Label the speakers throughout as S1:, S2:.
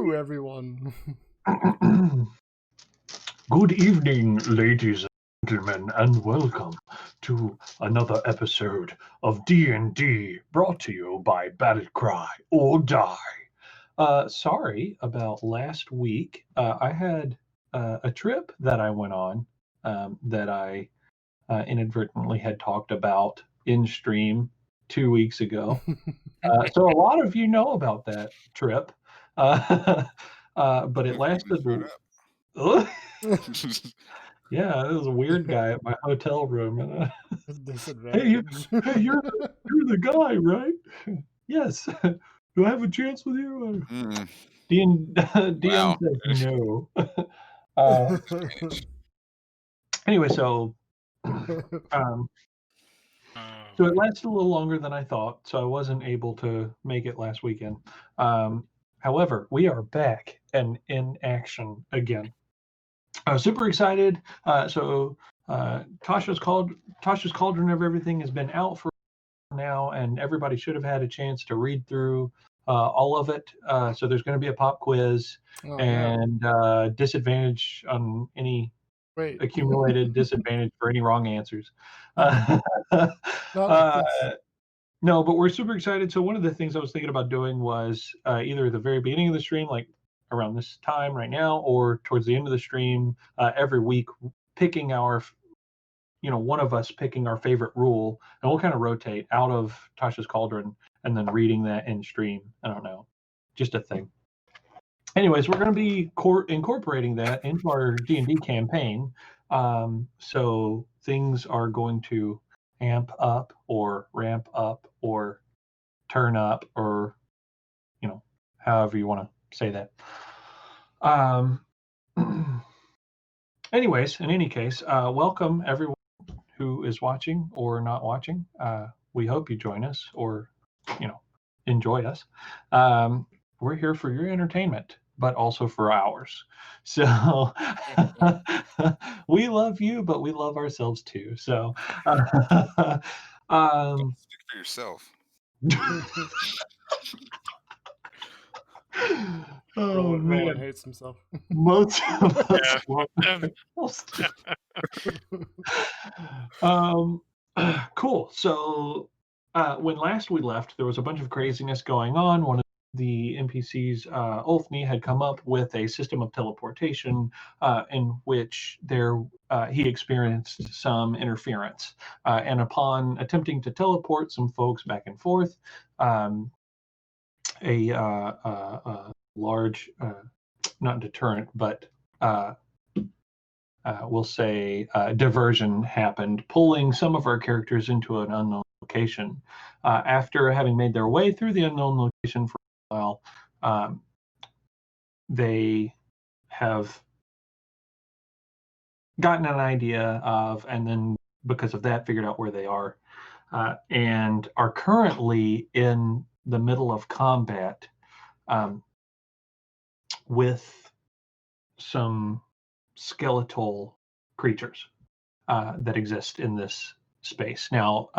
S1: Hello, everyone.
S2: Good evening, ladies and gentlemen, and welcome to another episode of D&D brought to you by Battlecry or Die. Sorry about last week. I had a trip that I went on that I inadvertently had talked about in stream 2 weeks ago. So a lot of you know about that trip, but it lasted. Yeah, there was a weird guy at my hotel room, and
S1: Disadvantage.
S2: hey, you're the guy, right? Yes. Do I have a chance with you? DM
S3: Wow.
S2: said no. Uh, anyway, so um, so it lasted a little longer than I thought, so I wasn't able to make it last weekend. However, we are back and in action again. Super excited. Tasha's Cauldron of Everything has been out for now, and everybody should have had a chance to read through all of it. So there's going to be a pop quiz and disadvantage on any accumulated disadvantage for any wrong answers. No, but we're super excited. So one of the things I was thinking about doing was either at the very beginning of the stream, like around this time right now, or towards the end of the stream, every week, picking one of us picking our favorite rule, and we'll kind of rotate out of Tasha's Cauldron and then reading that in stream. I don't know, just a thing. Anyways, we're going to be incorporating that into our D&D campaign. So things are going to amp up or ramp up or turn up, or however you want to say that. Anyways, in any case, welcome everyone who is watching or not watching. We hope you join us or enjoy us. We're here for your entertainment, but also for ours. So we love you, but we love ourselves too. So
S3: Speak for yourself.
S1: Oh, man, hates himself.
S2: Most of us cool. So when last we left, there was a bunch of craziness going on. One of the NPCs, Ulfney, had come up with a system of teleportation in which he experienced some interference. And upon attempting to teleport some folks back and forth, a large, not deterrent, but we'll say diversion happened, pulling some of our characters into an unknown location. After having made their way through the unknown location for a while, they have gotten an idea of, and then because of that, figured out where they are, and are currently in the middle of combat with some skeletal creatures that exist in this space. Now,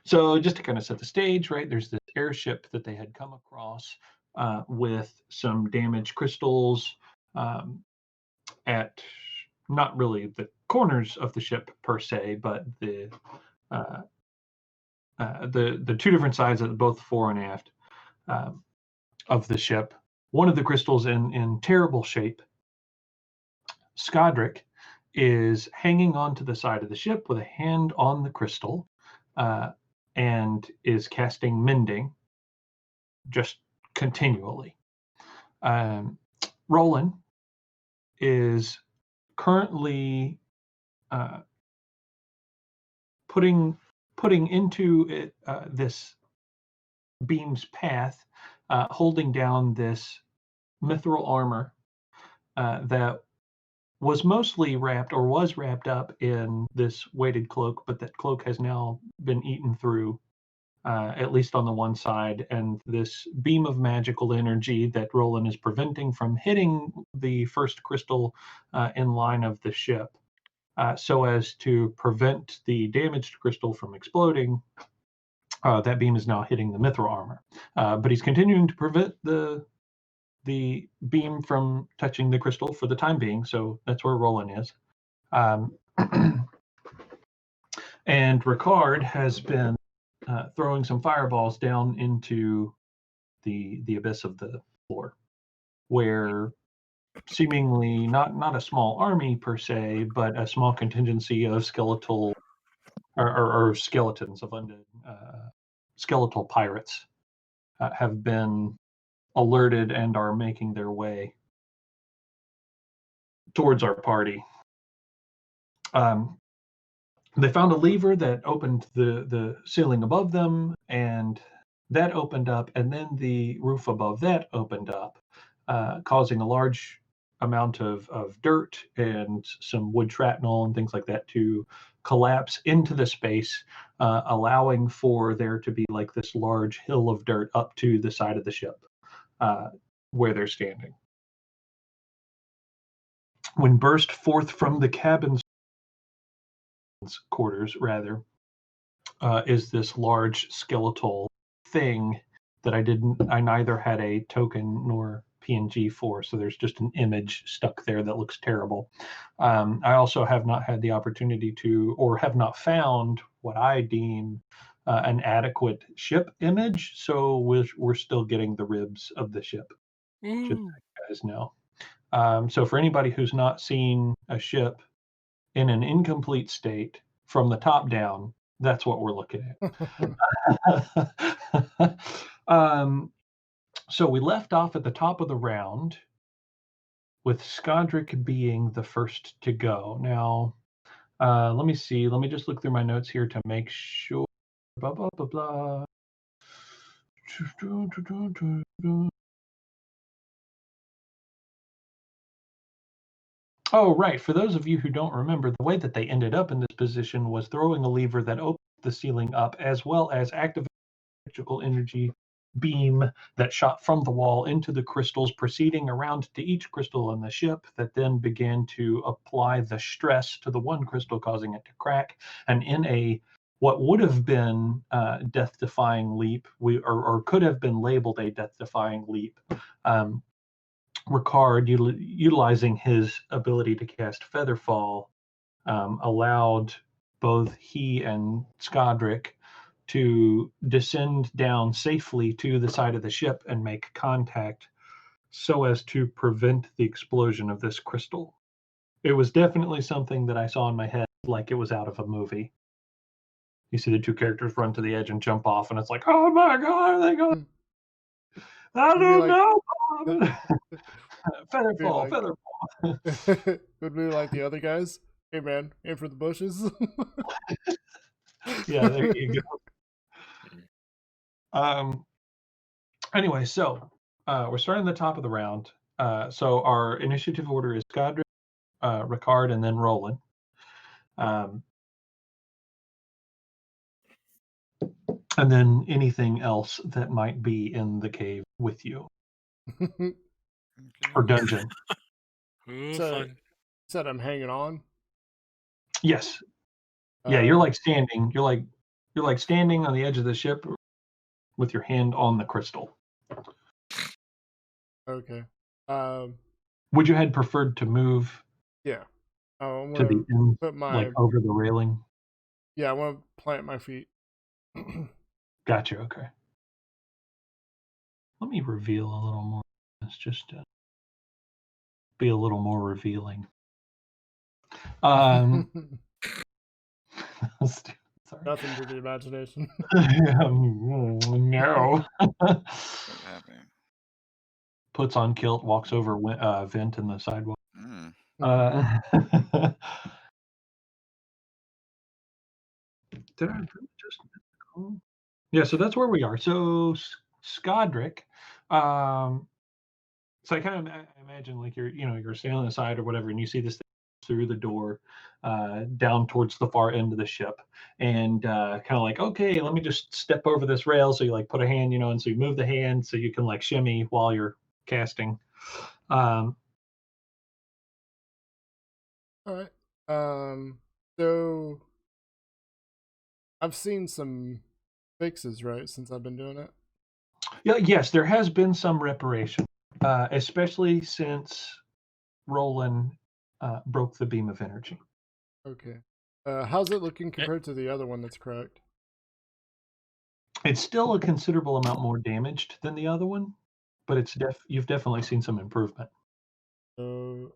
S2: so just to kind of set the stage, right, there's this airship that they had come across with some damaged crystals at not really the corners of the ship per se, but the two different sides of both fore and aft of the ship. One of the crystals in terrible shape. Skadric is hanging onto the side of the ship with a hand on the crystal and is casting Mending just continually. Roland is currently putting into it this beam's path, holding down this mithril armor that was mostly wrapped up in this weighted cloak, but that cloak has now been eaten through, at least on the one side, and this beam of magical energy that Roland is preventing from hitting the first crystal in line of the ship, so as to prevent the damaged crystal from exploding. That beam is now hitting the mithril armor, but he's continuing to prevent the the beam from touching the crystal for the time being. So that's where Roland is. And Ricard has been throwing some fireballs down into the abyss of the floor, where seemingly not a small army per se, but a small contingency of skeletal or skeletons of undead skeletal pirates have been alerted and are making their way towards our party. They found a lever that opened the ceiling above them, and that opened up, and then the roof above that opened up, causing a large amount of dirt and some wood shrapnel and things like that to collapse into the space, allowing for there to be like this large hill of dirt up to the side of the ship where they're standing. When burst forth from the cabin's quarters, rather, is this large skeletal thing that I neither had a token nor PNG for, so there's just an image stuck there that looks terrible. I also have not had the opportunity to, or have not found what I deem an adequate ship image, so we're still getting the ribs of the ship, just so you guys know. So for anybody who's not seen a ship in an incomplete state from the top down, that's what we're looking at. So we left off at the top of the round with Skadric being the first to go. Now, let me see. Let me just look through my notes here to make sure. Blah, blah, blah, blah. Oh, right. For those of you who don't remember, the way that they ended up in this position was throwing a lever that opened the ceiling up, as well as activating electrical energy beam that shot from the wall into the crystals, proceeding around to each crystal in the ship, that then began to apply the stress to the one crystal, causing it to crack. And in a what would have been death-defying leap, or could have been labeled a death-defying leap, Ricard, utilizing his ability to cast Featherfall, allowed both he and Skadric to descend down safely to the side of the ship and make contact so as to prevent the explosion of this crystal. It was definitely something that I saw in my head like it was out of a movie. You see the two characters run to the edge and jump off, and it's like, oh my god, are they going? I don't know. Featherfall.
S1: Would be like the other guys. Hey man, aim for the bushes.
S2: Yeah, there you go. Anyway, so we're starting at the top of the round. So our initiative order is Skadric, Ricard, and then Roland. And then anything else that might be in the cave with you. Or dungeon.
S1: So, said I'm hanging on?
S2: Yes. Yeah, you're like standing. You're like standing on the edge of the ship with your hand on the crystal.
S1: Okay.
S2: Would you had preferred to move?
S1: Yeah. I'm
S2: to the end,
S1: put my
S2: like over the railing.
S1: Yeah, I want to plant my feet.
S2: Gotcha. Okay. Let me reveal a little more. It's just to be a little more revealing.
S1: Sorry.
S2: Nothing
S1: to the imagination.
S2: No.
S3: What's happening?
S2: Puts on kilt, walks over vent in the sidewalk. Did I just? Yeah, so that's where we are. So Skadric, so I kind of imagine like you're standing on the side or whatever, and you see this thing through the door down towards the far end of the ship, and kind of like, okay, let me just step over this rail. So you like put a hand, and so you move the hand so you can like shimmy while you're casting.
S1: All right. So I've seen some fixes, right, since I've been doing it.
S2: Yeah. Yes, there has been some reparation. especially since Roland broke the beam of energy.
S1: Okay. How's it looking compared to the other one that's cracked?
S2: It's still a considerable amount more damaged than the other one, but you've definitely seen some improvement.
S1: So,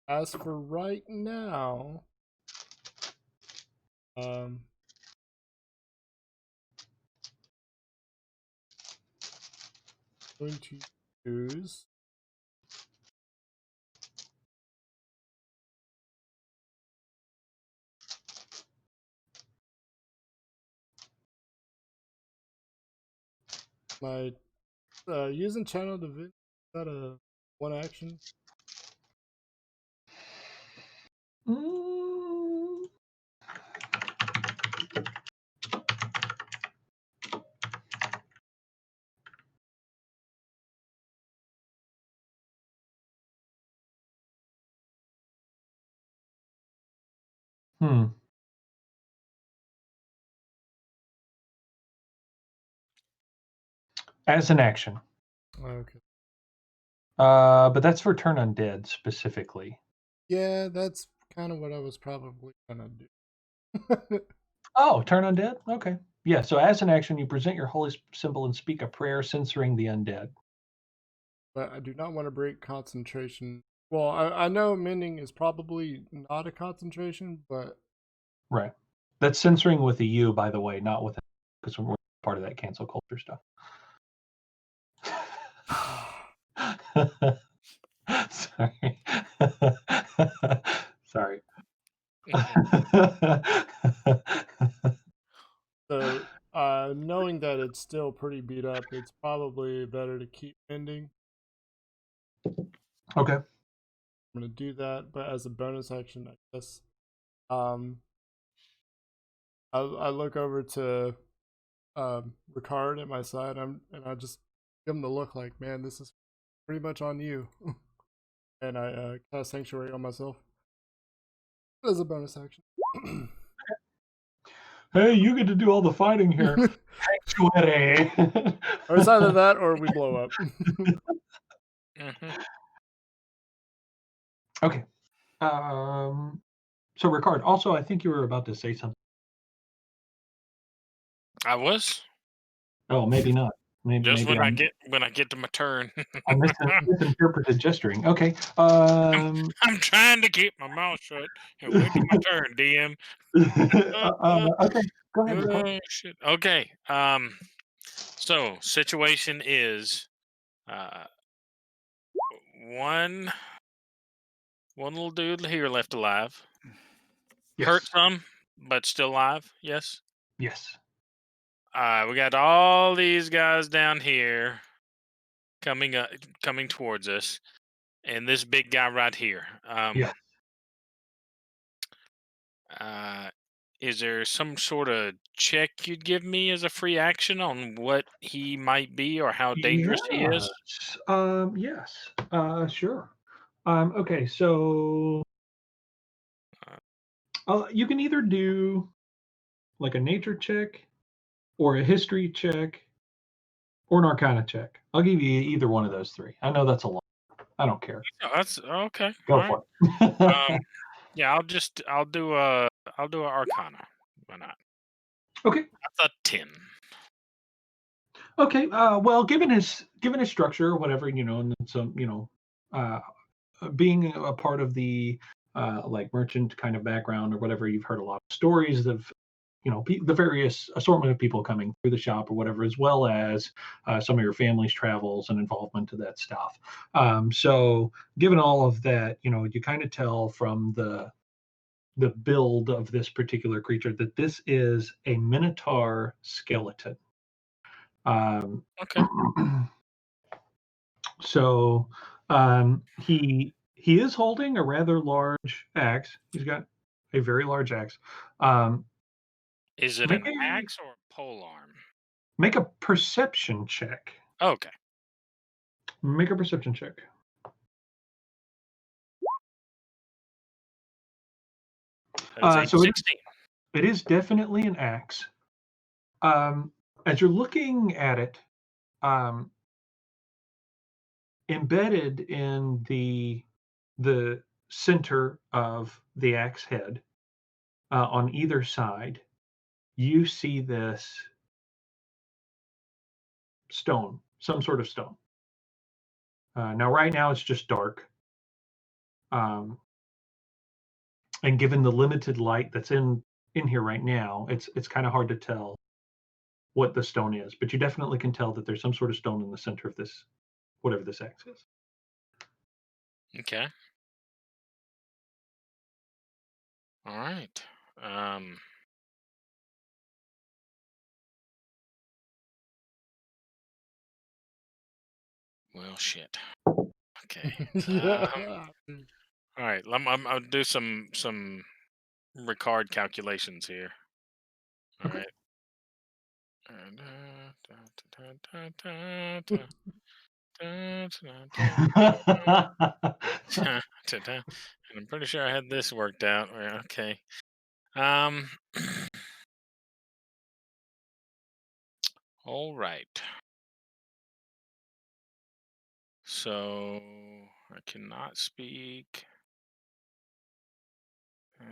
S1: as for right now, going to use my using channel division. Is that a one action?
S2: Mm. As an action.
S1: Okay.
S2: But that's for turn undead specifically.
S1: Yeah, that's kind of what I was probably gonna do.
S2: Oh, turn undead? Okay. Yeah, so as an action, you present your holy symbol and speak a prayer censoring the undead.
S1: But I do not want to break concentration. Well, I know mending is probably not a concentration, but
S2: Right. That's censoring with a U, by the way, not with a, because we're part of that cancel culture stuff. Sorry. Sorry.
S1: so knowing that it's still pretty beat up, it's probably better to keep mending.
S2: Okay.
S1: I'm gonna do that, but as a bonus action, I guess I look over to Ricard at my side, and I just give him the look like, man, this is pretty much on you. And I cast Sanctuary on myself as a bonus action.
S2: Hey, you get to do all the fighting here. Sanctuary.
S1: Or it's either that or we blow up.
S2: Okay. So Ricard, also I think you were about to say something.
S3: I was
S2: Oh, maybe not.
S3: just
S2: Maybe
S3: when I get to my turn.
S2: I misinterpreted gesturing. Okay.
S3: I'm trying to keep my mouth shut and wait till my turn, DM.
S2: Okay. Go ahead, Ricard.
S3: Oh shit. Okay. So situation is, uh, one little dude here left alive.
S2: Yes.
S3: Hurt some, but still alive. Yes.
S2: Yes.
S3: We got all these guys down here coming towards us, and this big guy right here.
S2: Yeah.
S3: Is there some sort of check you'd give me as a free action on what he might be or how dangerous he is?
S2: Yes. Sure. Okay. So you can either do like a nature check, or a history check, or an arcana check. I'll give you either one of those three. I know that's a lot. I don't care.
S3: Oh, that's okay.
S2: Go
S3: All right.
S2: for it.
S3: Yeah, I'll do a Arcana. Why not?
S2: Okay.
S3: That's a 10.
S2: Okay. Well, given his structure or whatever, and some, being a part of the like merchant kind of background or whatever, you've heard a lot of stories of the various assortment of people coming through the shop or whatever, as well as some of your family's travels and involvement to that stuff. So given all of that, you kind of tell from the build of this particular creature that this is a minotaur skeleton.
S3: Okay.
S2: So he is holding a rather large axe. He's got a very large axe.
S3: Is it an axe or a polearm?
S2: Make a perception check.
S3: Okay.
S2: Make a perception check.
S3: That is a 16.
S2: It is definitely an axe. As you're looking at it, embedded in the center of the axe head, on either side, you see this stone, some sort of stone. Now, right now, it's just dark. Um, and given the limited light that's in here right now, it's kind of hard to tell what the stone is. But you definitely can tell that there's some sort of stone in the center of this, whatever this axe is.
S3: Okay. All right. Um. Well, shit. Okay.
S1: Yeah.
S3: All right. I'll do some Ricard calculations here. All
S2: Okay.
S3: right. And I'm pretty sure I had this worked out. Yeah, okay. Um. All right. So I cannot speak. I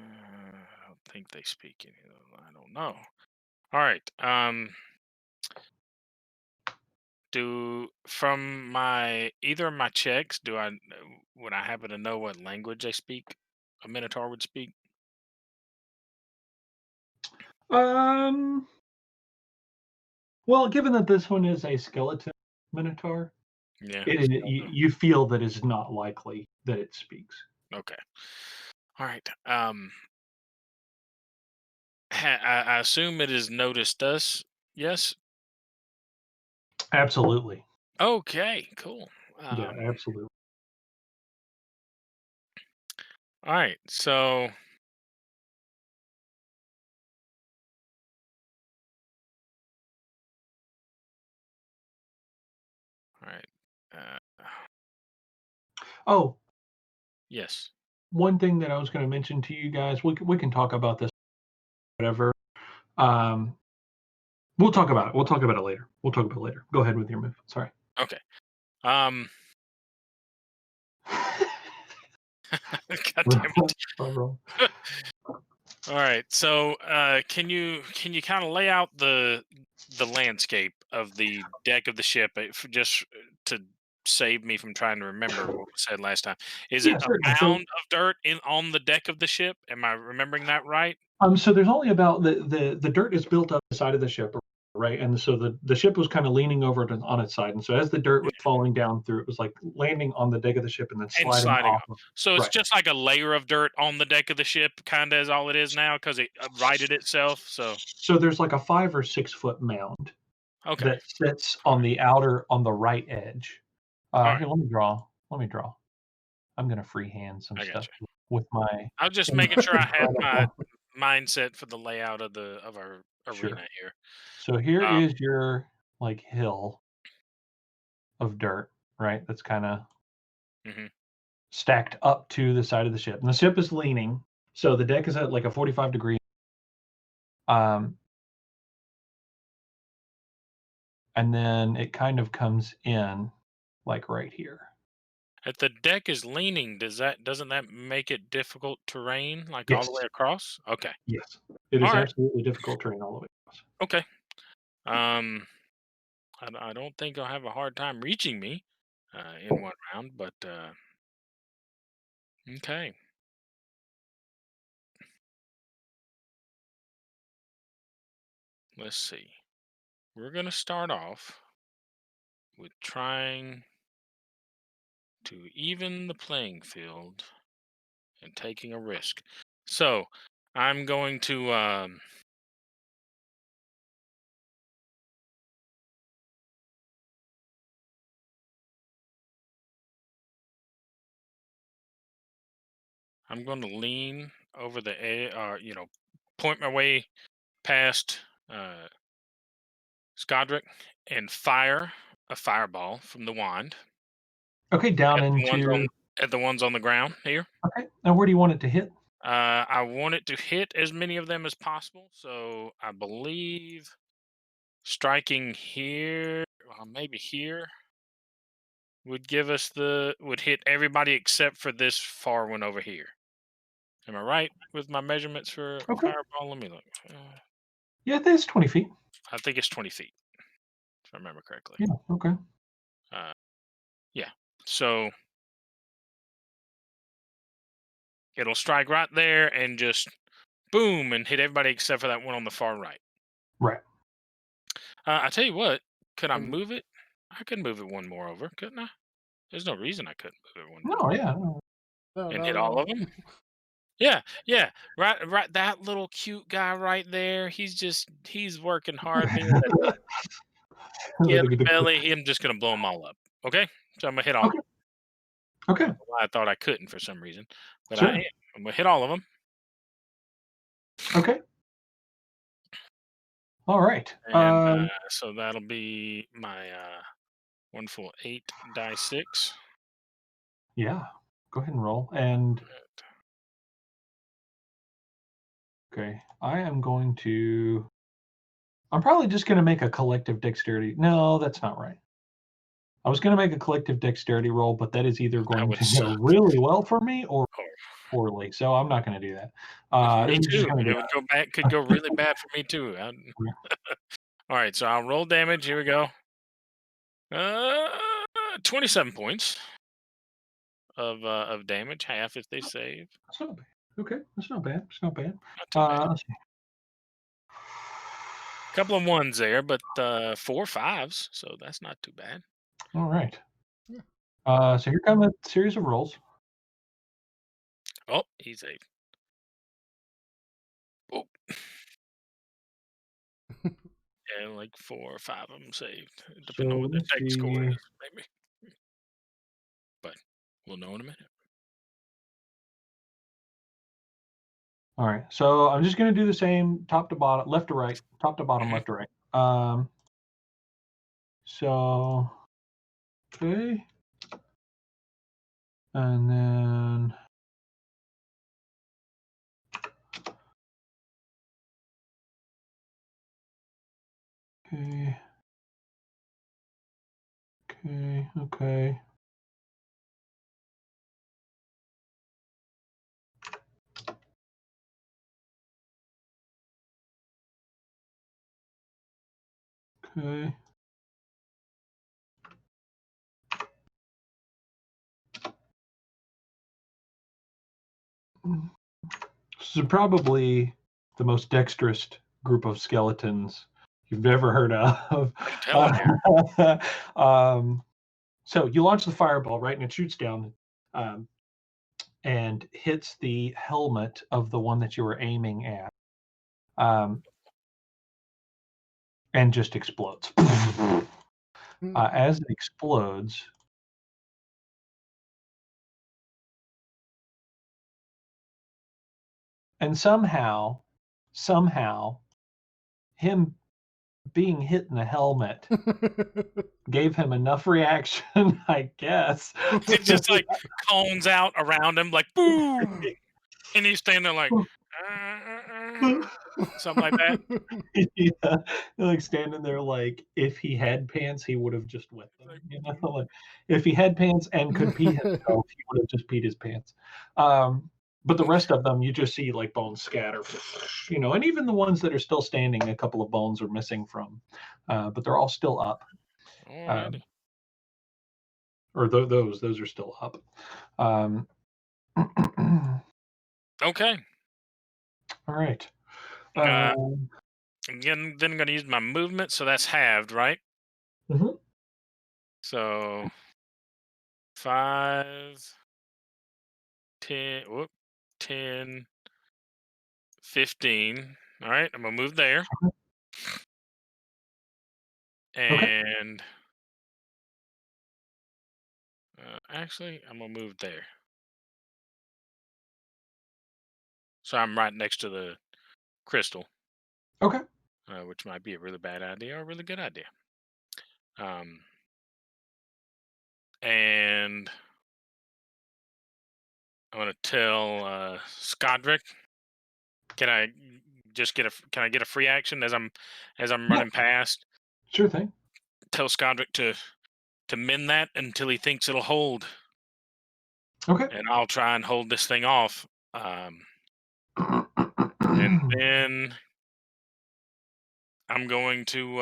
S3: don't think they speak any of them. I don't know. All right. Do from my either of my checks, would I happen to know what language they speak? A Minotaur would speak.
S2: um. Well, given that this one is a skeleton minotaur,
S3: Yeah.
S2: you feel that it's not likely that it speaks.
S3: Okay. All right. I assume it has noticed us. Yes.
S2: Absolutely.
S3: Okay. Cool.
S2: Yeah, absolutely.
S3: All right. So. All right.
S2: Oh,
S3: Yes.
S2: one thing that I was going to mention to you guys, we can talk about this, whatever. Um, we'll talk about it. We'll talk about it later. We'll talk about it later. Go ahead with your move. Sorry.
S3: Okay. Um. God damn it.
S2: Roll.
S3: All right. So, can you kind of lay out the landscape of the deck of the ship, just to save me from trying to remember what was said last time? Is it
S2: Yeah,
S3: a
S2: certainly.
S3: mound of dirt in on the deck of the ship? Am I remembering that right?
S2: So there's only about the dirt is built up the side of the ship, right? And so the ship was kind of leaning over on its side, and so as the dirt was falling down through, it was like landing on the deck of the ship and then
S3: And
S2: sliding
S3: sliding
S2: off
S3: off.
S2: of.
S3: So it's
S2: Right.
S3: just like a layer of dirt on the deck of the ship, kind of is all it is now, because it righted itself. So
S2: So there's like a 5 or 6 foot mound
S3: okay.
S2: that sits
S3: All
S2: on
S3: right.
S2: the right edge.
S3: All right.
S2: Here, let me draw. Let me draw. I'm gonna freehand some
S3: I got
S2: stuff
S3: you.
S2: with my.
S3: I was just
S2: And
S3: making sure I had
S2: right up
S3: my
S2: on-
S3: mindset for the layout of our
S2: Sure.
S3: arena here.
S2: So here
S3: Um,
S2: is your like hill of dirt, right? That's kind of
S3: mhm.
S2: stacked up to the side of the ship. And the ship is leaning, so the deck is at like a 45 degree. Um, and then it kind of comes in like right here.
S3: If the deck is leaning, doesn't that make it difficult terrain, like all
S2: Yes,
S3: the way across? Okay.
S2: yes. It
S3: All
S2: is
S3: right.
S2: absolutely difficult terrain all the way across.
S3: Okay. Um, I don't think I'll have a hard time reaching me, in one round, but okay. Let's see. We're gonna start off with trying to even the playing field and taking a risk. So I'm going to lean over the point my way past uh, Skodrick and fire a fireball from the wand
S2: Okay, down
S3: at the ones on
S2: into.
S3: the ground here.
S2: Okay, now where do you want it to hit?
S3: I want it to hit as many of them as possible, so I believe striking here, maybe here. would give us would hit everybody except for this far one over here. Am I right with my measurements for
S2: Okay.
S3: fireball? Let me look.
S2: Yeah, it's 20 feet.
S3: I think it's 20 feet, if I remember correctly.
S2: Yeah. Okay.
S3: Yeah. So it'll strike right there and just boom and hit everybody except for that one on the far right.
S2: Right.
S3: I tell you what, could I move it? I could move it one more over, couldn't I? There's no reason I couldn't move it one more
S2: No.
S3: over
S2: Yeah. No.
S1: No,
S3: and
S1: not
S3: hit
S1: at
S3: all
S1: all.
S3: of them. Yeah. Right. That little cute guy right there. He's working hard being at the
S2: Let
S3: yellow
S2: me get the.
S3: belly. I'm just gonna blow them all up. Okay, so I'm gonna hit all.
S2: Okay. Okay.
S3: I don't know why I thought I couldn't for some reason, but I
S2: Sure.
S3: am. I'm gonna hit all of them.
S2: Okay. All right.
S3: And so that'll be my 1 full 8 die 6.
S2: Yeah. Go ahead and roll. And okay, I am going to. I'm probably just going to make a collective dexterity. No, that's not right. I was going to make a collective dexterity roll, but that is either going
S3: would
S2: to go
S3: suck.
S2: really well for me or
S3: Oh,
S2: poorly. So I'm not going to do that.
S3: me
S2: This is just
S3: too.
S2: going to
S3: It
S2: be.
S3: would go bad. Could go really bad for me too. All right, so I'll roll damage. Here we go. 27 points of damage, half if they save.
S2: That's not bad. Okay, that's not bad. It's not bad.
S3: Not too bad.
S2: Let's see.
S3: Couple of ones there, but 4 5s, so that's not too bad.
S2: All right. So here come a series of rolls.
S3: Oh, he's a. Oh. Yeah, like 4 or 5 of them saved, depending on
S2: So
S3: what the
S2: let's
S3: tech score
S2: see.
S3: is, maybe. But we'll know in a minute.
S2: All right. So I'm just going to do the same top to bottom, left to right, top to bottom, left to right. So okay. And then okay. Okay. Okay. This is probably the most dexterous group of skeletons you've ever heard of.
S3: I'm telling you.
S2: So you launch the fireball, right, and it shoots down and hits the helmet of the one that you were aiming at, and just explodes. As it explodes, and somehow, him being hit in the helmet gave him enough reaction, I guess.
S3: It just like cones out around him, like boom, and he's standing there like something like that.
S2: Yeah, like standing there like if he had pants, he would have just wet them. You know, like if he had pants and could pee himself, he would have just peed his pants. But the rest of them, you just see like bones scatter, you know, and even the ones that are still standing, a couple of bones are missing from, but they're all still up. Or those are still up.
S3: Okay.
S2: All right.
S3: Again, then I'm going to use my movement, so that's halved, right?
S2: Mhm.
S3: So 5, 10, 10, 15. All right, I'm going to move there.
S2: Okay.
S3: And actually, I'm going to move there. So I'm right next to the crystal.
S2: Okay.
S3: Which might be a really bad idea or a really good idea. And I'm going to tell Skodrick, can I get a free action as I'm running past?
S2: Sure thing.
S3: Tell Skodrick to mend that until he thinks it'll hold,
S2: Okay.
S3: and I'll try and hold this thing off. And then I'm going to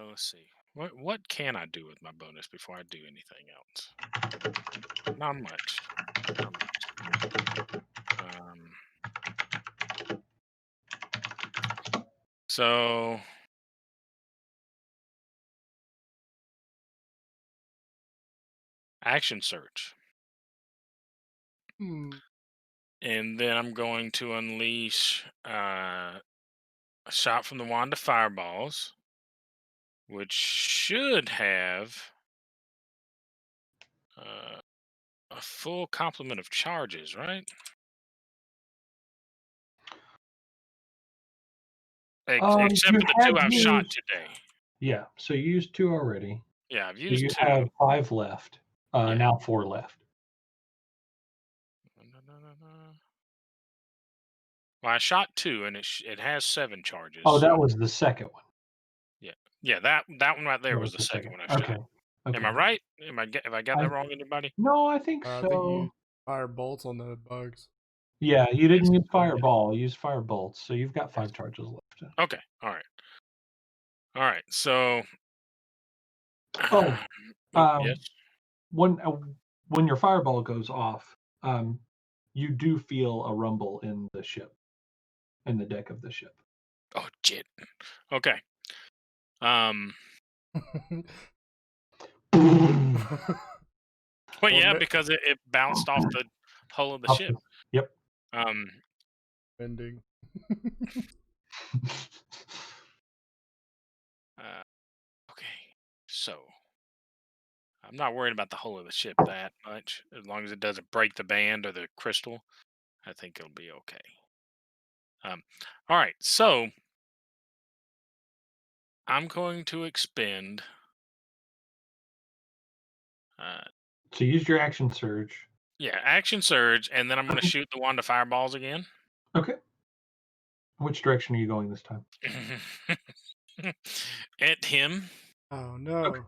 S3: let's see. What can I do with my bonus before I do anything else? Not much. Not much. So action search.
S1: Hmm.
S3: And then I'm going to unleash a shot from the wand of fireballs, which should have a full complement of charges, right? Except
S2: You
S3: for the
S2: have
S3: two I've shot
S2: used,
S3: today.
S2: yeah. So you used 2 already.
S3: Yeah, I've
S2: So
S3: used
S2: you
S3: 2.
S2: have 5 left.
S3: Yeah.
S2: Now 4 left.
S3: Well, I shot 2, and it has 7 charges.
S2: Oh, that
S3: So
S2: was the second one.
S3: yeah, that one right there
S2: That
S3: was
S2: was
S3: the
S2: the
S3: second
S2: second.
S3: one I
S2: Okay.
S3: shot. Am
S2: Okay.
S3: I right? Have I got
S2: I
S3: that wrong, anybody?
S2: No, I think
S1: I think you
S2: so.
S1: used fire bolts on the bugs.
S2: Yeah, you didn't use
S3: Yes.
S2: fireball. You used fire bolts, so you've got 5 charges left.
S3: Okay. All right. So.
S2: Oh,
S3: Yes.
S2: when when your fireball goes off, you do feel a rumble in the ship, in the deck of the ship.
S3: Oh, shit. Okay. Well,
S1: Or
S3: yeah, because it bounced off the hull of the ship.
S2: Yep.
S3: Um.
S1: bending.
S3: Okay. So I'm not worried about the hull of the ship that much, as long as it doesn't break the band or the crystal. I think it'll be okay. All right. So I'm going to expend.
S2: So you used your action surge.
S3: Yeah, action surge, and then I'm going to shoot the wand of fireballs again.
S2: Okay. Which direction are you going this time?
S3: At him,
S1: Oh no.
S2: Okay.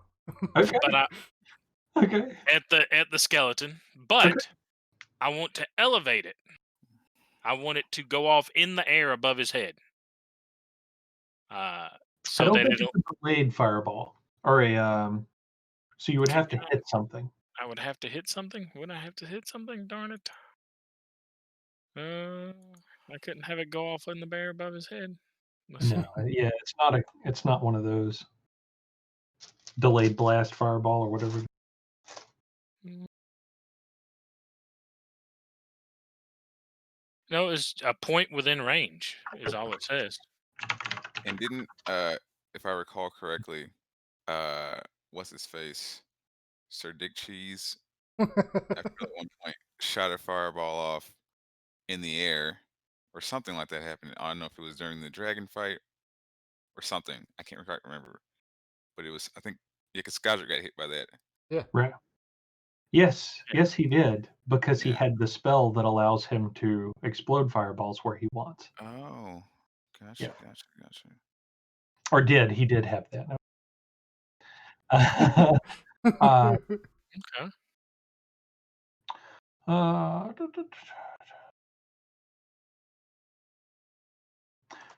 S3: but
S2: Okay.
S3: at the skeleton.
S2: Okay.
S3: But I want to elevate it. I want it to go off in the air above his head.
S2: I
S3: So
S2: don't
S3: that
S2: think it's a delayed fireball or a so you would have to hit something.
S3: I would have to hit something. Would I have to hit something? Darn it. I couldn't have it go off in the bear above his head. Let's
S2: No,
S3: see.
S2: yeah, it's not one of those delayed blast fireball or whatever.
S3: No, it's a point within range is all it says.
S4: And didn't if I recall correctly, uh what's his face? Sir Dick Cheese, I feel at one point shot a fireball off in the air or something like that happened. I don't know if it was during the dragon fight or something. I can't quite remember. But it was I think yeah, because Skydra got hit by that.
S1: Yeah.
S2: Right. Yes, yes, he did because he
S4: Yeah.
S2: had the spell that allows him to explode fireballs where he wants,
S4: Oh. Gotcha,
S2: Yeah.
S4: gotcha.
S2: or did he did have that? uh,
S3: Okay.
S2: uh,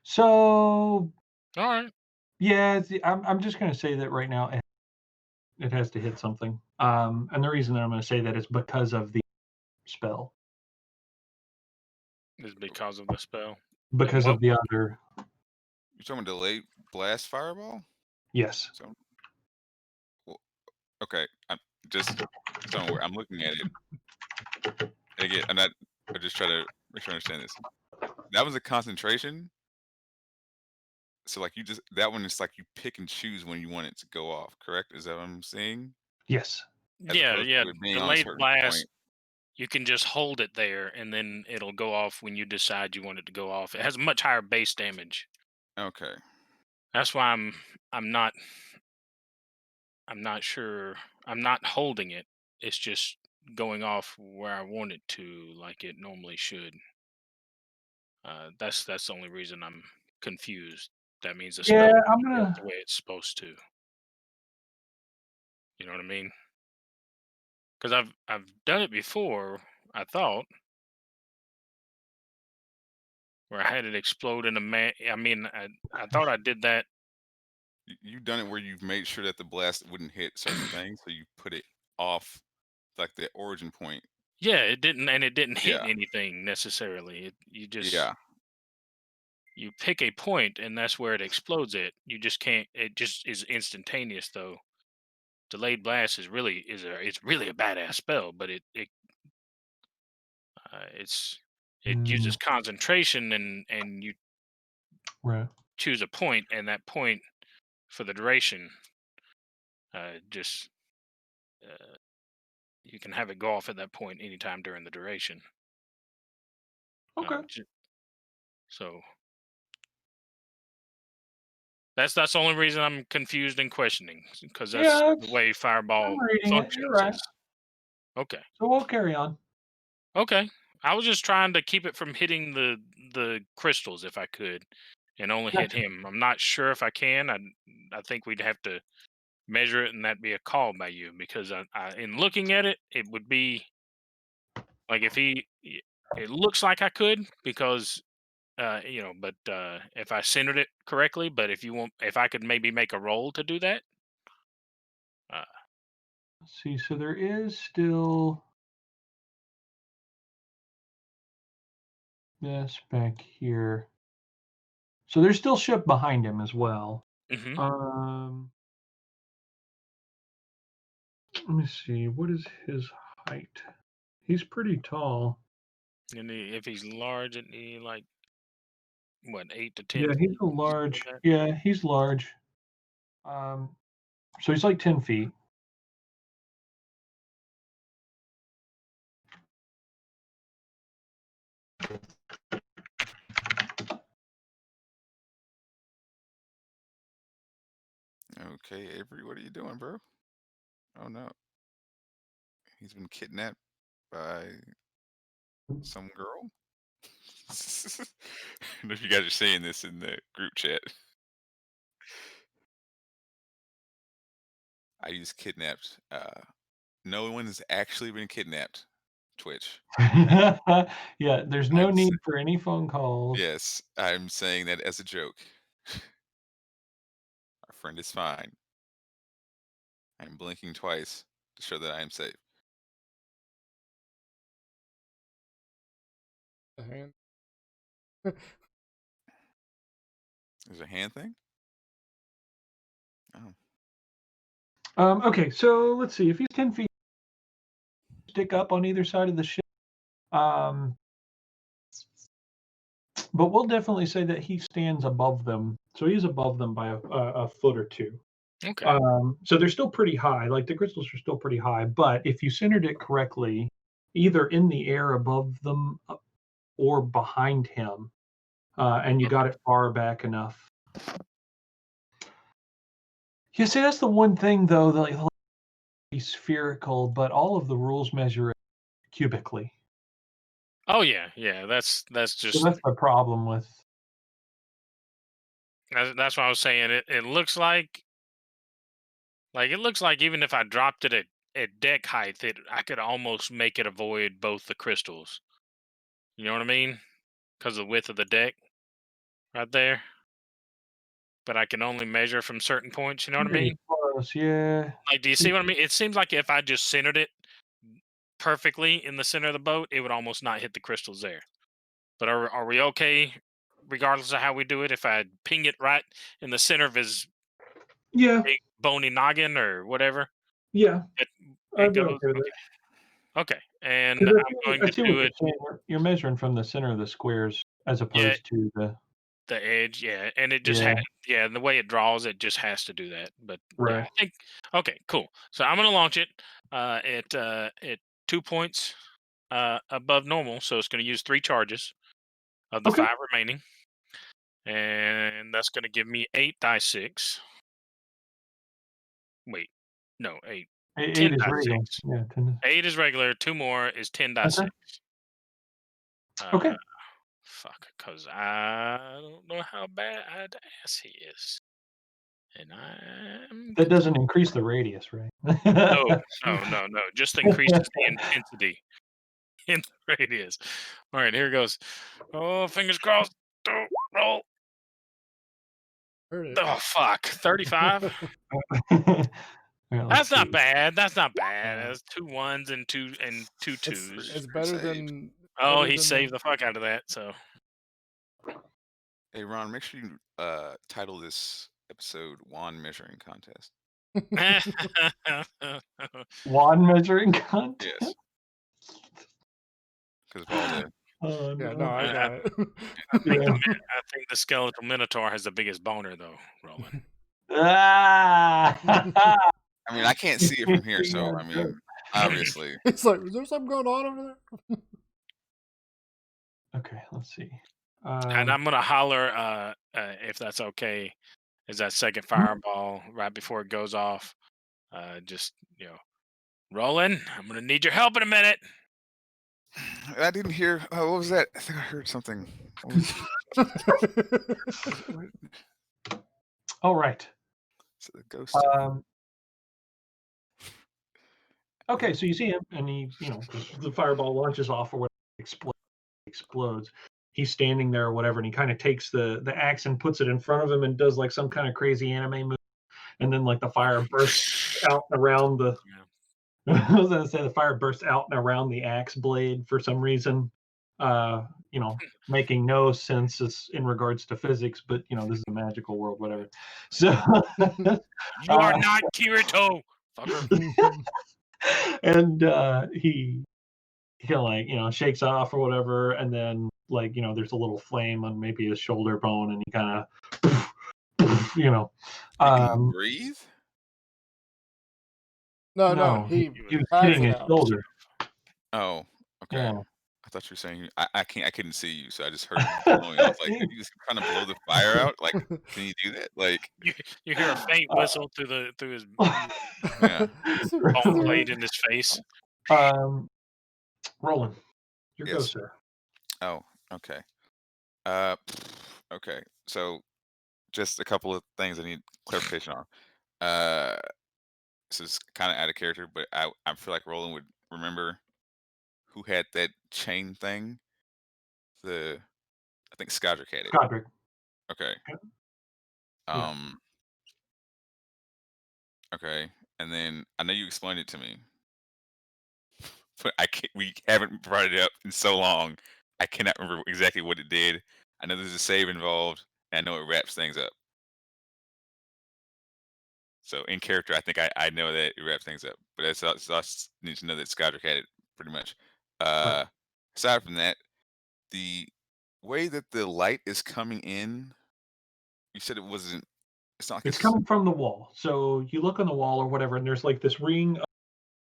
S2: so
S3: All right.
S2: yeah, I'm just going to say that right now it has to hit something. And the reason that I'm going to say that is because of the spell,
S3: Is because of the spell.
S2: because
S3: what
S2: of the other.
S4: You're talking about delayed blast fireball?
S2: Yes.
S4: So well, okay. I'm just so I'm looking at it. Again, I just try to make sure I understand this. That was a concentration. So like you just that one is like you pick and choose when you want it to go off, correct? Is that what I'm saying?
S2: Yes.
S4: As opposed
S3: Yeah.
S4: to it being on a
S3: Delayed
S4: certain
S3: blast.
S4: point.
S3: You can just hold it there, and then it'll go off when you decide you want it to go off. It has much higher base damage.
S4: Okay.
S3: That's why I'm not sure. I'm not holding it. It's just going off where I want it to, like it normally should. That's the only reason I'm confused. That means the
S2: Yeah,
S3: spell
S2: I'm
S3: worked
S2: gonna.
S3: the way it's supposed to. You know what I mean? Because I've done it before. I thought where I had it explode in a man. I mean, I thought I did that.
S4: You've done it where you've made sure that the blast wouldn't hit certain things, so you put it off like the origin point.
S3: Yeah, it didn't hit
S4: Yeah,
S3: anything necessarily. You just
S4: yeah,
S3: you pick a point and that's where it explodes at. You just can't. It just is instantaneous though. Delayed blast it's really a badass spell, but it uses
S2: Mm,
S3: concentration and you
S2: right.
S3: choose a point and that point for the duration just uh, you can have it go off at that point anytime during the duration.
S2: Okay.
S3: So that's the only reason I'm confused and questioning because that's
S2: Yeah,
S3: the way
S2: I'm
S3: Fireball
S2: reading it. You're
S3: functions.
S2: right.
S3: Is okay.
S2: So we'll carry on.
S3: Okay. I was just trying to keep it from hitting the crystals if I could, and only hit
S2: Gotcha.
S3: him. I'm not sure if I can. I think we'd have to measure it, and that'd be a call by you because in looking at it, it would be like if it looks like I could because but if I centered it correctly, but if I could maybe make a roll to do that, uh,
S2: Let's see. So there is still this back here. So there's still ship behind him as well.
S3: hmm
S2: Um, let me see. What is his height? He's pretty tall.
S3: and if he's large, and he like what 8 to 10
S2: Yeah, he's
S3: feet,
S2: a
S3: something like
S2: large.
S3: that.
S2: Yeah, he's large. Um, so he's like 10 feet.
S4: Okay, Avery, what are you doing, bro? Oh no, he's been kidnapped by some girl. I don't know if you guys are seeing this in the group chat. I use kidnapped. No one has actually been kidnapped. Twitch.
S2: Yeah, there's no
S4: I'm
S2: need for any phone calls.
S4: yes, I'm saying that as a joke. Our friend is fine. I'm blinking twice to show that I am safe.
S1: The hand.
S4: There's a hand thing. Oh,
S2: Okay, so let's see. If he's 10 feet, stick up on either side of the ship. Um, but we'll definitely say that he stands above them. So he's above them by a foot or two.
S3: Okay.
S2: So they're still pretty high. Like the crystals are still pretty high. But if you centered it correctly, either in the air above them or behind him, and you got it far back enough. You see, that's the one thing though that like, be spherical, but all of the rules measure it cubically.
S3: Oh yeah. That's
S2: So
S3: just
S2: that's the problem with.
S3: that's what I was saying. It looks like it looks like even if I dropped it at deck height, I could almost make it avoid both the crystals. You know what I mean? Because of the width of the deck right there. But I can only measure from certain points. You know what I
S2: Pretty
S3: mean?
S2: close, yeah.
S3: Like, do you see what I mean? It seems like if I just centered it perfectly in the center of the boat, it would almost not hit the crystals there. But are we okay, regardless of how we do it? If I ping it right in the center of his
S2: Yeah,
S3: big bony noggin or whatever,
S2: yeah.
S3: it it
S2: I'd be
S3: goes
S2: okay with it.
S3: okay. And
S2: Because
S3: I'm going
S2: I
S3: to
S2: see what
S3: do
S2: you're
S3: it.
S2: saying. You're measuring from the center of the squares as
S3: Yeah,
S2: opposed to the.
S3: the edge. Yeah, and it just
S2: Yeah,
S3: had yeah, and the way it draws, it just has to do that. But yeah,
S2: right.
S3: I think okay, cool. So I'm gonna launch it at 2 points above normal. So it's gonna use 3 charges of the
S2: Okay.
S3: 5 remaining, and that's gonna give me 8 die 6. Wait, no, 8. 10
S2: Eight is
S3: die
S2: regular.
S3: 6.
S2: Yeah, 10.
S3: 8 is regular. 2 more is 10 die
S2: Okay.
S3: 6. Uh,
S2: Okay.
S3: fuck, cause I don't know how bad ass he is. And I'm
S2: That doesn't increase the radius, right?
S3: no. Just increases the intensity in the radius. All right, here goes. Oh, fingers crossed. Oh, roll.
S1: Heard it.
S3: Oh, fuck. 35?
S2: Yeah,
S3: That's
S2: let's
S3: not
S2: see.
S3: bad. That's not bad.
S1: Uh,
S3: That's 2 1s and two
S1: it's
S3: twos.
S1: it's
S4: Pretty
S1: better
S4: saved.
S1: than
S3: Oh,
S1: better
S3: he
S1: than
S3: saved the fuck out of that. So
S4: Hey Ron, make sure you title this episode "Wand Measuring Contest."
S2: Wand measuring contest.
S4: Yes, because of all the
S2: Oh
S1: Yeah,
S2: no.
S1: no, I got it.
S2: Yeah.
S3: I think the skeletal minotaur has the biggest boner though, Roland.
S2: Ah!
S4: I mean, I can't see it from here, so I mean, obviously.
S1: It's like, is there something going on over there?
S2: Okay, let's see.
S3: And I'm gonna holler if that's okay. Is that second fireball right before it goes off? Just Roland, I'm gonna need your help in a minute.
S4: I didn't hear. Oh, what was that? I think I heard something. What was, what,
S2: All right.
S4: is it the ghost? of-
S2: Um, okay, so you see him, and he, the fireball launches off or whatever, explodes. He's standing there or whatever, and he kind of takes the axe and puts it in front of him and does like some kind of crazy anime move, and then like the fire bursts out and around the. I was gonna say the fire bursts out and around the axe blade for some reason, making no sense in regards to physics, but this is a magical world, whatever. So
S3: You are not Kirito, fucker.
S2: and he kind of shakes off or whatever, and then there's a little flame on maybe his shoulder bone, and he kind of
S4: He can breathe.
S1: No,
S2: he
S1: he
S2: was
S1: bats
S2: hitting
S1: it
S2: his
S1: out.
S2: shoulder.
S4: Oh, okay.
S2: Yeah.
S4: I thought you were saying I couldn't see you, so I just heard blowing. I was like, are you just trying to blow the fire out? Like, can you do that? Like,
S3: You hear a faint whistle through his
S4: yeah.
S3: bone blade in his face.
S2: Roland, your go,
S4: Yes.
S2: sir.
S4: Oh, okay. Okay. So, just a couple of things I need clarification on. This is kind of out of character, but I feel like Roland would remember who had that chain thing. I think Skadrick had it.
S2: Godric.
S4: Okay.
S2: Yeah.
S4: Okay. And then I know you explained it to me, but we haven't brought it up in so long. I cannot remember exactly what it did. I know there's a save involved, and I know it wraps things up. So in character, I think I know that it wraps things up. But I just need to know that Skadrick had it pretty much.
S2: Right.
S4: Aside from that, the way that the light is coming in, you said it's not like
S2: It's coming from the wall. So you look on the wall or whatever, and there's like this ring of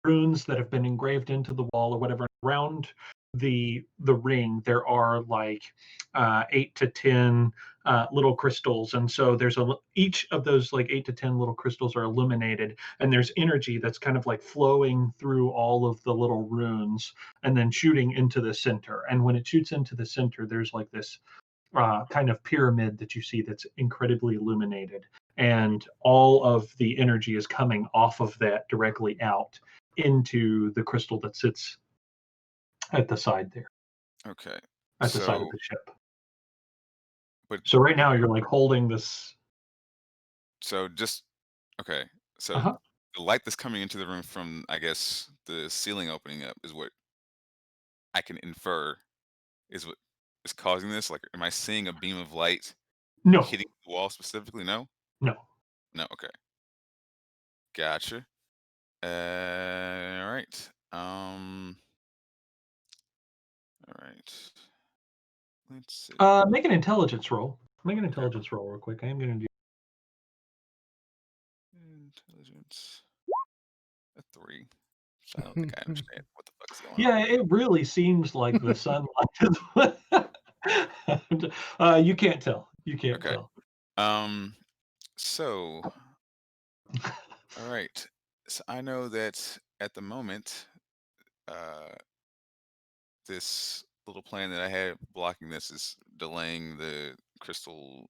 S2: runes that have been engraved into the wall or whatever. Around the ring, there are like 8 to 10 little crystals, and so each of those like 8 to 10 little crystals are illuminated, and there's energy that's kind of like flowing through all of the little runes and then shooting into the center. And when it shoots into the center, there's like this kind of pyramid that you see that's incredibly illuminated, and all of the energy is coming off of that directly out into the crystal that sits at the side there,
S4: Okay.
S2: at the side of the ship.
S4: But
S2: So right now you're like holding this.
S4: So just okay. So
S2: Uh-huh.
S4: the light that's coming into the room from, I guess, the ceiling opening up is what I can infer is what is causing this. Like, am I seeing a beam of light
S2: No,
S4: hitting the wall specifically? No.
S2: no.
S4: No. Okay. Gotcha. All right. All right. Let's see.
S2: Make an intelligence roll. Make an intelligence roll real quick. I am going to do.
S4: Intelligence. A 3. So I don't think I understand what the fuck is going on.
S2: Yeah, it really seems like the sunlight is. You can't tell. You can't
S4: Okay.
S2: tell.
S4: So, all right. So I know that at the moment, this little plan that I had blocking this is delaying the crystal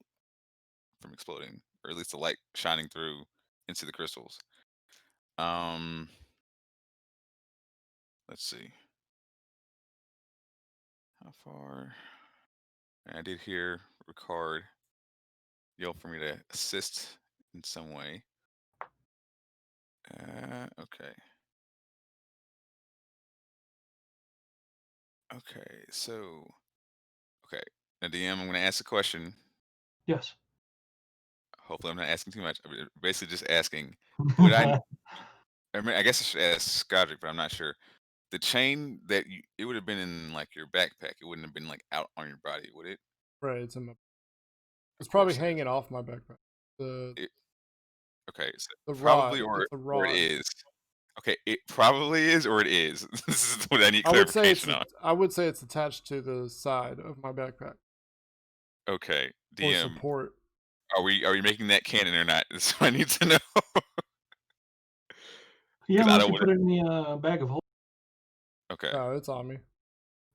S4: from exploding. or at least the light shining through into the crystals. Let's see. How far? And I did hear Ricard yell for me to assist in some way. Okay. Okay, so okay. Now, DM, I'm going to ask a question.
S2: Yes.
S4: Hopefully, I'm not asking too much. I'm basically just asking, would I? I mean, I guess I should ask Skodrick, but I'm not sure. The chain that it would have been in like your backpack. It wouldn't have been like out on your body, would it?
S1: Right, it's in my.
S4: Of
S1: It's probably
S4: course it is.
S1: hanging off my backpack. The
S4: Okay, so
S1: the
S4: probably
S1: rod. It's a
S4: or it
S1: rod.
S4: is. Okay, it probably is or it is. This is what I need
S1: I would say
S4: clarification on.
S1: I would say it's attached to the side of my backpack
S4: Okay,
S1: for
S4: DM,
S1: support.
S4: are we making that canon or not? That's what I need to know.
S2: Yeah,
S4: Because I
S2: unless
S4: don't
S2: you
S4: want
S2: put it in the bag of holding.
S4: to. Okay,
S1: No, it's on me.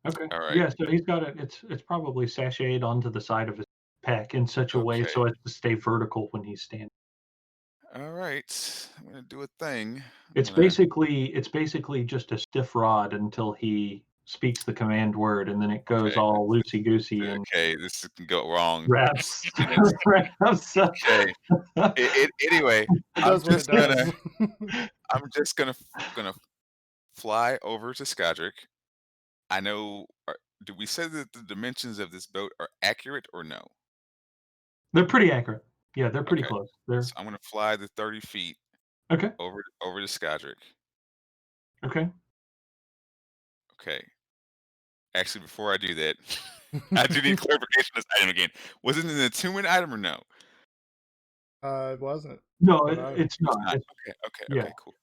S2: Okay.
S4: all right.
S2: Yeah, so he's got it. It's probably sashayed onto the side of his pack in such a way
S4: Okay.
S2: so as to stay vertical when he's standing.
S4: All right, I'm gonna do a thing.
S2: It's basically just a stiff rod until he speaks the command word, and then it goes
S4: Okay.
S2: all loosey goosey and
S4: Okay, this can go wrong.
S2: wraps.
S4: Minutes.
S2: wraps up.
S4: Okay. Anyway,
S1: It does what it does.
S4: I'm just gonna fly over to Skodrick. I know. Do we say that the dimensions of this boat are accurate or no?
S2: They're pretty accurate. Yeah, they're pretty
S4: Okay.
S2: close. They're
S4: So I'm gonna fly the 30 feet
S2: okay.
S4: over to Skodrick.
S2: Okay.
S4: Okay. Actually, before I do that, I do need clarification on this item again. Was it an attunement item or no?
S1: It wasn't.
S2: No,
S1: But
S2: it's not.
S4: Not.
S2: It's,
S4: Okay.
S2: yeah.
S4: Cool.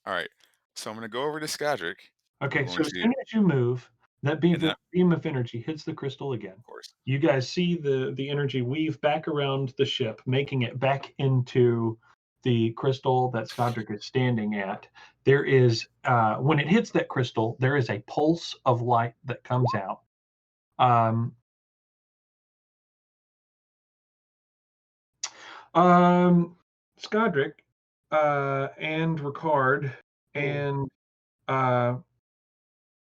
S4: All right. So I'm gonna go over to Skodrick.
S2: Okay,
S4: I'm
S2: so
S4: going
S2: as
S4: to,
S2: soon as you move, that
S4: and then,
S2: beam of energy hits the crystal again.
S4: of course.
S2: You guys see the energy weave back around the ship, making it back into the crystal that Skodrick is standing at. There is, when it hits that crystal, there is a pulse of light that comes out. Skodrick and Ricard and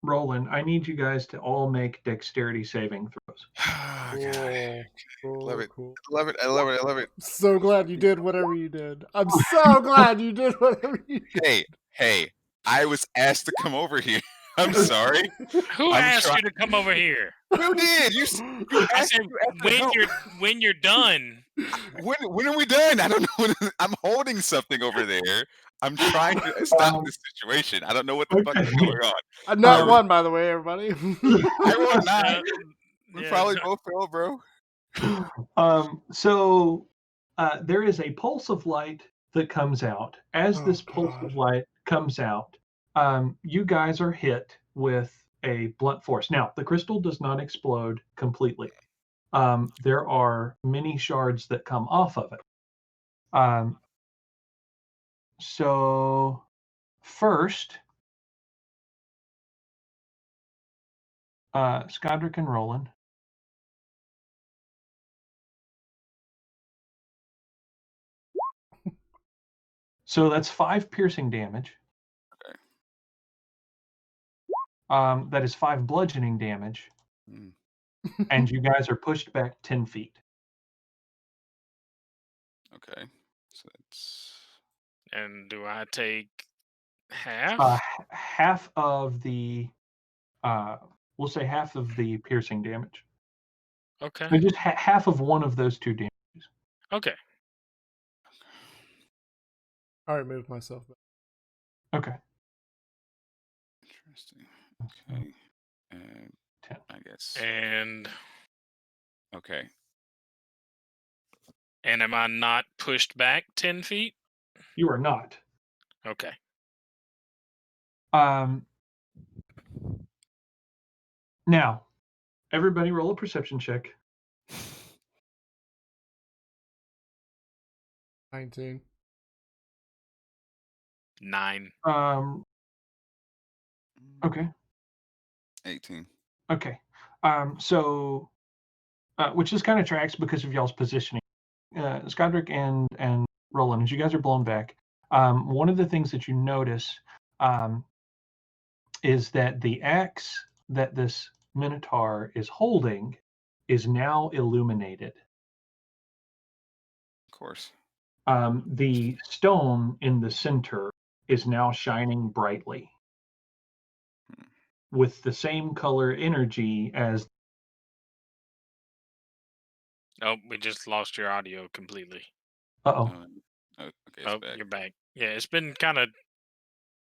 S2: Roland, I need you guys to all make dexterity saving throws.
S4: Oh, God. Love it.
S1: Cool.
S4: I love it.
S1: So glad you did whatever you did. I'm so glad you did whatever you did.
S4: Hey, I was asked to come over here. I'm sorry.
S3: Who asked you to come over here?
S4: Who did? You
S3: I
S4: asked
S3: said when you're done.
S4: when are we done? I don't know. I'm holding something over there. I'm trying to stop this situation. I don't know what the fuck is going on.
S1: A nut one, by the way, everybody.
S4: I will not. We
S3: Yeah,
S4: probably
S3: no.
S4: both fail, bro.
S2: So there is a pulse of light that comes out. As this pulse of light comes out, you guys are hit with a blunt force. Now, the crystal does not explode completely. There are many shards that come off of it. So first, Skodrick and Roland. So that's 5 piercing damage.
S4: Okay.
S2: That is 5 bludgeoning damage.
S4: Mm.
S2: And you guys are pushed back 10 feet.
S4: Okay. So that's.
S3: And do I take half?
S2: Half of the, we'll say half of the piercing damage.
S3: Okay.
S2: So just half of one of those 2 damages.
S3: Okay.
S1: I removed myself.
S2: Okay.
S4: Interesting. Okay. And
S2: 10.
S4: I guess.
S3: And
S4: Okay.
S3: And am I not pushed back 10 feet?
S2: You are not.
S3: Okay.
S2: Now, everybody roll a perception check.
S1: 19.
S3: 9.
S2: Okay.
S4: 18.
S2: Okay. So, which just kind of tracks because of y'all's positioning. Skadric and Roland, as you guys are blown back, one of the things that you notice is that the axe that this Minotaur is holding is now illuminated.
S4: Of course.
S2: The stone in the center is now shining brightly with the same color energy as.
S3: Oh, we just lost your audio completely.
S2: Uh-oh.
S4: Okay, it's
S3: Oh,
S4: back.
S3: you're back. Yeah, it's been kind of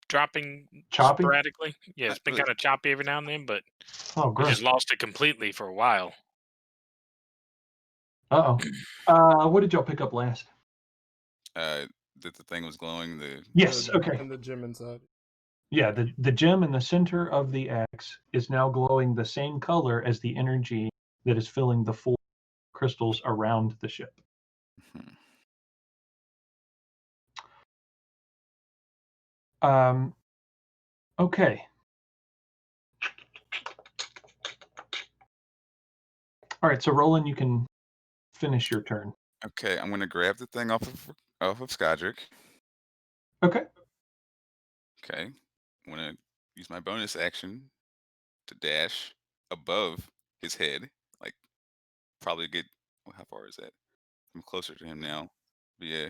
S3: dropping
S2: Choppy?
S3: sporadically. Yeah, it's been
S4: Really?
S3: kind of choppy every now and then, but
S2: Oh,
S3: we
S2: gross.
S3: just lost it completely for a while.
S2: Uh-oh. What did y'all pick up last?
S4: That the thing was glowing.
S2: Yes, okay.
S1: And the gem inside.
S2: Yeah, the gem in the center of the axe is now glowing the same color as the energy that is filling the 4 crystals around the ship. Okay. All right, so Roland, you can finish your turn.
S4: Okay, I'm gonna grab the thing off of Skadric.
S2: Okay.
S4: Okay, I'm gonna use my bonus action to dash above his head, like probably get. Well, how far is that? I'm closer to him now. But yeah,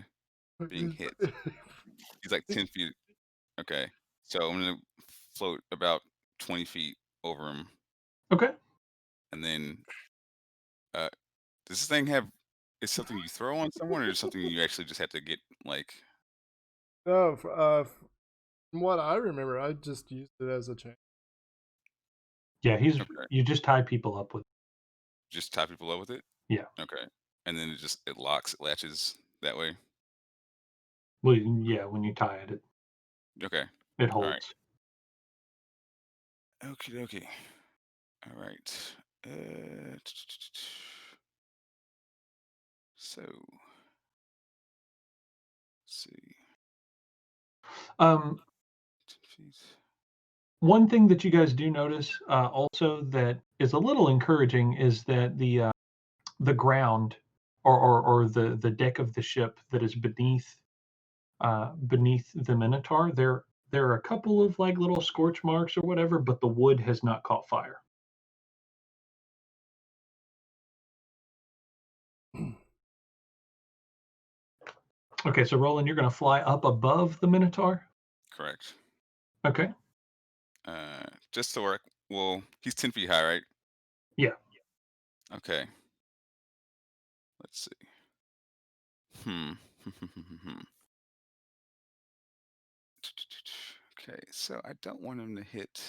S4: being hit. He's like 10 feet. Okay, so I'm gonna float about 20 feet over him,
S2: Okay.
S4: and then does this thing have? Is something you throw on someone, or is something you actually just have to get like?
S1: No, from what I remember, I just used it as a chain.
S2: Yeah,
S4: Okay,
S2: you just tie people up with.
S4: just tie people up with it.
S2: Yeah.
S4: Okay, and then it locks, it latches that way.
S2: Well, yeah, when you tie it,
S4: Okay,
S2: it
S4: all right.
S2: holds.
S4: Okie dokie. All right. So, let's see.
S2: Um,
S4: 10 feet.
S2: One thing that you guys do notice also that is a little encouraging is that the ground or the deck of the ship that is beneath the Minotaur, there are a couple of like little scorch marks or whatever, but the wood has not caught fire. Okay, so Roland, you're going to fly up above the Minotaur.
S4: Correct.
S2: Okay.
S4: Just so work. Well, he's 10 feet high, right?
S2: Yeah.
S4: Okay. Let's see. Okay, so I don't want him to hit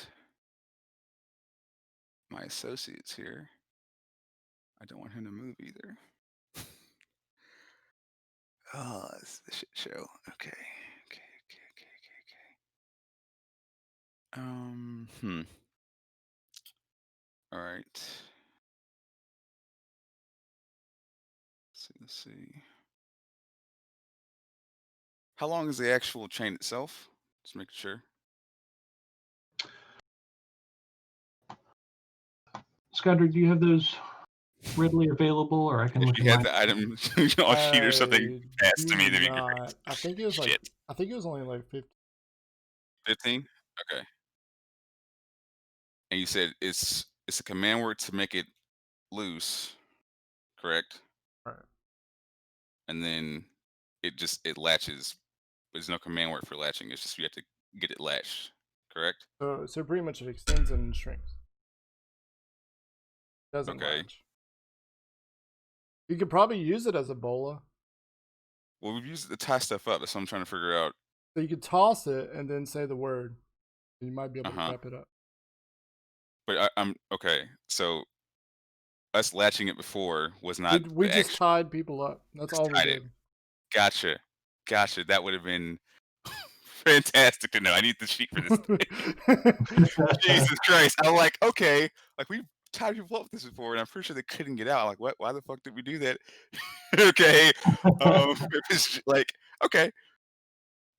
S4: my associates here. I don't want him to move either. Oh, this is a shit show. Okay. All right. Let's see. How long is the actual chain itself? Just making sure.
S2: Skadric, do you have those readily available, or I can
S4: If
S2: look
S4: you
S2: at
S4: had
S2: my.
S4: the item on a sheet or something, pass
S1: do
S4: to me, that'd be
S1: not.
S4: great.
S1: I think it was like.
S4: Shit.
S1: I think it was only like 50.
S4: 15? Okay. And you said it's a command word to make it loose, correct?
S1: Right.
S4: And then it latches. There's no command word for latching. It's just you have to get it latched, correct?
S1: So pretty much it extends and shrinks. Doesn't
S4: Okay.
S1: latch. You could probably use it as a bola.
S4: Well, we've used it to tie stuff up. That's what I'm trying to figure out.
S1: So you could toss it and then say the word. You might be able to
S4: Uh-huh.
S1: wrap it up.
S4: But I'm okay. So us latching it before was not
S1: We
S4: the
S1: just
S4: actual.
S1: tied people up. That's
S4: Just
S1: all we
S4: tied it.
S1: did.
S4: Gotcha. That would have been fantastic to know. I need the sheet for this. Jesus Christ. I'm like, okay, like we've tied people up with this before, and I'm pretty sure they couldn't get out. I'm like, what? Why the fuck did we do that? Okay. It's like, okay.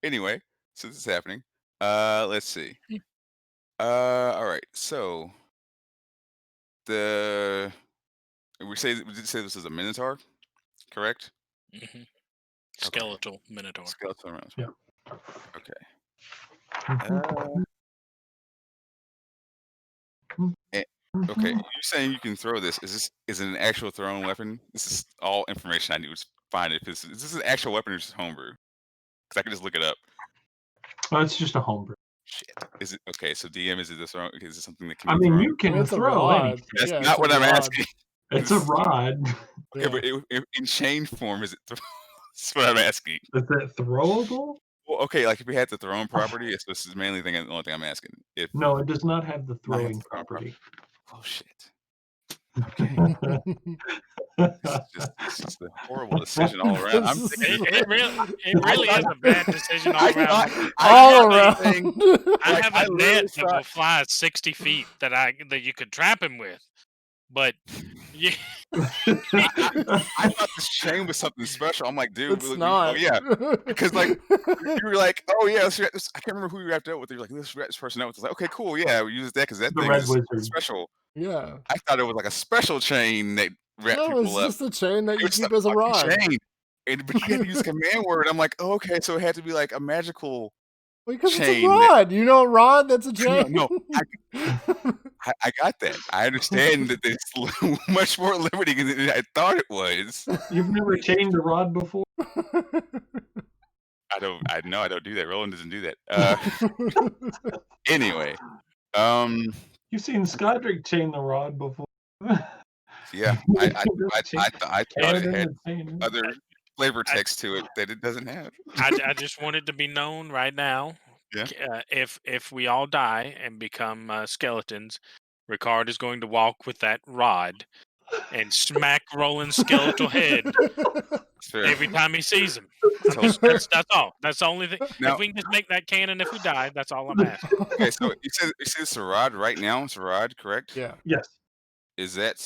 S4: Anyway, so this is happening. Let's see. All right. So we did say this is a Minotaur, correct?
S3: Mm-hmm. Skeletal Minotaur.
S4: Skeletal Minotaur.
S2: Yeah.
S4: Okay. Okay, you saying you can throw this? Is it an actual thrown weapon? This is all information I need to find. If is this an actual weapon or just homebrew? Because I can just look it up.
S2: Oh, it's just a homebrew.
S4: Shit. Is it okay? So DM, is it the thrown? Is it something that can
S2: I
S4: be
S2: mean,
S4: thrown?
S2: you can
S1: It's a
S2: throw
S1: rod.
S2: anything.
S4: That's
S1: Yeah,
S4: not
S1: it's a
S4: what I'm
S1: rod.
S4: asking.
S2: It's a rod.
S4: Okay,
S1: Yeah.
S4: but in chain form, is it thrown? That's what I'm asking.
S2: Is it throwable?
S4: Well, okay, like if we had the thrown property, this is mainly the only thing I'm asking. If
S2: No, it does not have the
S4: not have
S2: throwing
S4: the thrown
S2: property.
S4: oh shit. Okay. This is a horrible decision all around. I'm
S1: This
S4: thinking,
S1: is-
S3: It really is a bad decision all around.
S1: all
S3: I
S1: around.
S3: I have
S4: I
S3: a
S4: literally
S3: net that will
S4: thought-
S3: fly 60 feet that you could trap him with, but yeah,
S4: I thought this chain was something special. I'm like, dude,
S1: It's not.
S4: oh yeah, because like you were like, oh yeah, let's wrap this. I can't remember who you wrapped up with. You're like, let's wrap this person up with. It's like, okay, cool, yeah, we use that because that
S2: The
S4: thing
S2: Red
S4: is
S2: Wizard.
S4: special.
S1: Yeah.
S4: I thought it was like a special chain that wrapped
S1: No, it's
S4: people up.
S1: just a chain that
S4: It
S1: you
S4: was
S1: keep
S4: a
S1: as a
S4: fucking
S1: rod.
S4: chain. But you had to use command word. I'm like, oh, okay, so it had to be like a magical.
S1: Because it's a
S4: chain that-
S1: rod. You know a rod that's a chain?
S4: No, I got that. I understand that it's much more limiting than I thought it was.
S2: You've never chained a rod before?
S4: I don't do that. Roland doesn't do that. Anyway,
S2: You've seen Skydrick chain the rod before.
S4: yeah, I thought it had
S2: had
S4: other flavor text to it that it doesn't have.
S3: I just want it to be known right now.
S4: Yeah.
S3: If we all die and become skeletons, Ricard is going to walk with that rod and smack Roland's skeletal head
S4: Fair.
S3: every time he sees him. That's all. That's the only thing.
S4: Now-
S3: if we can just make that canon, if we die, that's all I'm asking.
S4: Okay, so you said it's a rod right now. It's a rod, correct?
S1: Yeah.
S2: Yes.
S4: Is that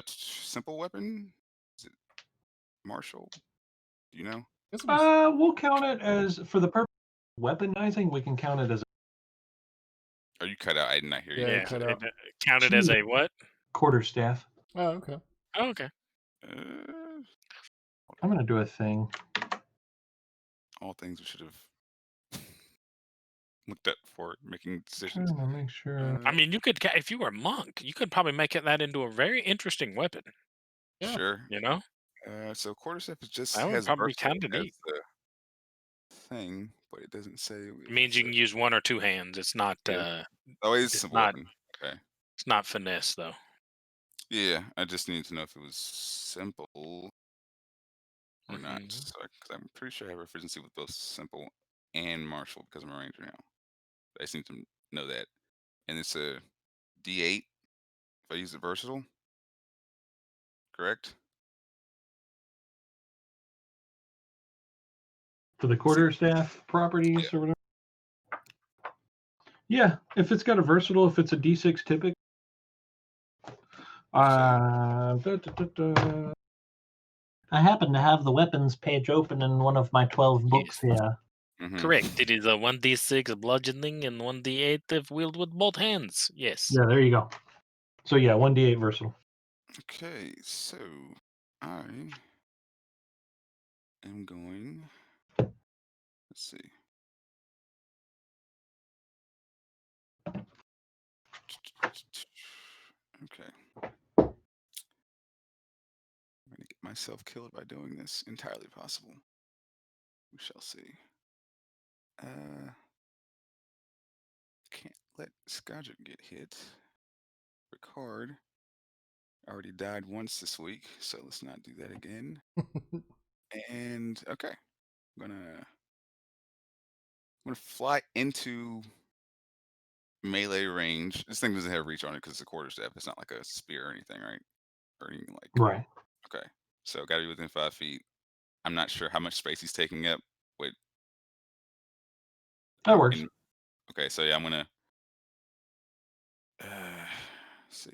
S4: simple weapon? Is it martial? Do you know?
S2: We'll count it as, for the purpose of weaponizing, we can count it as a
S4: Or you cut out? I did not hear you.
S1: Yeah,
S3: Yeah,
S1: cut out.
S3: counted as a what?
S2: quarterstaff.
S1: Oh, okay.
S3: Oh, okay.
S2: I'm going to do a thing.
S4: All things we should have looked up for making decisions.
S2: Trying to make sure.
S3: I mean, you could, if you were a monk, you could probably make that into a very interesting weapon.
S1: Yeah.
S4: Sure.
S3: You know,
S4: So quarterstaff is just
S3: that would
S4: has
S3: probably be
S4: versatile
S3: kind of
S4: as
S3: neat.
S4: the thing, but it doesn't say.
S3: It means you can use one or two hands. It's not.
S4: Yeah. Always
S3: it's
S4: simple
S3: not-
S4: weapon. Okay.
S3: It's not finesse though.
S4: Yeah, I just need to know if it was simple or not.
S3: Mhm.
S4: So, because I'm pretty sure I have proficiency with both simple and martial because I'm a ranger now. I just need to know that. And it's a D8 if I use it versatile. Correct?
S2: For the quarterstaff properties or whatever. Yeah, if it's got a versatile, if it's a D6 typic. I happen to have the weapons page open in one of my 12 books here.
S4: Mhm.
S3: Correct. It is a 1d6 bludgeoning and 1d8 if wielded with both hands. Yes.
S2: Yeah, there you go. So yeah, 1d8 versatile.
S4: Okay, so I am going. Let's see. Okay. I'm going to get myself killed by doing this. Entirely possible. We shall see. Can't let Skydrick get hit. Ricard already died once this week, so let's not do that again. And okay, I'm gonna fly into melee range. This thing doesn't have reach on it because it's a quarterstaff. It's not like a spear or anything, right? Or anything like.
S2: Right.
S4: Okay, so got to be within 5 feet. I'm not sure how much space he's taking up. Wait.
S2: That works.
S4: Okay, so yeah, I'm gonna. See.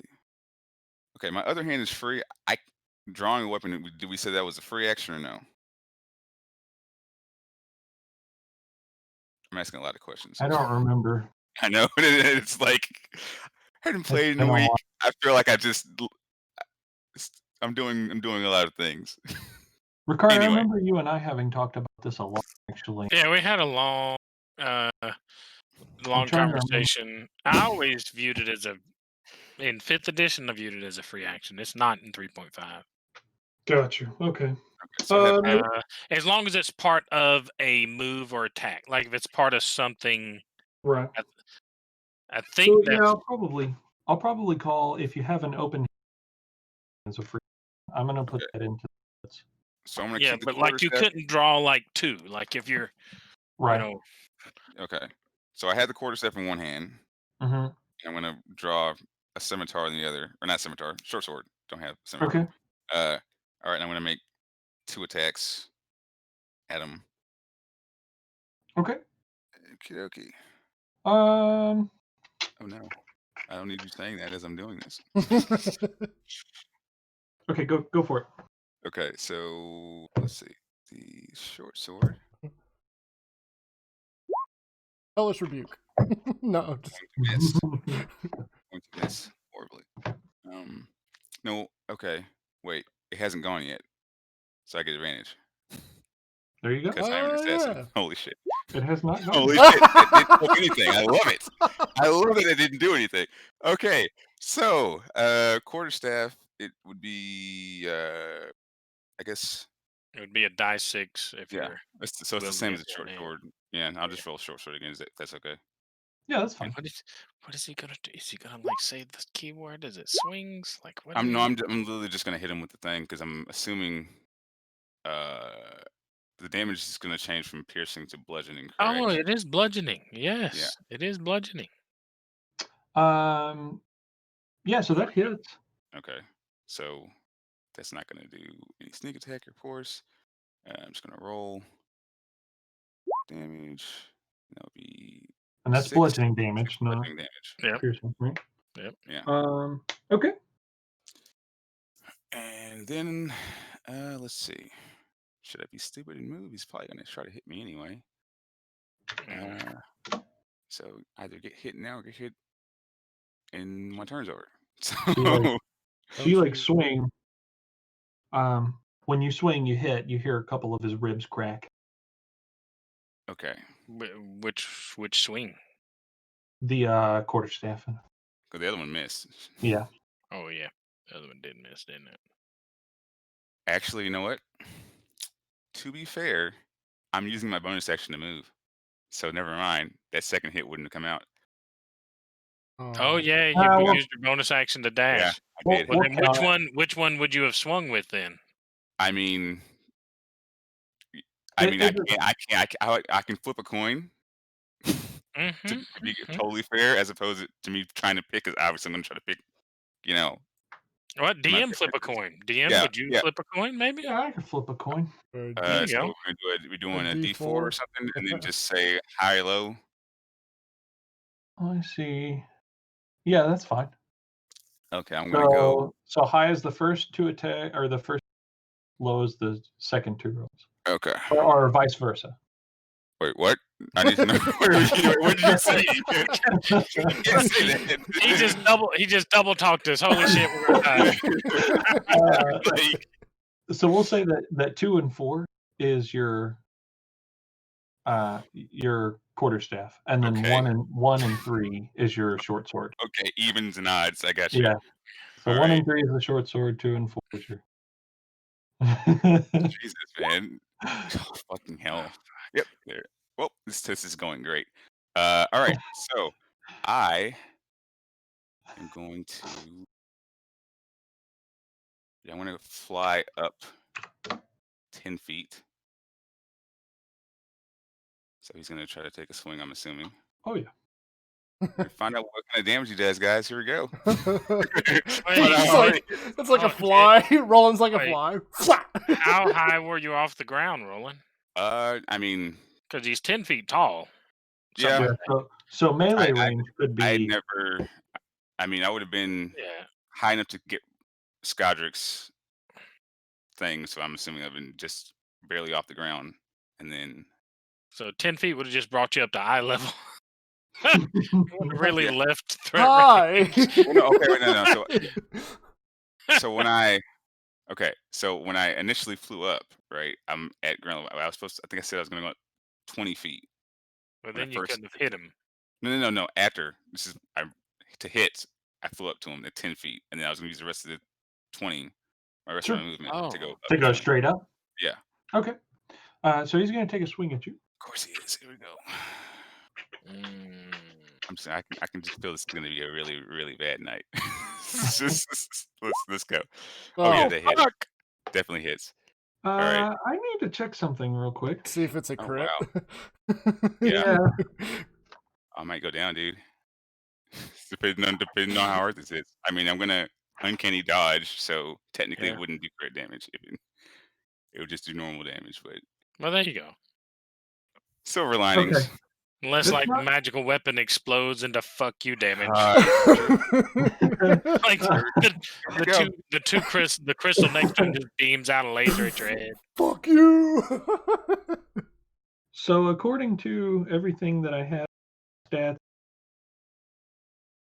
S4: Okay, my other hand is free. Drawing a weapon. Did we say that was a free action or no? I'm asking a lot of questions.
S2: I don't remember.
S4: I know. It's like I hadn't played in
S2: been
S4: a
S2: a
S4: week.
S2: while.
S4: I feel like I'm doing a lot of things.
S2: Ricard,
S4: Anyway.
S2: I remember you and I having talked about this a lot, actually.
S3: Yeah, we had a long conversation. I always viewed it as in 5th edition. I viewed it as a free action. It's not in 3.5.
S2: Gotcha. Okay.
S4: So
S3: As long as it's part of a move or attack, like if it's part of something,
S2: Right.
S3: I think
S2: So,
S3: that's
S2: yeah, I'll probably call if you have an open as a free. I'm gonna put that into this.
S4: So I'm gonna
S3: yeah,
S4: keep the
S3: but like you
S4: quarterstaff.
S3: couldn't draw like 2. Like if you're,
S2: Right.
S4: Okay. So I had the quarterstaff in one hand.
S2: Mm-hmm.
S4: I'm gonna draw a scimitar in the other, or not scimitar, short sword. Don't have scimitar.
S2: Okay.
S4: All right. I'm gonna make 2 attacks at him.
S2: Okay.
S4: Okie dokie.
S2: Um.
S4: Oh no, I don't need you saying that as I'm doing this.
S2: Okay. Go for it.
S4: Okay, so let's see. The short sword.
S1: Hellish rebuke. No, just
S4: Miss. Going to miss horribly. No. Okay. Wait. It hasn't gone yet, so I get advantage
S2: There you go.
S4: because I'm an assassin.
S1: yeah.
S4: Holy shit!
S2: It has not gone.
S4: Holy shit! It didn't do anything. I love it. I love that it didn't do anything. Okay, so quarterstaff. It would be. I guess.
S3: it would be a die 6 if
S4: Yeah.
S3: you're.
S4: So it's the
S3: willing to
S4: same
S3: get
S4: as a short
S3: that in.
S4: sword. Yeah, and I'll just roll a short sword again. That's okay.
S2: Yeah, that's fine.
S3: What is he gonna do? Is he gonna like say the keyword? Is it swings? Like what?
S4: I'm literally just gonna hit him with the thing because I'm assuming the damage is gonna change from piercing to bludgeoning. Correct?
S3: Oh, it is bludgeoning. Yes, it is bludgeoning.
S2: Yeah. So that hits.
S4: Okay. So that's not gonna do any sneak attack, of course. I'm just gonna roll damage. That'll be.
S2: And that's
S4: 6
S2: bludgeoning damage, not
S4: bludgeoning damage.
S3: Yep.
S2: piercing, right?
S3: Yep.
S4: Yeah.
S2: Okay.
S4: And then let's see. Should I be stupid and move? He's probably gonna try to hit me anyway. So either get hit now or get hit and my turn's over. So
S2: You like swing. When you swing, you hit. You hear a couple of his ribs crack.
S4: okay.
S3: Which swing?
S2: The quarterstaff.
S4: Because the other one missed.
S2: Yeah.
S3: Oh yeah, the other one did miss, didn't it?
S4: Actually, you know what? To be fair, I'm using my bonus action to move. So never mind. That second hit wouldn't have come out.
S3: Oh yeah, you used your bonus action to dash.
S4: Yeah, I did.
S3: Well, then which one would you have swung with then?
S4: I mean, I can flip a coin to be totally fair, as opposed to me trying to pick. Because obviously I'm going to try to pick, you know.
S3: What? DM flip a coin. DM, would you flip a coin? Maybe.
S2: Yeah, I can flip a coin.
S3: There you
S4: So
S3: go.
S4: we're doing a D4
S1: D4
S4: or something, and then just say high, low.
S2: I see. Yeah, that's fine.
S4: Okay, I'm gonna go.
S2: So high is the first 2 attack, or the first low is the second 2 rolls.
S4: Okay.
S2: Or vice versa.
S4: Wait, what? I need to know. What did you say? You can't say that.
S3: He just double talked us. Holy shit, we're gonna die.
S2: So we'll say that 2 and 4 is your quarterstaff, and then
S4: Okay.
S2: 1 and 3 is your short sword.
S4: Okay, evens and odds. I got you.
S2: Yeah. So
S4: All
S2: 1
S4: right.
S2: and 3 is the short sword. 2 and 4 is your.
S4: Jesus, man! Oh, fucking hell! Yep. There. Well, this is going great. All right. So I am going to. Yeah, I'm going to fly up 10 feet. So he's going to try to take a swing, I'm assuming.
S2: Oh, yeah.
S4: Find out what kind of damage he does, guys. Here we go.
S1: It's like a fly. Roland's like a fly.
S3: How high were you off the ground, Roland?
S4: I mean,
S3: because he's 10 feet tall.
S4: Yeah.
S2: So melee range could be.
S4: I would have been high enough to get Skodrick's thing, so I'm assuming I've been just barely off the ground, and then.
S3: So 10 feet would have just brought you up to eye level. Really left threat.
S1: Hi.
S4: Well, no, okay, no. So when I Okay, so when I initially flew up, right, I'm at ground level. I was supposed to, I think I said I was going to go 20 feet.
S3: But
S4: When I
S3: then you
S4: first,
S3: couldn't have hit him.
S4: no. After this is, to hit, I flew up to him at 10 feet, and then I was going to use the rest of the 20, my rest of
S2: Sure.
S4: my movement to go
S3: Oh.
S4: up
S2: To go
S4: 20.
S2: straight up.
S4: Yeah,
S2: Okay. So he's going to take a swing at you.
S4: of course he is. Here we go.
S3: Mm.
S4: I'm saying I can just feel this is going to be a really, really bad night. Let's go. Oh yeah,
S1: Oh,
S4: that hits.
S3: Fuck!
S4: Definitely hits. right.
S2: I need to check something real quick.
S1: see if it's a
S4: Oh,
S1: crit.
S4: wow. Yeah.
S2: Yeah.
S4: I might go down, dude. depending on how hard this is. I mean, I'm gonna uncanny dodge, so technically
S3: Yeah.
S4: it wouldn't do crit damage. It would just do normal damage, but
S3: Well, there you go.
S4: silver linings.
S2: Okay.
S3: Unless
S2: That's
S3: like
S2: not-
S3: the magical weapon explodes into fuck you damage. Like the crystal next to him just beams out a laser at your head.
S1: Fuck you.
S2: So according to everything that I have, stats,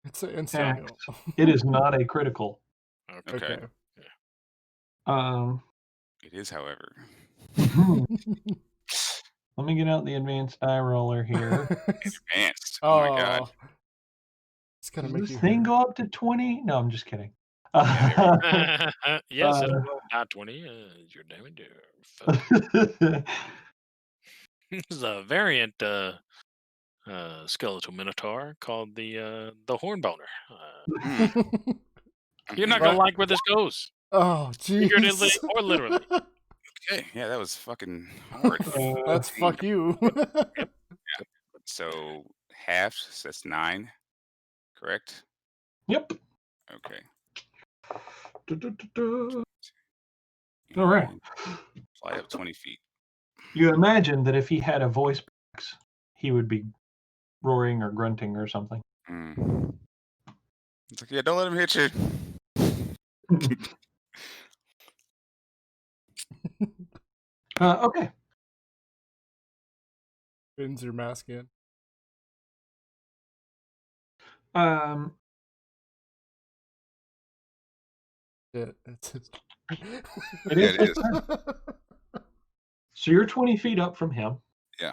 S1: It's an instant
S2: Axe.
S1: heal.
S2: it is not a critical.
S3: Okay.
S4: Okay.
S2: Um,
S4: It is, however.
S2: let me get out the advanced die roller here.
S4: Advanced. Oh my god.
S1: It's gonna
S2: Does
S1: make
S2: this
S1: you
S2: thing
S1: hurt.
S2: go up to 20? No, I'm just kidding.
S3: Yes, it'll go down 20. Your damage. Fuck. This is a variant skeletal minotaur called the Hornboner. You're not gonna like where this goes,
S1: Oh,
S3: figuratively
S1: jeez.
S3: or literally.
S4: Okay. Yeah, that was fucking hard.
S1: That's fuck you.
S4: So halves, so that's 9, correct?
S2: Yep.
S4: Okay.
S2: All right.
S4: And fly up 20 feet.
S2: You imagine that if he had a voice box, he would be roaring or grunting or something.
S4: It's like, yeah, don't let him hit you.
S2: Okay.
S1: Spins your mask in. Shit, it's
S2: It
S4: Yeah,
S2: is.
S4: it is.
S2: So you're 20 feet up from him.
S4: Yeah.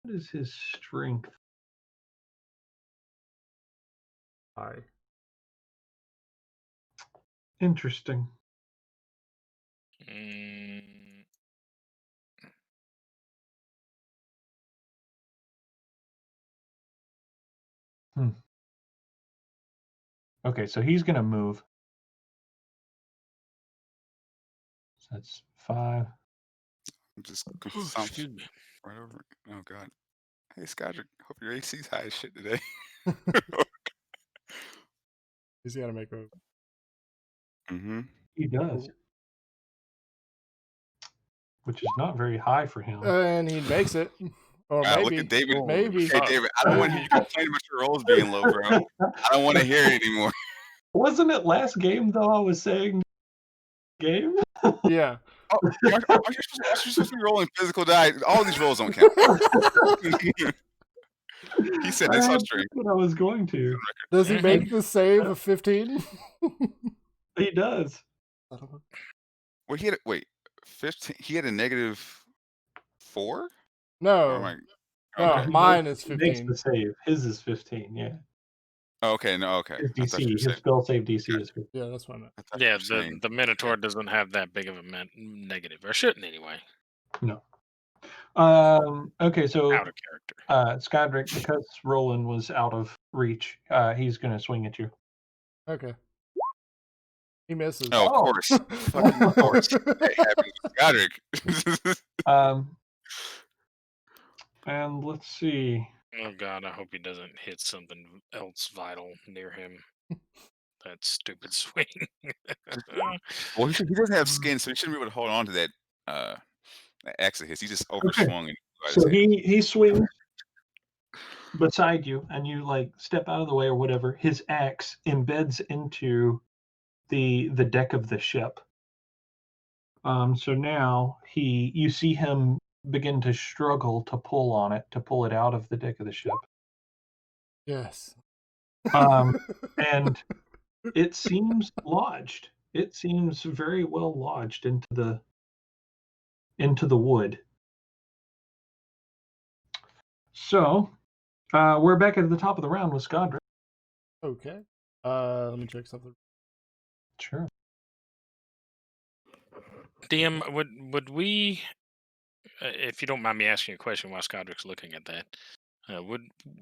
S2: What is his strength?
S1: Hi.
S2: Interesting. Okay, so he's going to move. So that's 5.
S4: Just
S3: Excuse me.
S4: right over. Oh god. Hey Skydrick, hope your AC's high as shit today.
S1: He's gotta make a.
S4: Mm-hmm.
S2: He does. Which is not very high for him.
S1: And he makes it. Or
S4: Wow,
S1: maybe.
S4: look at David.
S1: Maybe.
S4: Hey David, I don't want to hear you complain about your rolls being low, bro. I don't want to hear it anymore.
S2: Wasn't it last game, though, I was saying game?
S1: Yeah.
S4: Oh, aren't you supposed to be rolling physical die? All these rolls don't count. He said this on stream.
S2: That's what I was going to.
S1: Does he make the save of 15?
S2: He does.
S4: Well, wait, 15. He had a negative 4. Or
S1: No.
S4: am I?
S1: No,
S4: Okay.
S1: mine is
S2: He makes
S1: 15.
S2: the save. His is 15, yeah.
S4: Oh, okay. No. Okay.
S2: His
S4: I thought you
S2: DC,
S4: were
S2: his
S4: saying.
S2: spell save DC is 15.
S1: Yeah, that's what I meant.
S4: I thought you
S3: Yeah,
S4: were saying-
S3: the Minotaur doesn't have that big of a negative, or shouldn't anyway.
S2: No. Okay, so
S3: Out of character.
S2: Skydrick, because Roland was out of reach, he's going to swing at you.
S1: Okay. He misses.
S4: Oh, of course. Fucking of course. It happens with Skydrick.
S2: And let's see.
S3: Oh god, I hope he doesn't hit something else vital near him. That stupid swing.
S4: Well, he doesn't have skin, so he shouldn't be able to hold on to that axe of his. He just overswung and
S2: So he swings beside you, and you like step out of the way or whatever. His axe embeds into the deck of the ship. So now you see him begin to struggle to pull on it, to pull it out of the deck of the ship.
S1: Yes.
S2: And It seems lodged. It seems very well lodged into the wood. So we're back at the top of the round with Scodrick.
S1: Okay. Let me check something.
S2: Sure.
S3: DM, would we, if you don't mind me asking a question while Scodrick's looking at that,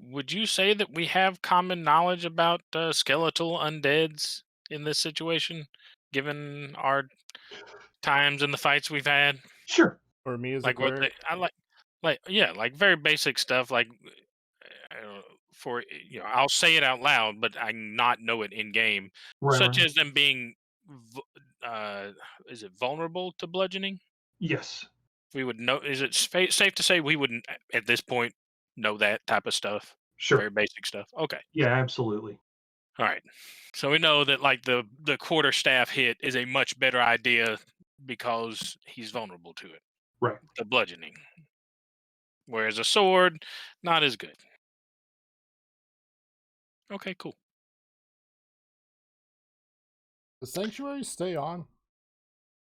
S3: would you say that we have common knowledge about skeletal undeads in this situation, given our times and the fights we've had?
S2: Sure.
S1: Or me as a
S3: Like what
S1: cleric.
S3: I like yeah, like very basic stuff. Like for I'll say it out loud, but I not know it in game, such
S2: Right.
S3: as them being, is it vulnerable to bludgeoning?
S2: Yes.
S3: We would know. Is it safe to say we wouldn't at this point know that type of stuff?
S2: Sure.
S3: Very basic stuff. Okay.
S2: Yeah, absolutely.
S3: All right. So we know that like the quarterstaff hit is a much better idea because he's vulnerable to it.
S2: Right.
S3: The bludgeoning. Whereas a sword, not as good. Okay, cool.
S1: The sanctuary stay on?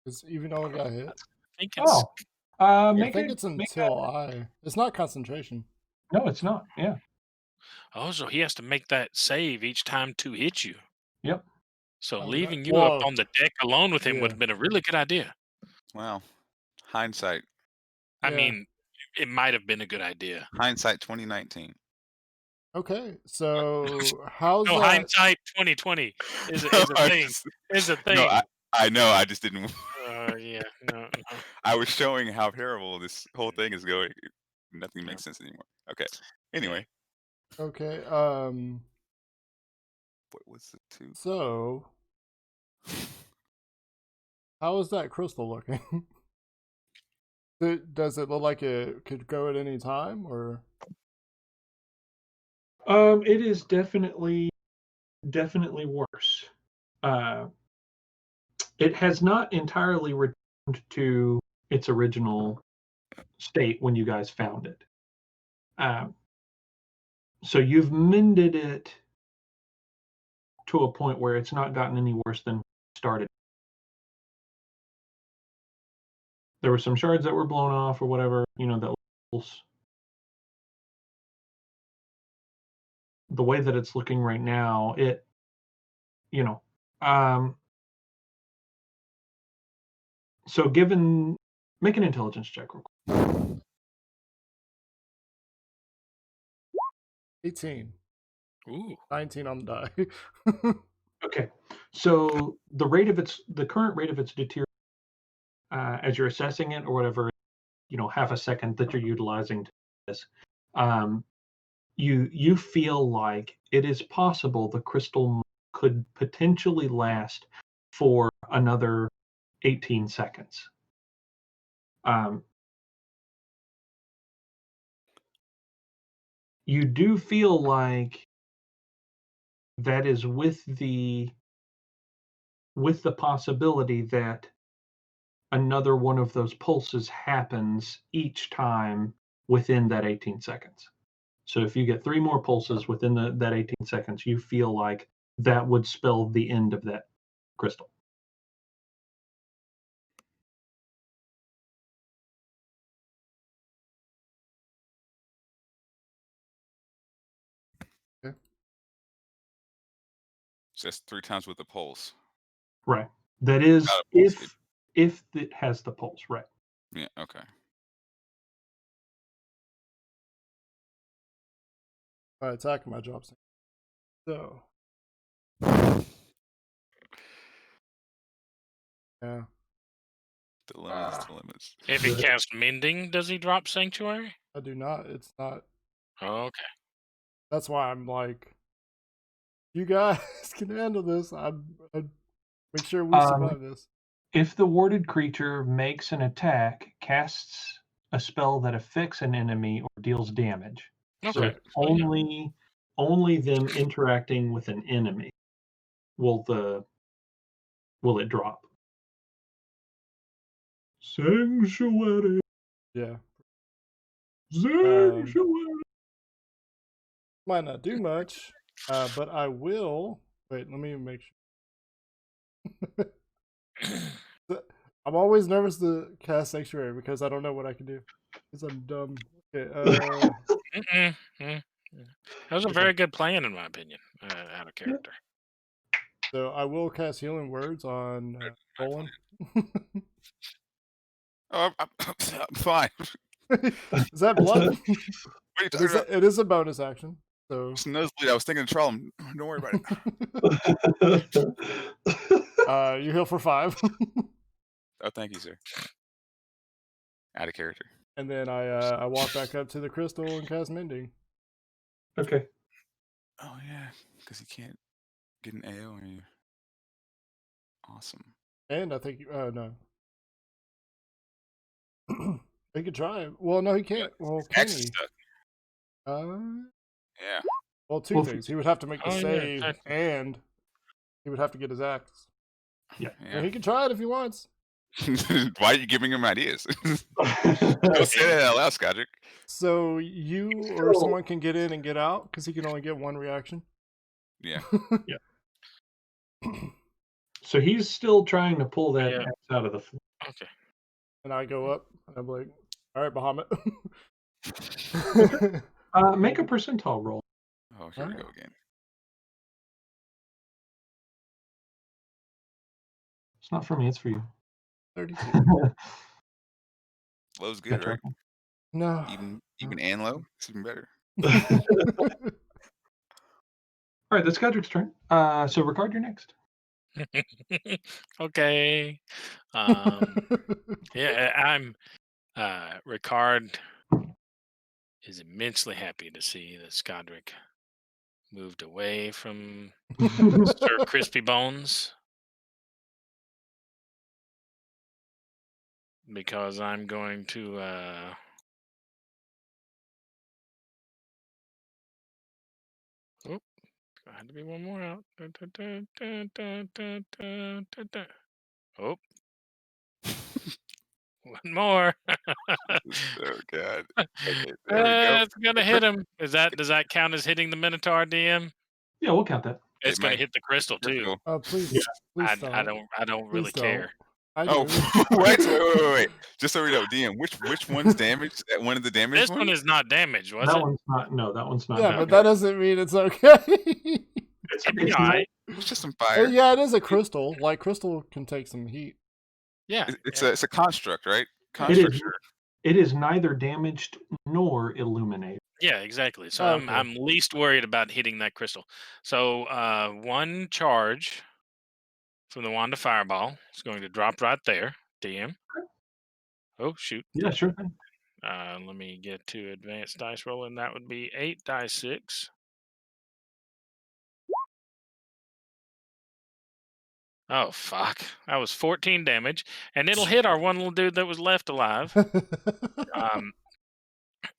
S1: Because even though it got hit,
S3: I think it's
S1: I
S2: Make
S1: think
S2: it.
S1: it's until it's not concentration.
S2: No, it's not. Yeah.
S3: oh, so he has to make that save each time to hit you.
S2: Yep.
S3: So
S1: Okay.
S3: leaving you up
S1: Well,
S3: on the deck alone with him would
S1: yeah.
S3: have been a really good idea.
S4: Wow. Hindsight.
S3: I
S1: Yeah.
S3: mean, it might have been a good idea.
S4: Hindsight 2019.
S1: Okay, so how's
S3: No,
S1: that?
S3: hindsight 2020 is
S4: No,
S3: a
S4: I
S3: thing.
S4: just-
S3: Is a
S4: no,
S3: thing.
S4: I know. I just didn't.
S3: Yeah, no.
S4: I was showing how terrible this whole thing is going. Nothing makes sense anymore. Okay. Anyway,
S1: Okay,
S4: what was the two?
S1: so how is that crystal looking? Does it look like it could go at any time, or?
S2: It is definitely worse. It has not entirely returned to its original state when you guys found it. So you've mended it to a point where it's not gotten any worse than started. There were some shards that were blown off or whatever, that was the way that it's looking right now. It, so make an intelligence check real quick.
S1: 18.
S3: Ooh.
S1: 19 on the die.
S2: Okay, so the current rate of its deterioration, as you're assessing it or whatever, half a second that you're utilizing to this, you feel like it is possible the crystal could potentially last for another 18 seconds. You do feel like that is with the possibility that another one of those pulses happens each time within that 18 seconds. So if you get 3 more pulses within that 18 seconds, you feel like that would spell the end of that crystal.
S1: Okay.
S4: So that's 3 times with the pulse.
S2: Right. That is if it has the pulse, right?
S4: Yeah. Okay.
S1: Alright, attacking my job. So. Yeah.
S4: The limits.
S3: If he casts mending, does he drop sanctuary?
S1: I do not. It's not.
S3: Oh, okay.
S1: That's why I'm like, you guys can handle this. I'd make sure we survive this.
S2: If the warded creature makes an attack, casts a spell that affects an enemy or deals damage.
S3: Okay.
S2: So only them interacting with an enemy will it drop. Sanctuary.
S1: Yeah.
S2: Sanctuary.
S1: Might not do much, but I will. Wait, let me make sure. I'm always nervous to cast Sanctuary because I don't know what I can do. Because I'm dumb. Okay,
S3: Mm-mm, mm. That was a very good plan, in my opinion, out of character.
S1: so I will cast Healing Words on Bolin.
S4: Oh, I'm fine.
S1: Is that blood?
S4: What are you
S1: It
S4: talking
S1: is,
S4: about?
S1: it is a bonus action. So
S4: It's nosebleed. I was thinking of Troll. Don't worry about it.
S1: you heal for 5.
S4: Oh, thank you, sir. Out of character.
S1: And then I walk back up to the crystal and cast Mending.
S2: Okay.
S4: Oh yeah, because you can't get an AO on you. Awesome.
S1: And I think no. He could try. Well, no, he can't. Well, can
S4: Axe is
S1: he?
S4: stuck.
S1: Yeah.
S4: Yeah.
S1: Well, two
S2: Well,
S1: things. He would have to make the
S3: Oh, yeah,
S1: save,
S3: exactly.
S1: and he would have to get his axe.
S2: Yeah.
S1: And he can try it if he wants.
S4: Why are you giving him ideas? Don't say that out loud, Scodrick.
S1: So you or someone can get in and get out because he can only get one reaction.
S4: Yeah.
S2: So he's still trying to pull that
S3: Yeah.
S2: axe out of the floor.
S3: Okay.
S1: And I go up and I'm like, all right, Bahamut.
S2: Make a percentile roll.
S4: Oh, here we go again.
S2: It's not for me, it's for you.
S1: 32.
S4: Low's good, right?
S1: No.
S4: Even and low? It's even better.
S2: All right, that's Godric's turn. So Ricard, you're next.
S3: Okay. Yeah, I'm. Ricard is immensely happy to see that Scodric moved away from Sir Crispy Bones, because I'm going to oh, I had to be one more out. Oh, one more.
S4: Oh god. Okay, there we go.
S3: It's gonna hit him. Does that count as hitting the Minotaur, DM?
S2: Yeah, we'll count that.
S3: It's
S4: It
S3: gonna
S4: might
S3: hit the crystal too.
S4: critical.
S1: Oh, please,
S2: Yeah.
S1: please
S3: I
S1: don't.
S3: don't really
S1: Please don't.
S3: care.
S1: I
S4: Oh,
S1: do.
S4: wait. Just so we know, DM, which one's damaged? That one of the damaged
S3: This one is not damaged, was
S2: That
S3: it?
S2: one's not. No, that one's not.
S1: Yeah,
S3: No.
S1: but that doesn't mean it's okay.
S3: It'd be all right.
S4: It's just some fire.
S1: Yeah, it is a crystal. Like crystal can take some heat.
S3: Yeah.
S4: It's
S3: yeah.
S4: a construct, right?
S2: It
S4: Construct.
S2: is.
S4: Sure.
S2: It is neither damaged nor illuminated.
S3: Yeah, exactly. So
S1: Oh,
S3: I'm
S1: okay.
S3: I'm least worried about hitting that crystal. So one charge from the wand of fireball is going to drop right there. DM. Oh shoot.
S2: Yeah, sure thing.
S3: Let me get to advanced dice rolling. That would be 8 dice 6. Oh fuck! That was 14 damage, and it'll hit our one little dude that was left alive.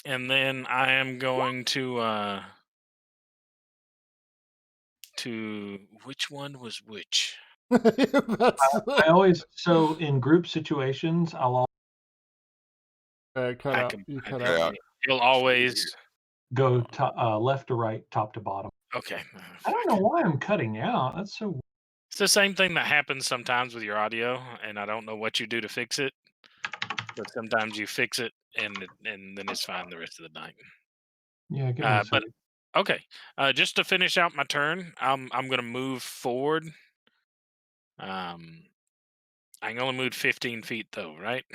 S3: And then I am going to which one was which?
S2: I always in group situations I'll
S1: cut
S3: I
S1: out.
S3: can,
S1: You
S3: I
S1: cut
S3: can-
S1: out.
S3: You'll always
S2: go left to right, top to bottom.
S3: okay.
S2: I don't know why I'm cutting out. That's so.
S3: It's the same thing that happens sometimes with your audio, and I don't know what you do to fix it. But sometimes you fix it, and then it's fine the rest of the night.
S2: Yeah, give me a
S3: But
S2: second.
S3: okay, just to finish out my turn, I'm gonna move forward. I can only move 15 feet though, right?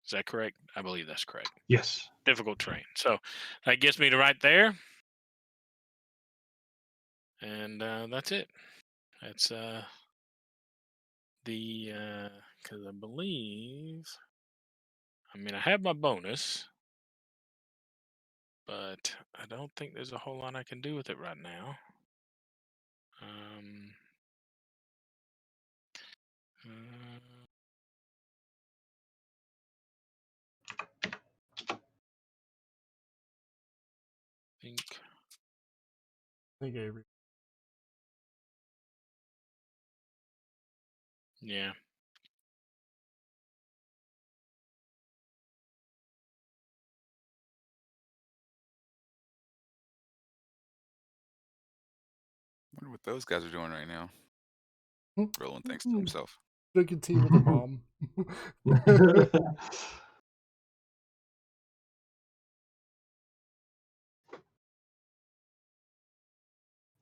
S3: Is that correct? I believe that's correct.
S2: Yes.
S3: Difficult terrain, so that gets me to right there, and that's it. That's because I believe. I mean, I have my bonus, but I don't think there's a whole lot I can do with it right now. Think.
S1: think Avery.
S3: Yeah.
S4: Wonder what those guys are doing right now. Roland thinks to himself.
S1: Drinking tea with her mom.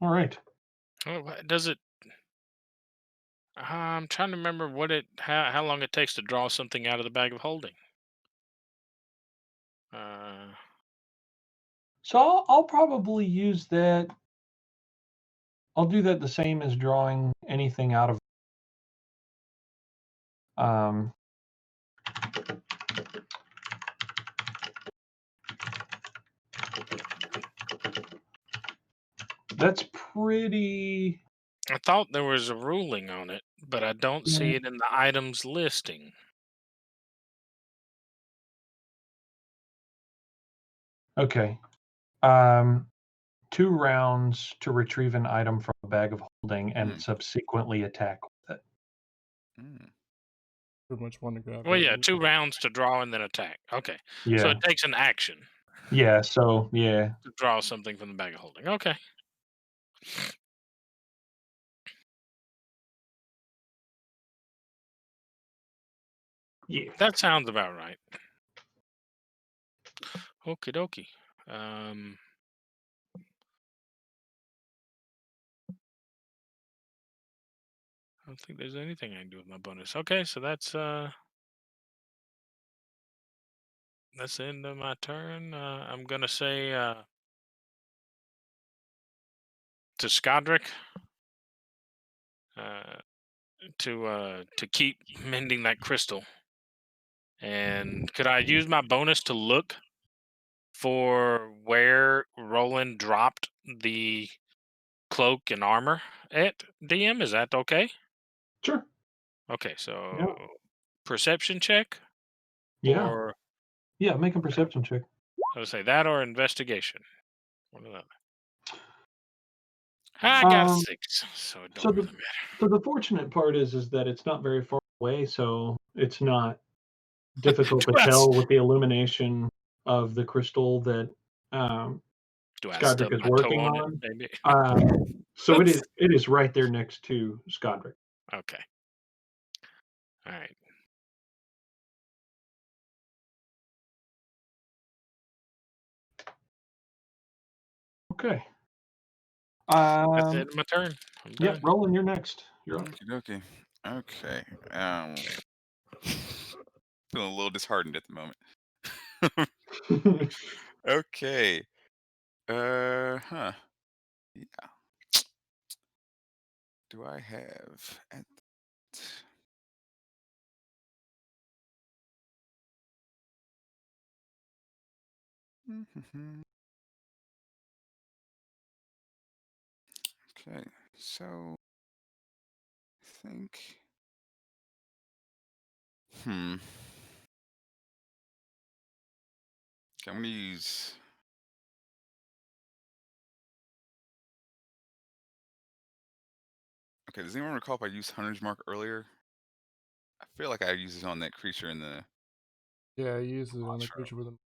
S2: All right.
S3: Does it? I'm trying to remember how long it takes to draw something out of the bag of holding.
S2: So I'll probably use that. I'll do that the same as drawing anything out of. That's pretty.
S3: I thought there was a ruling on it, but I don't see
S2: Yeah.
S3: it in the items listing.
S2: Okay. 2 rounds to retrieve an item from a bag of holding and subsequently attack with it.
S1: Pretty much want to grab
S3: Well,
S1: it.
S3: yeah, 2 rounds to draw and then attack. Okay. So
S2: Yeah.
S3: it takes an action
S2: Yeah. So yeah.
S3: to draw something from the bag of holding. Okay.
S2: Yeah.
S3: That sounds about right. Okie dokie. I don't think there's anything I can do with my bonus. Okay, so that's the end of my turn. I'm gonna say to Skodrick to keep mending that crystal. And could I use my bonus to look for where Roland dropped the cloak and armor at DM? Is that okay?
S2: Sure.
S3: Okay, so
S2: Yeah.
S3: perception check
S2: Yeah.
S3: or
S2: Yeah. Make a perception check.
S3: I would say that or investigation. One of them. I got a 6, so it don't really matter.
S2: So the fortunate part is that it's not very far away, so it's not difficult to tell with the illumination of the crystal that
S3: Do I
S2: Skodrick
S3: stub
S2: is
S3: my toe
S2: working
S3: on it,
S2: on.
S3: maybe?
S2: So it is right there next to Skodrick.
S3: Okay. All right.
S2: Okay.
S3: That's the end of my turn. I'm
S2: Yep,
S3: done.
S2: Roland, you're next. You're up.
S4: Okay. Okay. Feeling a little disheartened at the moment. Okay. Huh. Yeah. Do I have at Okay, so I think okay, I'm gonna use okay, does anyone recall if I used Hunter's Mark earlier? I feel like I used it on that creature in the
S1: Yeah, he uses it on the
S4: Watch
S1: creature with him.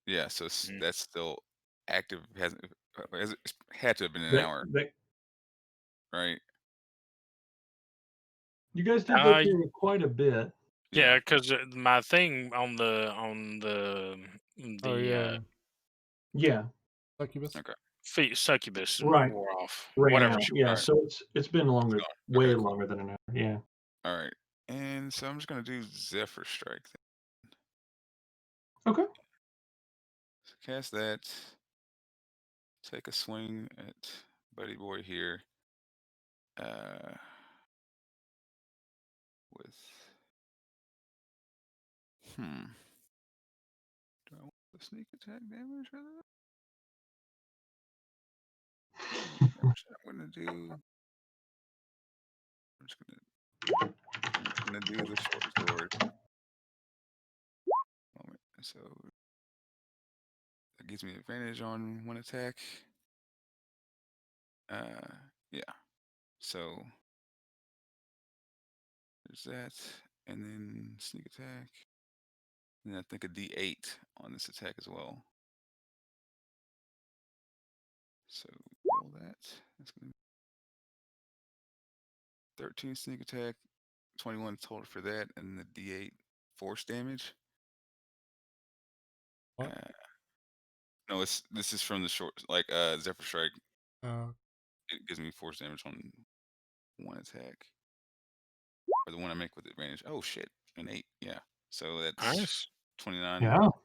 S4: Yeah, so that's still active. It had to have been an hour, right?
S2: You guys did go through quite a bit.
S3: Yeah, because my thing on the
S1: Oh yeah.
S2: Yeah.
S1: Succubus.
S4: Okay.
S3: succubus
S2: Right.
S3: wore off.
S2: Ran
S3: Whatever
S2: out.
S3: she
S2: Yeah,
S3: was.
S2: so it's been longer,
S4: gone.
S2: way
S4: Okay, cool.
S2: longer than an hour. Yeah.
S4: All right, and so I'm just gonna do Zephyr Strike.
S2: Okay.
S4: So cast that. Take a swing at Buddy Boy here. With do I want the sneak attack damage or that? Damage I'm gonna do. I'm just gonna do the short sword. Moment. So that gives me advantage on one attack. Yeah. So there's that, and then sneak attack, and then I think a D8 on this attack as well. So roll that. That's gonna be 13 sneak attack, 21 total for that, and the D8 force damage.
S1: What?
S4: No, this is from the short, like Zephyr Strike. It gives me force damage on one attack, or the one I make with advantage. Oh shit, an 8. Yeah, so that's
S3: Nice.
S4: 29
S2: Yeah.
S4: total.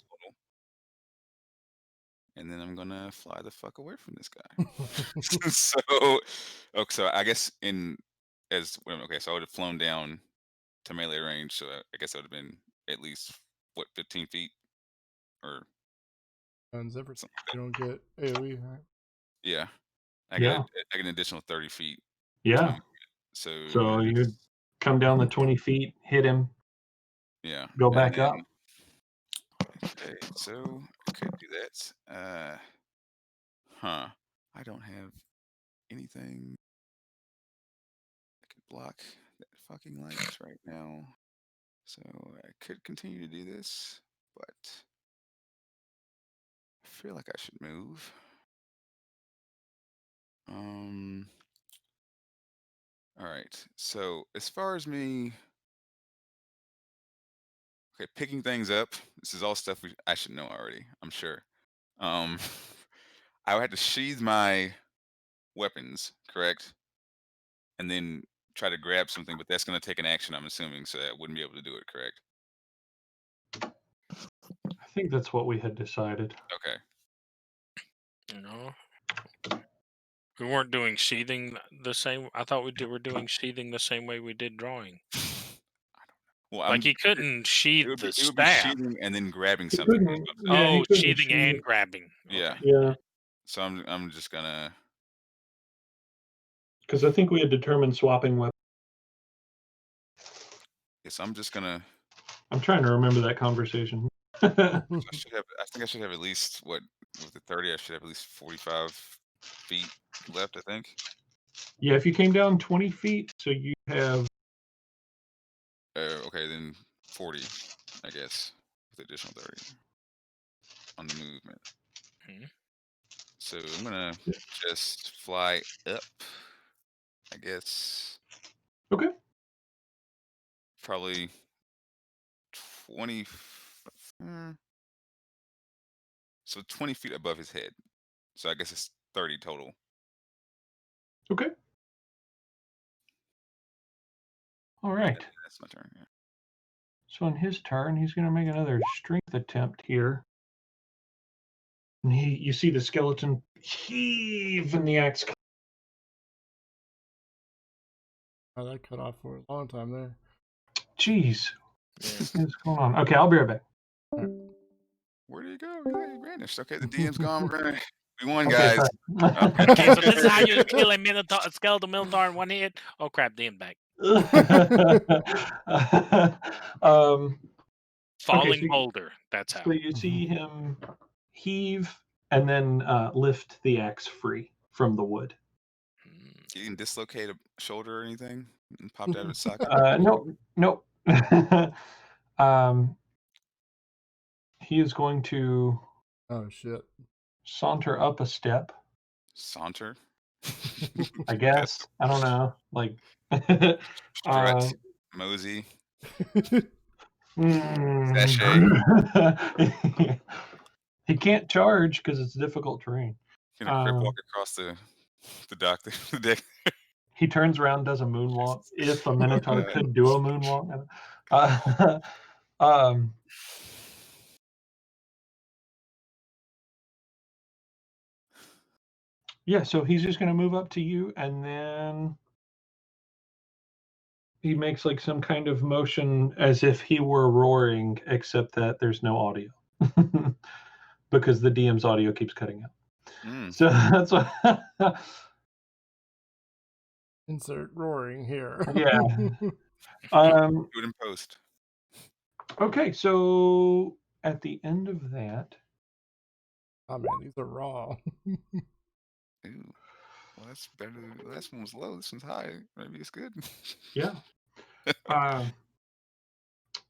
S4: And then I'm gonna fly the fuck away from this guy. So I guess so I would have flown down to melee range. So I guess I would have been at least 15 feet or
S1: Zipper,
S4: something.
S1: you don't get AoE, right?
S4: Yeah, I
S2: Yeah.
S4: get an additional 30 feet.
S2: Yeah. So you come down the 20 feet, hit him.
S4: Yeah.
S2: Go back up.
S4: Okay, so I could do that. I don't have anything that could block that fucking light right now. So I could continue to do this, but I feel like I should move. All right. So as far as me, okay, picking things up. This is all stuff I should know already. I'm sure. I would have to sheathe my weapons, correct? And then try to grab something, but that's going to take an action, I'm assuming, so I wouldn't be able to do it, correct?
S2: I think that's what we had decided.
S4: Okay.
S3: No. We weren't doing sheathing the same. I thought were doing sheathing the same way we did drawing.
S4: Well,
S3: Like he couldn't sheath
S4: it
S3: the
S4: would be
S3: staff.
S4: sheathing and then grabbing
S2: He
S4: something.
S2: couldn't- yeah, he
S3: Oh,
S2: couldn't
S3: sheathing and
S2: sheath.
S3: grabbing.
S4: Yeah.
S3: Okay.
S2: Yeah.
S4: So I'm just gonna.
S2: Because I think we had determined swapping weapons.
S4: Yes, I'm just gonna.
S2: I'm trying to remember that conversation.
S4: I think I should have at least with the 30. I should have at least 45 feet left. I think.
S2: Yeah, if you came down 20 feet, so you have.
S4: Okay, then 40, I guess, with additional 30 on the movement.
S3: Mhm.
S4: So I'm gonna just fly up, I guess.
S2: Okay.
S4: Probably 20. So 20 feet above his head. So I guess it's 30 total.
S2: Okay. All right.
S4: That's my turn. Yeah.
S2: So on his turn, he's going to make another strength attempt here. And you see the skeleton heave and the axe.
S1: Oh, that cut off for a long time there.
S2: Jeez.
S3: Yeah.
S2: What's going on? Okay, I'll be right back.
S4: Where did he go? He vanished. Okay, the DM's gone. We won,
S2: Okay,
S4: guys.
S3: Okay, so this is how you kill a skeletal minotaur in one hit. Oh crap, DM back. Falling boulder. That's how.
S2: So you see him heave and then lift the axe free from the wood.
S4: He didn't dislocate a shoulder or anything and popped out of its socket?
S2: Nope. He is going to
S1: Oh shit.
S2: saunter up a step.
S4: Saunter?
S2: I guess. I don't know. Like
S4: Strut, mosey.
S2: Sachet. He can't charge because it's difficult terrain.
S4: Can a crip walk across the deck?
S2: He turns around, does a moonwalk. If a minotaur could do a moonwalk. Yeah, so he's just going to move up to you, and then he makes like some kind of motion as if he were roaring, except that there's no audio because the DM's audio keeps cutting out. So that's what.
S1: Insert roaring here.
S2: Yeah.
S4: Do it in post.
S2: Okay, so at the end of that.
S1: Oh man, these are raw.
S4: Ooh. Well, that's better. The last one was low. This one's high. Maybe it's good.
S2: Yeah.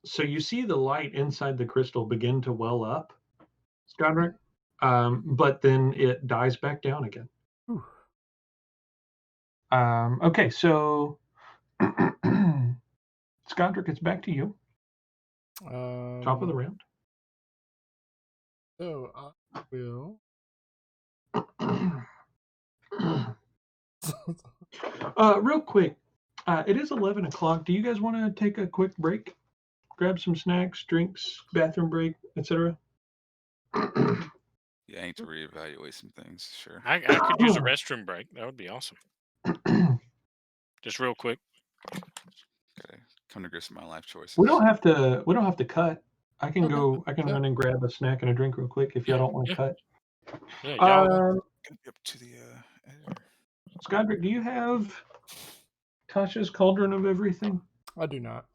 S2: So you see the light inside the crystal begin to well up, Skadrick, but then it dies back down again. Okay, so Scondrick, it's back to you. Top of the round.
S1: So I will.
S2: Real quick, it is 11 o'clock. Do you guys want to take a quick break? Grab some snacks, drinks, bathroom break, etc.
S4: Yeah, I need to reevaluate some things. Sure.
S3: I could use a restroom break. That would be awesome. Just real quick.
S4: Okay. Come to grips with my life choices.
S2: We don't have to cut. I can
S1: Okay.
S2: go. I can
S1: Yeah.
S2: run and grab a snack and a drink real quick if y'all don't want to cut.
S3: Yeah, y'all.
S4: Up to the editor.
S2: Scodrick, do you have Tasha's Cauldron of Everything?
S1: I do not.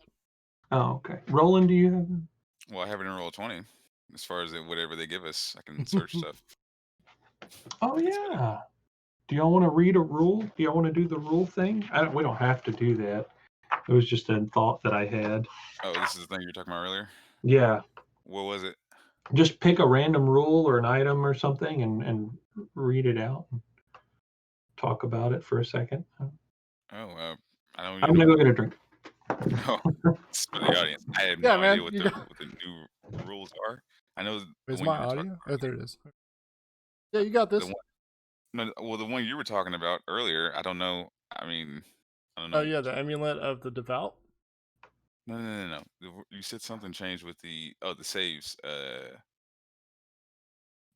S2: Oh, okay. Roland, do you have?
S4: Well, I have it in roll 20. As far as whatever they give us, I can search stuff.
S2: Oh yeah. Do y'all want to read a rule? Do y'all want to do the rule thing? We don't have to do that. It was just a thought that I had.
S4: Oh, this is the thing you were talking about earlier?
S2: Yeah.
S4: What was it?
S2: Just pick a random rule or an item or something and read it out. And talk about it for a second.
S4: Oh, I don't
S2: I'm
S4: even
S2: gonna
S4: know.
S2: go get a drink.
S4: Oh, it's for the audience. I have
S1: Yeah,
S4: no
S1: man,
S4: idea what
S1: you
S4: the
S1: got-
S4: what the new rules are. I know the
S1: Is
S4: one
S1: my
S4: you were talking
S1: audio?
S4: about.
S1: Oh, there it is. Yeah, you got
S4: The
S1: this.
S4: one, no, well, the one you were talking about earlier. I don't know. I mean, I don't know.
S1: Oh yeah, the amulet of the devout.
S4: No. You said something changed with the saves. The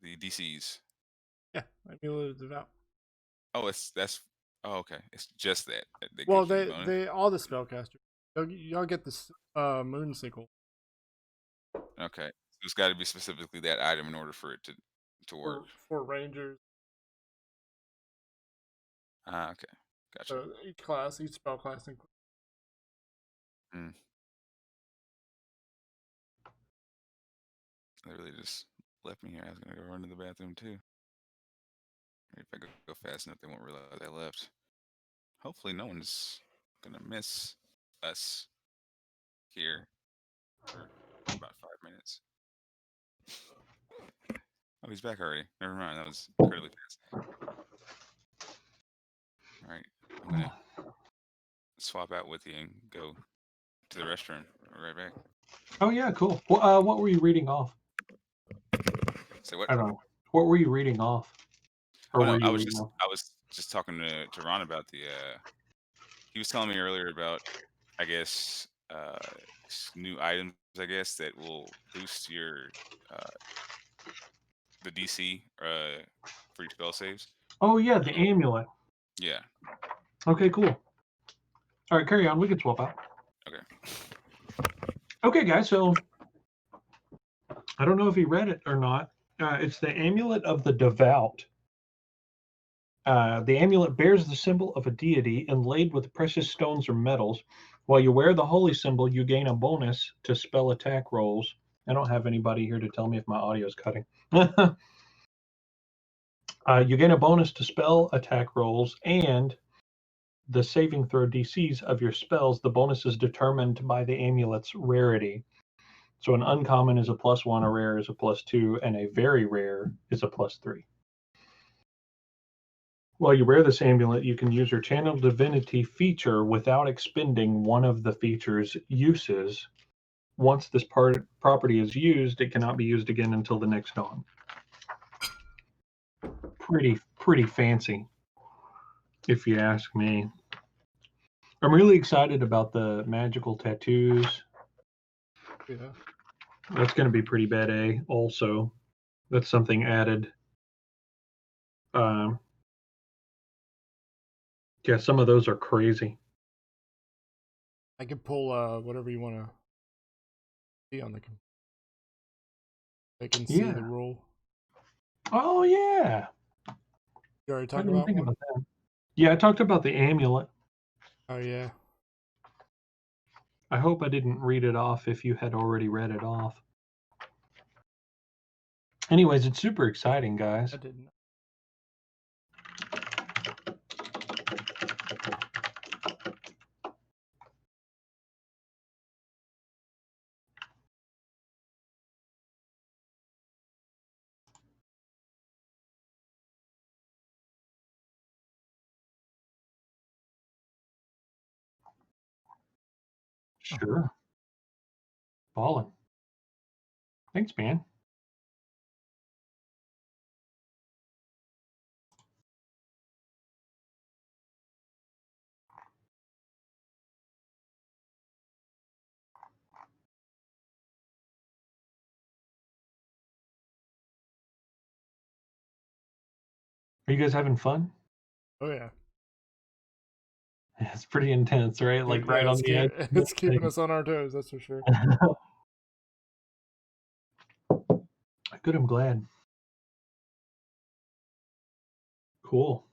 S4: DCs.
S1: Yeah, amulet of the devout.
S4: Oh, that's. Oh, okay. It's just that that
S1: Well,
S4: gives you the bonus.
S1: they all the spellcasters. Y'all get this moon sickle
S4: Okay, so it's got to be specifically that item in order for it to work.
S1: for rangers.
S4: Ah, okay, gotcha.
S1: So each class, each spell class includes.
S4: Mm. They really just left me here. I was gonna go run to the bathroom too. Maybe if I go fast enough, they won't realize I left. Hopefully, no one's gonna miss us here for about 5 minutes. Oh, he's back already. Never mind. That was incredibly fast. All right, I'm gonna swap out with you and go to the restroom. I'll be right back.
S2: Oh yeah, cool. Well, what were you reading off?
S4: Say what?
S2: I don't know. What were you reading off? Or
S4: Oh no,
S2: were you reading off?
S4: I was just talking to Ron about the he was telling me earlier about I guess new items I guess that will boost your the DC for your spell saves.
S2: Oh yeah, the amulet.
S4: Yeah.
S2: Okay, cool. All right, carry on. We can swap out.
S4: Okay.
S2: Okay, guys. So I don't know if he read it or not. It's the amulet of the devout. The amulet bears the symbol of a deity inlaid with precious stones or metals. While you wear the holy symbol, you gain a bonus to spell attack rolls. I don't have anybody here to tell me if my audio is cutting. You gain a bonus to spell attack rolls and the saving throw DCs of your spells. The bonus is determined by the amulet's rarity. So an uncommon is a +1, a rare is a +2, and a very rare is a +3. While you wear this amulet, you can use your Channel Divinity feature without expending one of the feature's uses. Once this property is used, it cannot be used again until the next dawn. Pretty fancy, if you ask me. I'm really excited about the magical tattoos.
S1: Yeah.
S2: That's going to be pretty bad, also. That's something added. Yeah, some of those are crazy.
S1: I can pull whatever you want to see on the computer. They can see the rule.
S2: Oh yeah.
S1: You already
S2: I
S1: talked
S2: didn't
S1: about
S2: think
S1: one?
S2: about that. Yeah, I talked about the amulet.
S1: Oh yeah.
S2: I hope I didn't read it off if you had already read it off. Anyways, it's super exciting, guys.
S1: I didn't.
S2: Sure. Ballin'. Thanks, man. Are you guys having fun?
S1: Oh yeah.
S2: It's pretty intense, right? Like
S1: Yeah,
S2: right on the edge.
S1: it's keeping us on our toes, that's for sure.
S2: Good, I'm glad. Cool.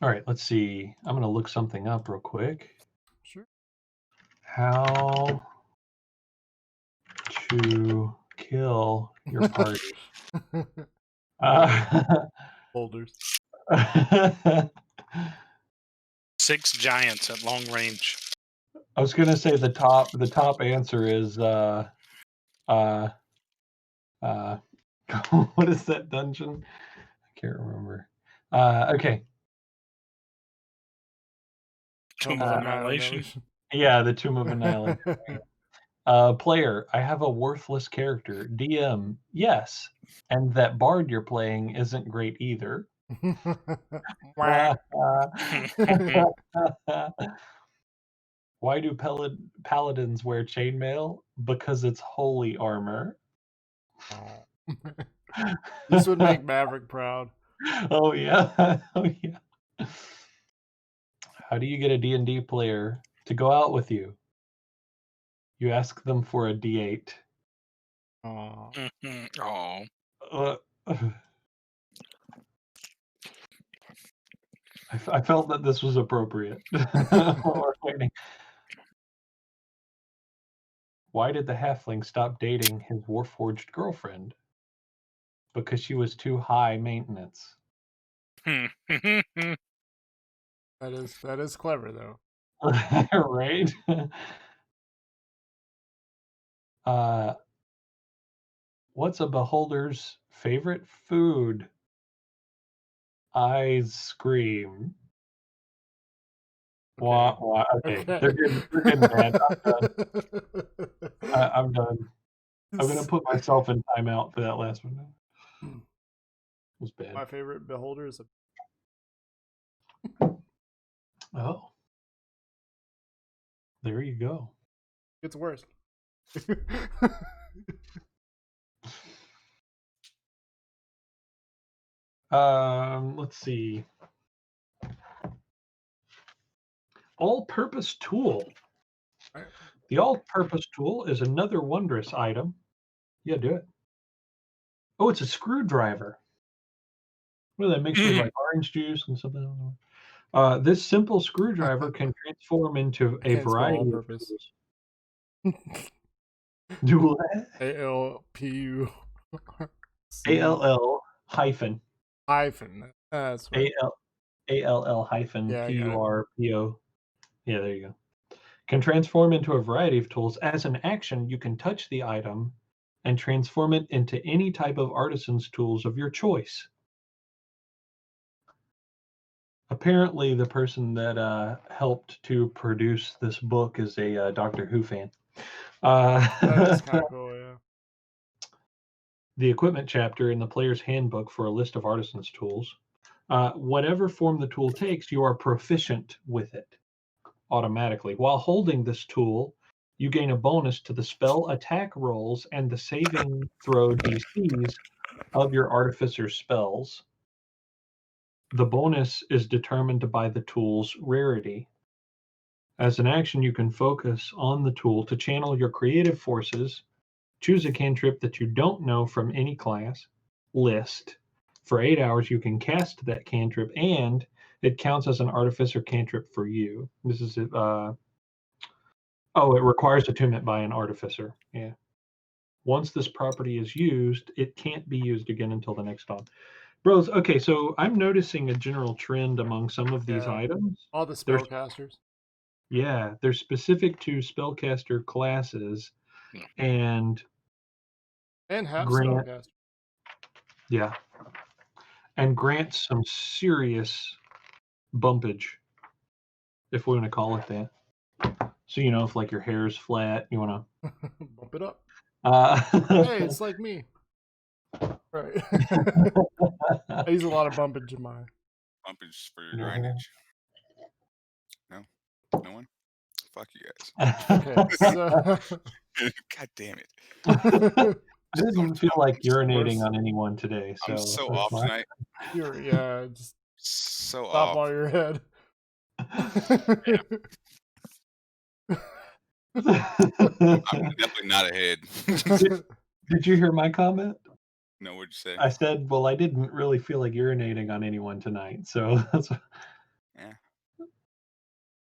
S2: All right, let's see. I'm going to look something up real quick.
S1: Sure.
S2: How to kill your party.
S1: Boulders.
S3: 6 giants at long range.
S2: I was going to say the top answer is what is that dungeon? I can't remember. Okay.
S3: Tomb of Annihilation.
S2: Yeah, the Tomb of Annihilation. Player, I have a worthless character. DM, yes. And that bard you're playing isn't great either.
S1: Wah.
S2: Why do paladins wear chainmail? Because it's holy armor.
S1: Oh. This would make Maverick proud.
S2: Oh yeah. Oh yeah. How do you get a D&D player to go out with you? You ask them for a D8.
S1: Oh.
S3: Oh.
S2: I felt that this was appropriate. Why did the halfling stop dating his warforged girlfriend? Because she was too high maintenance.
S1: That is clever though.
S2: Right? What's a beholder's favorite food? Ice cream.
S1: Okay.
S2: Wah, wah. Okay. They're getting bad. I'm done. I'm gonna put myself in timeout for that last one. It was bad.
S1: My favorite beholder is
S2: Oh. There you go.
S1: it's worse.
S2: Let's see. All-purpose tool. The all-purpose tool is another wondrous item. Yeah, do it. Oh, it's a screwdriver. Well, that mixed with like orange juice and something. This simple screwdriver can transform into a variety of tools. Do what?
S1: ALPU.
S2: ALL hyphen.
S1: Hyphen. That's right.
S2: ALL hyphen
S1: Yeah,
S2: PURPO. Yeah, there you go. Can transform into a variety of tools. As an action, you can touch the item and transform it into any type of artisan's tools of your choice. Apparently, the person that helped to produce this book is a Doctor Who fan.
S1: that is kind of cool, yeah.
S2: The equipment chapter in the player's handbook for a list of artisan's tools. Whatever form the tool takes, you are proficient with it automatically. While holding this tool, you gain a bonus to the spell attack rolls and the saving throw DCs of your artificer's spells. The bonus is determined by the tool's rarity. As an action, you can focus on the tool to channel your creative forces. Choose a cantrip that you don't know from any class list. For 8 hours, you can cast that cantrip, and it counts as an artificer cantrip for you. This is it requires attunement by an artificer. Yeah. Once this property is used, it can't be used again until the next dawn. Bros, okay, so I'm noticing a general trend among some of these items.
S1: All the spellcasters.
S2: Yeah, they're specific to spellcaster classes, and
S1: And half
S2: Grant.
S1: spellcaster.
S2: Yeah. And grants some serious bumpage, if we want to call it that. So, if like your hair is flat, you want
S1: Bump it up.
S2: to.
S1: Hey, it's like me. Right. I use a lot of bumpage in my.
S4: Bumpage for your grindage. No? No one? Fuck you guys.
S1: Okay, so.
S4: God damn it.
S2: I didn't feel like urinating
S1: Worse.
S2: on anyone today. So
S4: I'm so
S2: that's
S4: off
S2: my-
S4: tonight.
S1: Just
S4: So
S1: stop
S4: off.
S1: while you're ahead.
S4: I'm definitely not ahead.
S2: Did you hear my comment?
S4: No, what'd you say?
S2: I said, well, I didn't really feel like urinating on anyone tonight. So that's
S4: Yeah.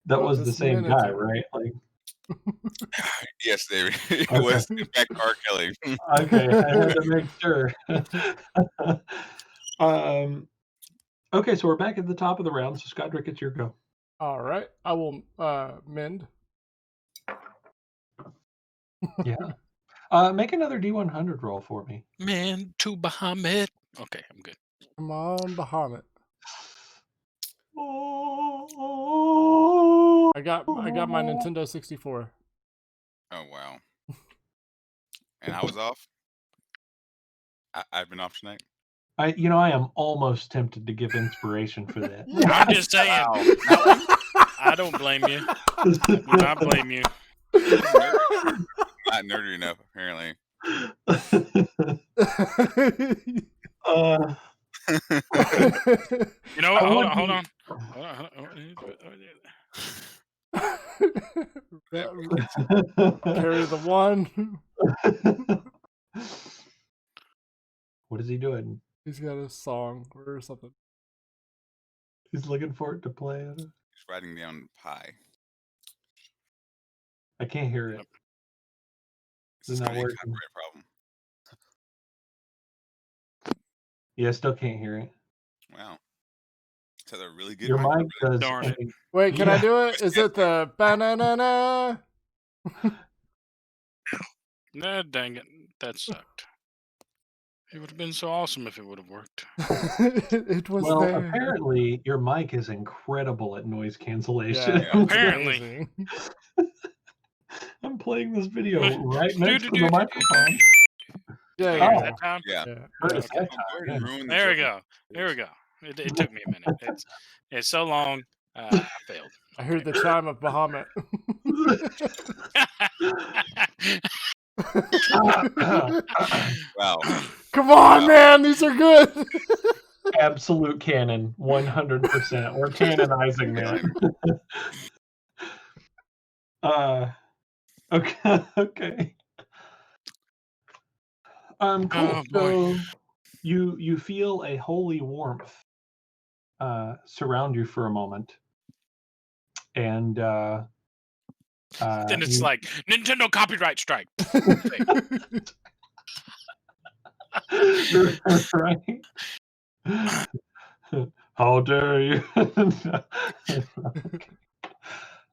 S2: that
S1: Well,
S2: was the
S1: this
S2: same
S1: minute
S2: guy,
S1: to-
S2: right? Like,
S4: Yes, David. It
S2: Okay.
S4: was in fact R. Kelly.
S2: okay, I had to make sure. Okay, so we're back at the top of the round. So Skodrick, it's your go.
S1: All right, I will mend.
S2: Yeah. Make another D100 roll for me.
S3: Man, to Bahamut. Okay, I'm good.
S1: Come on, Bahamut. I got my Nintendo 64.
S4: Oh wow. And I was off. I've been off tonight.
S2: I am almost tempted to give inspiration for that.
S3: I'm just saying.
S4: Wow. That one?
S3: I don't blame you. I do not blame you.
S4: Not nerdy enough, apparently.
S3: You know what? Hold on.
S1: Carry the one.
S2: What is he doing?
S1: He's got a song or something.
S2: He's looking for it to play.
S4: He's writing down pie.
S2: I can't hear it.
S4: This is
S2: not
S4: going to be a
S2: working.
S4: copyright problem.
S2: Yeah, I still can't hear it.
S4: Wow. So they're really good.
S2: Your mic does.
S3: Darn it.
S1: Wait, can I
S2: Yeah.
S1: do it? Is it the banana?
S3: Nah, dang it. That sucked. It would have been so awesome if it would have worked.
S1: It was
S2: Well,
S1: there.
S2: apparently your mic is incredible at noise cancellation.
S1: Yeah, it's
S3: Apparently.
S1: amazing.
S2: I'm playing this video right next to the microphone.
S1: Yeah,
S4: Oh,
S1: yeah.
S3: Is that time?
S4: Yeah.
S1: Yeah.
S2: Heard it
S3: Okay.
S2: that
S4: Go
S2: time,
S4: ahead
S2: yeah.
S4: and ruin the
S3: There we
S4: joke.
S3: go. Here we go. It took me a minute. It's so long. I failed.
S1: I heard the chime of Bahamut.
S4: Wow.
S1: Come on, man, these are good.
S2: Absolute canon, 100%. We're canonizing that. Okay. Cool.
S3: Oh, boy.
S2: So you feel a holy warmth surround you for a moment, and
S3: Then it's
S2: you-
S3: like Nintendo copyright strike.
S2: right? How dare you?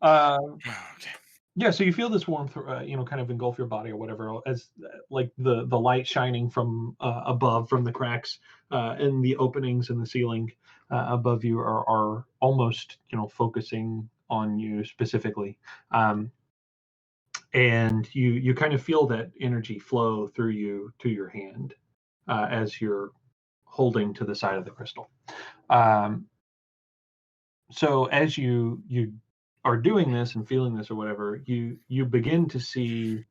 S3: Okay.
S2: Yeah, so you feel this warmth, kind of engulf your body or whatever, as like the light shining from above from the cracks in the openings in the ceiling above you are almost, focusing on you specifically, and you kind of feel that energy flow through you to your hand as you're holding to the side of the crystal. So as you are doing this and feeling this or whatever, you begin to see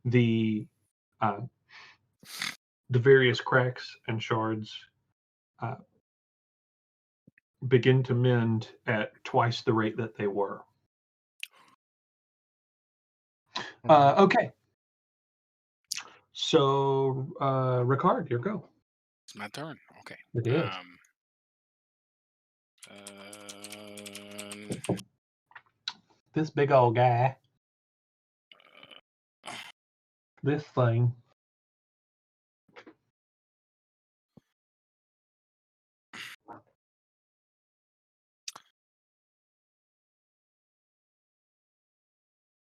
S2: the various cracks and shards begin to mend at twice the rate that they were. Okay. So Ricard, your go.
S3: It's my turn. Okay.
S2: It is. This big old guy. This thing.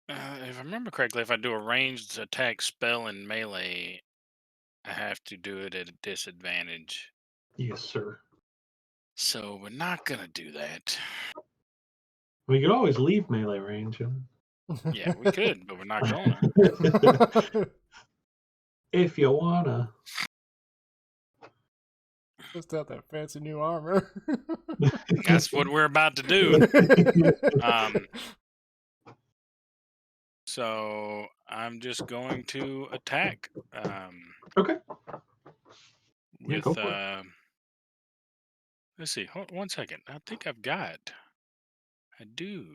S3: If I remember correctly, if I do a ranged attack spell in melee, I have to do it at a disadvantage.
S2: Yes, sir.
S3: So we're not gonna do that.
S2: We could always leave melee range.
S3: Yeah, we could, but we're not gonna.
S2: If you wanna.
S1: Just out that fancy new armor.
S3: That's what we're about to do. So I'm just going to attack.
S2: Okay. Yeah,
S3: With
S2: go for it.
S3: let's see. Hold 1 second. I think I've got. I do.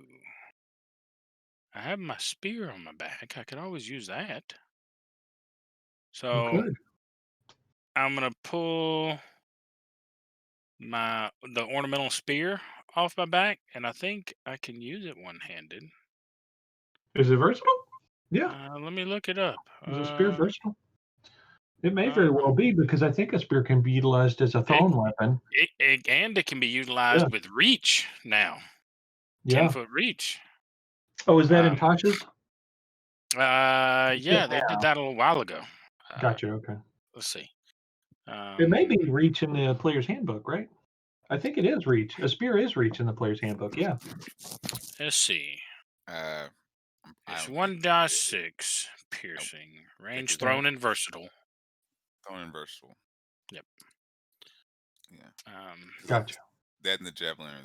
S3: I have my spear on my back. I could always use that.
S2: You
S3: So
S2: could.
S3: I'm gonna pull the ornamental spear off my back, and I think I can use it one-handed.
S2: Is it versatile? Yeah.
S3: Let me look it up.
S2: Is a spear versatile? It may very well be, because I think a spear can be utilized as a thrown weapon.
S3: And it can be utilized with reach now.
S2: Yeah.
S3: 10-foot reach.
S2: Oh, is that in Tasha's?
S3: Yeah, they did that a little while ago.
S2: Gotcha. Okay.
S3: Let's see.
S2: It may be reach in the player's handbook, right? I think it is reach. A spear is reach in the player's handbook. Yeah.
S3: Let's see.
S4: I
S3: It's
S4: don't
S3: 1d6 piercing, range,
S4: it's
S3: thrown, and versatile.
S4: thrown and versatile.
S3: Yep.
S4: Yeah.
S2: Gotcha.
S4: That and the javelin are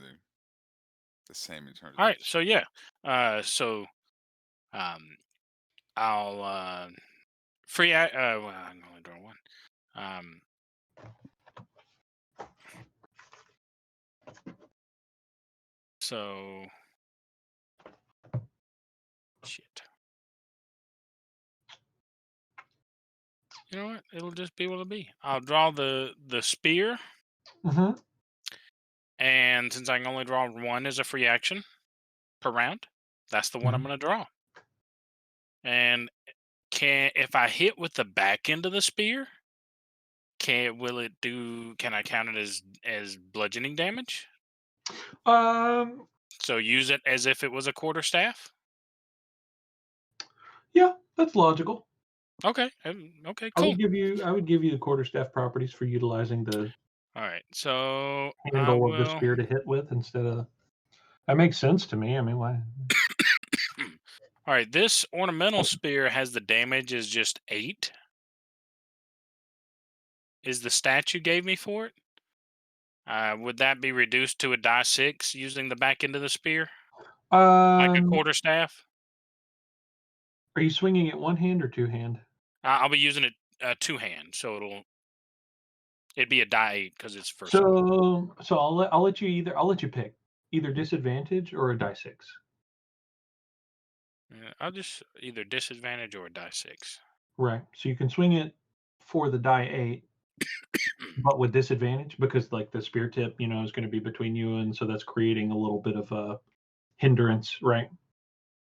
S4: the same in terms of
S3: All right.
S4: reach.
S3: So yeah. I'll free. Well, I'm only drawing one. So shit. You know what? It'll just be what it'll be. I'll draw the spear,
S2: Mm-hmm.
S3: and since I can only draw one as a free action per round, that's the one I'm going to draw. And if I hit with the back end of the spear, can I count it as bludgeoning damage? So use it as if it was a quarterstaff?
S2: Yeah, that's logical.
S3: Okay. Okay,
S2: I
S3: cool.
S2: would give you the quarterstaff properties for utilizing the
S3: All right. So
S2: handle of the spear to hit with instead of. That makes sense to me. I mean, why?
S3: All right, this ornamental spear has the damage is just 8. Is the stat you gave me for it? Would that be reduced to a die 6 using the back end of the spear? Like a quarterstaff?
S2: Are you swinging it one hand or two hand?
S3: I'll be using it 2-hand, so it'd be a die 8 because it's versatile.
S2: So I'll let you pick either disadvantage or a die 6.
S3: I'll just either disadvantage or a die 6.
S2: Right. So you can swing it for the die 8, but with disadvantage, because like the spear tip, is going to be between you, and so that's creating a little bit of a hindrance, right?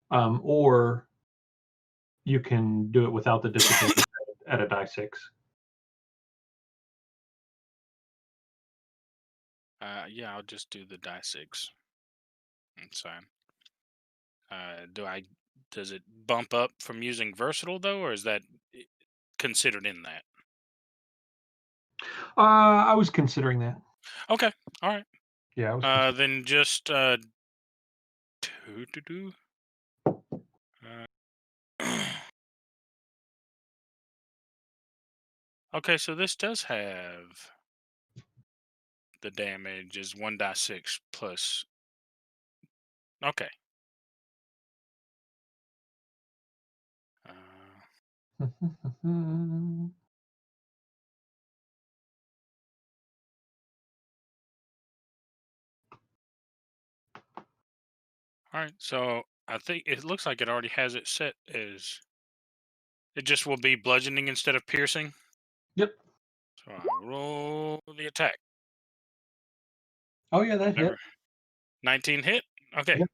S2: Or you can do it without the disadvantage at a die 6.
S3: Yeah, I'll just do the die 6. That's fine. Does it bump up from using versatile though, or is that considered in that?
S2: I was considering that.
S3: Okay, all right.
S2: Yeah, I was.
S3: Then just uh, okay, so this does have the damage is 1 die 6 plus. Okay. All right, so I think it looks like it already has it set as. It just will be bludgeoning instead of piercing.
S2: Yep.
S3: So I roll the attack.
S2: Oh yeah, that hit.
S3: 19 hit. Okay.
S2: Yep.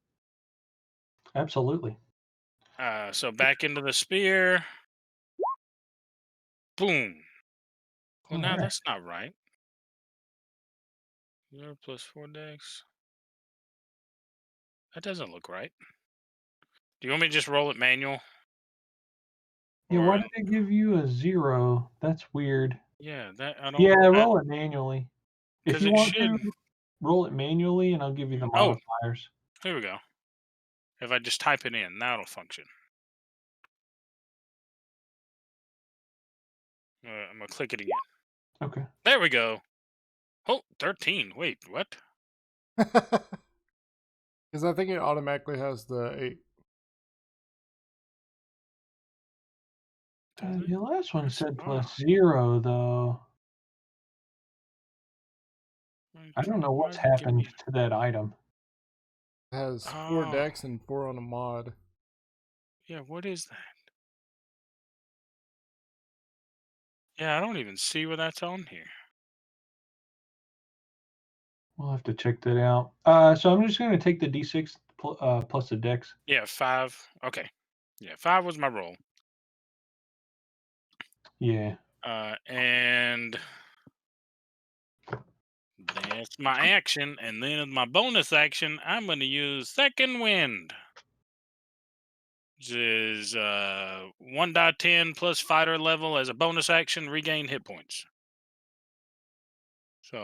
S2: Absolutely.
S3: So back into the spear. Boom. Well, now that's not right. 0 plus 4 dex. That doesn't look right. Do you want me to just roll it manual?
S2: Yeah,
S3: Or
S2: why did it give you a 0? That's weird.
S3: yeah, that I don't.
S2: Yeah, roll it manually. If
S3: 'Cause
S2: you
S3: it
S2: want
S3: should.
S2: to, roll it manually, and I'll give you the
S3: Oh,
S2: modifiers.
S3: here we go. If I just type it in, that'll function. I'm gonna click it again.
S2: Okay.
S3: There we go. Oh, 13. Wait, what?
S1: Because I think it automatically has the 8.
S3: Does it?
S2: The last one
S3: That's
S2: said
S3: odd.
S2: +0, though. I don't know
S3: Why
S2: what's
S3: did it give
S2: happened
S3: me?
S2: to that item.
S1: It has 4
S3: Oh,
S1: decks and 4 on a mod.
S3: yeah. What is that? Yeah, I don't even see where that's on here.
S2: We'll have to check that out. So I'm just going to take the D6 plus the dex.
S3: Yeah, 5. Okay. Yeah, 5 was my roll.
S2: Yeah.
S3: And that's my action. And then as my bonus action, I'm going to use Second Wind, which is 1 die 10 plus fighter level as a bonus action, regain hit points. So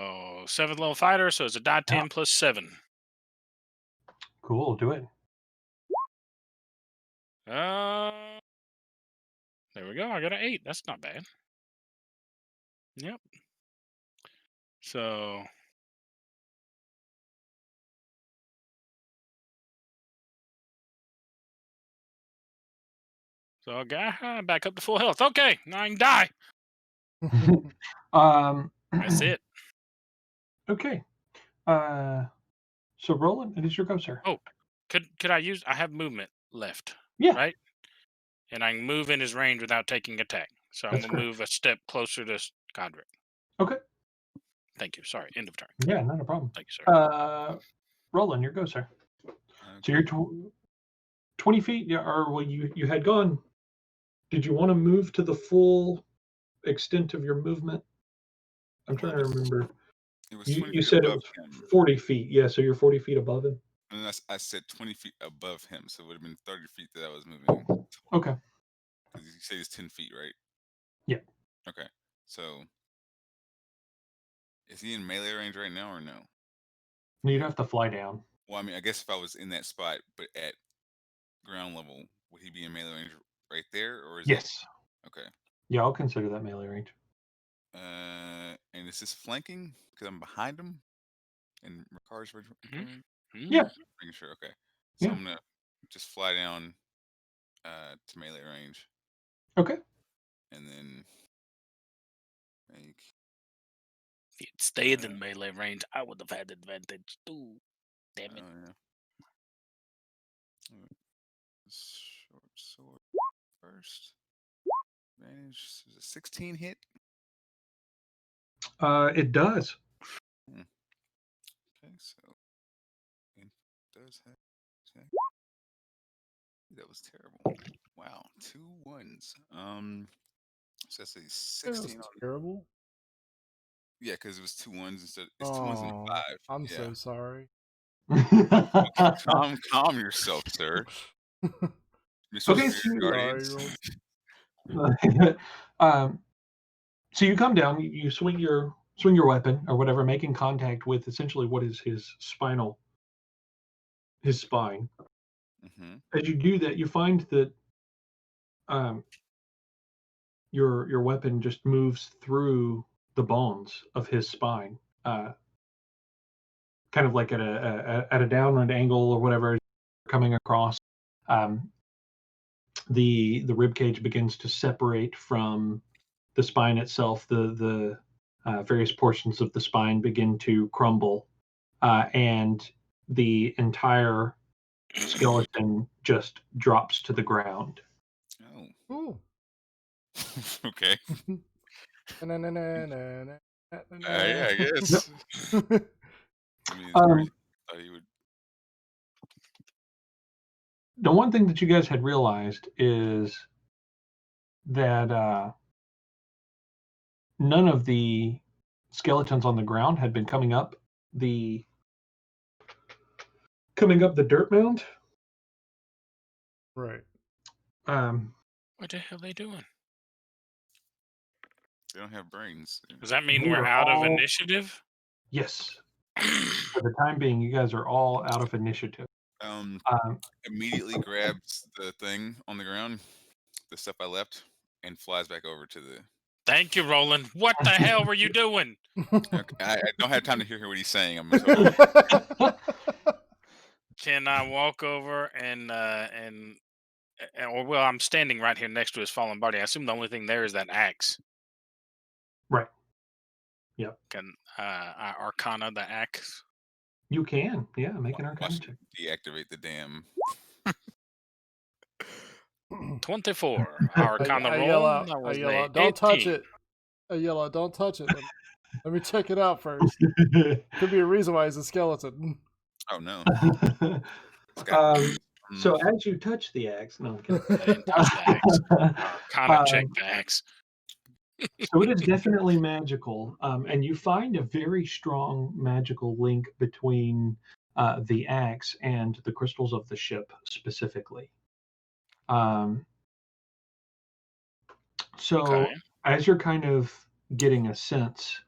S3: 7th level fighter, so it's a die 10 plus 7.
S2: Cool. Do it.
S3: There we go. I got an 8. That's not bad. Yep. So I got back up to full health. Okay, now I can die. That's it.
S2: Okay. So Roland, it is your go, sir.
S3: Oh, could I use? I have movement left.
S2: Yeah.
S3: Right. And I can move in his range without taking attack. So I'm
S2: That's
S3: gonna
S2: correct.
S3: move a step closer to Godric.
S2: Okay.
S3: Thank you. Sorry. End of turn.
S2: Yeah, not a problem.
S3: Thank you, sir.
S2: Roland, your go, sir.
S4: Okay.
S2: So you're 20 feet, yeah, or well, you had gone. Did you want to move to the full extent of your movement? I'm trying to remember.
S4: It was 20
S2: You
S4: feet
S2: said it
S4: above
S2: was
S4: him.
S2: 40 feet. Yeah, so you're 40 feet above him.
S4: And I said 20 feet above him, so it would have been 30 feet that I was moving.
S2: Okay.
S4: Because you say it's 10 feet, right?
S2: Yeah.
S4: Okay. So, is he in melee range right now or no?
S2: You'd have to fly down.
S4: Well, I mean, I guess if I was in that spot, but at ground level, would he be in melee range right there, or is
S2: Yes.
S4: it? Okay.
S2: Yeah, I'll consider that melee range.
S4: And is this flanking? Because I'm behind him, and Ricard's right in front of me.
S2: Yeah.
S4: Making sure. Okay. So
S2: Yeah.
S4: I'm gonna just fly down to melee range,
S2: Okay.
S4: and then make.
S3: If you'd stayed in melee range, I would have had advantage too. Damn it.
S4: Oh, yeah. Short sword first. Advantage. Is a 16 hit?
S2: It does.
S4: Okay, so it does have. That was terrible. Wow, 2 1s. So that's a 16 on.
S1: Terrible.
S4: Yeah, because it was 2 1s instead. It's 2 1s and a 5.
S1: I'm
S4: Yeah.
S1: so sorry.
S4: Calm yourself, sir.
S2: Okay,
S4: Superior Guardians.
S2: So you come down, you swing your weapon or whatever, making contact with essentially what is his spine.
S4: Mm-hmm.
S2: As you do that, you find that your weapon just moves through the bones of his spine, kind of like at a downward angle or whatever, coming across. The rib cage begins to separate from the spine itself. The various portions of the spine begin to crumble, and the entire skeleton just drops to the ground.
S4: Oh.
S1: Ooh.
S4: Okay.
S1: Na-na-na-na-na-na-na-na.
S4: Yeah, I guess. I mean, thought he would.
S2: The one thing that you guys had realized is that none of the skeletons on the ground had been coming up the dirt mound.
S1: Right.
S3: What the hell are they doing?
S4: They don't have brains.
S3: Does that mean
S2: They
S3: we're
S2: are
S3: out of
S2: all-
S3: initiative?
S2: Yes. For the time being, you guys are all out of initiative.
S4: Immediately grabs the thing on the ground, the stuff I left, and flies back over to the.
S3: Thank you, Roland. What the hell were you doing?
S4: Okay, I don't have time to hear what he's saying. I'm so
S3: Can I walk over and well, I'm standing right here next to his fallen body. I assume the only thing there is that axe.
S2: Right. Yep.
S3: Can I Arcana the axe?
S2: You can. Yeah, make an Arcana
S4: watch
S2: check.
S4: deactivate the damn.
S3: 24. Arcana
S1: I
S3: roll.
S1: yell out.
S3: That
S1: I
S3: was
S1: yell
S3: a
S1: out. Don't touch
S3: 18.
S1: it. I yell out. Don't touch it. Let me check it out first. Could be a reason why he's a skeleton.
S4: Oh no. It's got brains.
S2: So as you touch the axe, no, I'm kidding.
S3: I didn't touch the axe. Arcana check the axe.
S2: So it is definitely magical, and you find a very strong magical link between the axe and the crystals of the ship specifically. So
S3: Okay.
S2: as you're kind of getting a sense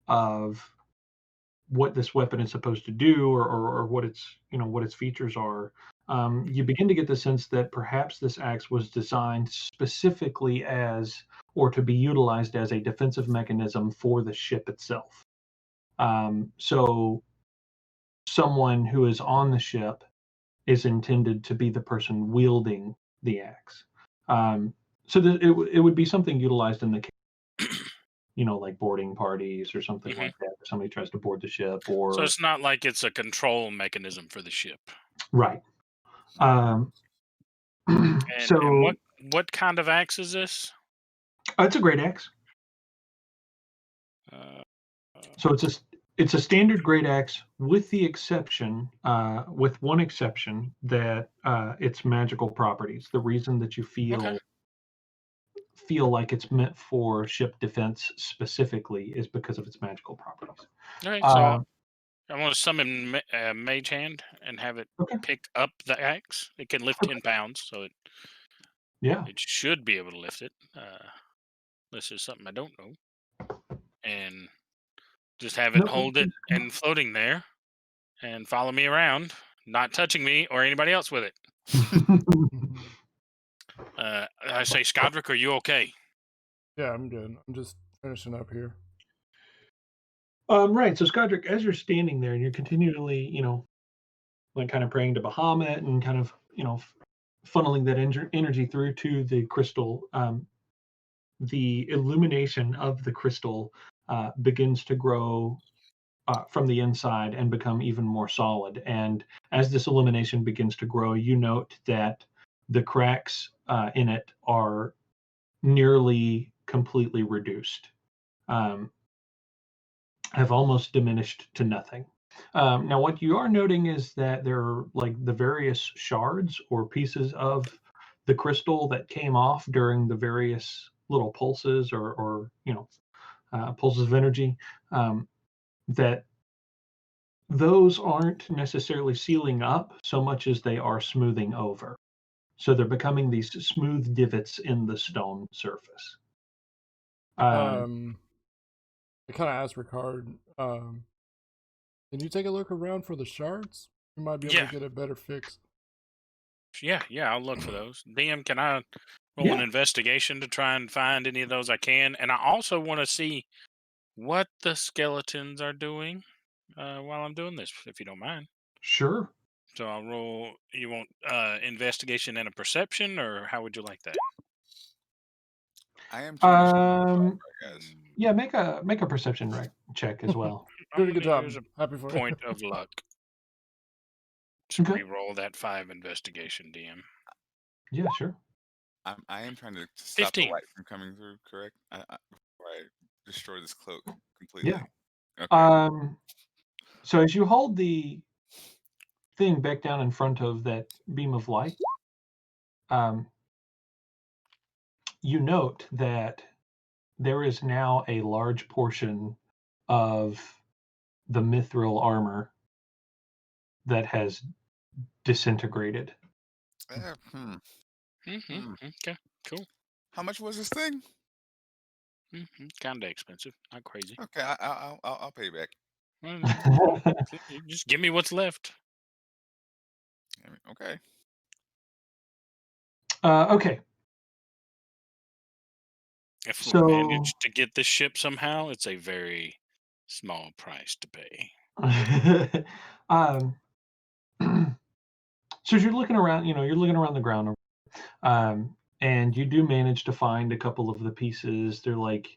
S2: of what this weapon is supposed to do, or what its features are, you begin to get the sense that perhaps this axe was designed specifically as, or to be utilized as, a defensive mechanism for the ship itself. So someone who is on the ship is intended to be the person wielding the axe. So that it would be something utilized in the, like boarding parties or something like that. If somebody tries to board the ship, or
S3: So it's not like it's a control mechanism for the ship.
S2: right.
S3: And
S2: So
S3: what kind of axe is this?
S2: it's a great axe. So it's a standard great axe, with the exception, with one exception, that its magical properties. The reason that you feel like it's meant for ship defense specifically is because of its magical properties.
S3: Okay, so I want to summon Mage Hand and have it pick up the axe. It can lift 10 pounds, so it should be able to lift it. Unless there's something I don't know. And just have it hold it and floating there and follow me around, not touching me or anybody else with it. I say, Skodrick, are you okay?
S1: Yeah, I'm good. I'm just finishing up here.
S2: Right. So Skodrick, as you're standing there and you're continually, like kind of praying to Bahamut and kind of, funneling that energy through to the crystal, the illumination of the crystal begins to grow from the inside and become even more solid. And as this illumination begins to grow, you note that the cracks in it are nearly completely reduced, have almost diminished to nothing. Now, what you are noting is that there are like the various shards or pieces of the crystal that came off during the various little pulses, or pulses of energy, that those aren't necessarily sealing up so much as they are smoothing over. So they're becoming these smooth divots in the stone surface.
S1: I kind of asked Ricard, can you take a look around for the shards? You might be able to get a better fix.
S3: Yeah, I'll look for those. DM, can I roll an investigation to try and find any of those I can? And I also want to see what the skeletons are doing while I'm doing this, if you don't mind.
S2: Sure.
S3: So I'll roll. You want investigation and a perception, or how would you like that?
S4: I am trying guys.
S2: Yeah, make a perception check as well.
S1: Doing a good job.
S3: Use a
S1: Happy for
S3: point
S1: you.
S3: of luck to re-roll that 5 investigation, DM.
S2: Yeah, sure.
S4: I am trying to stop
S3: 15.
S4: the light from coming through. Correct. Before I destroy this cloak completely.
S2: Yeah.
S4: Okay.
S2: So as you hold the thing back down in front of that beam of light, you note that there is now a large portion of the mithril armor that has disintegrated.
S3: Okay. Cool.
S4: How much was this thing?
S3: Kind of expensive, not crazy.
S4: Okay, I'll pay you back.
S3: You just give me what's left.
S4: Okay.
S2: Okay.
S3: If we
S2: So,
S3: manage to get this ship somehow, it's a very small price to pay.
S2: um, so as you're looking around, you're looking around the ground, and you do manage to find a couple of the pieces. They're like,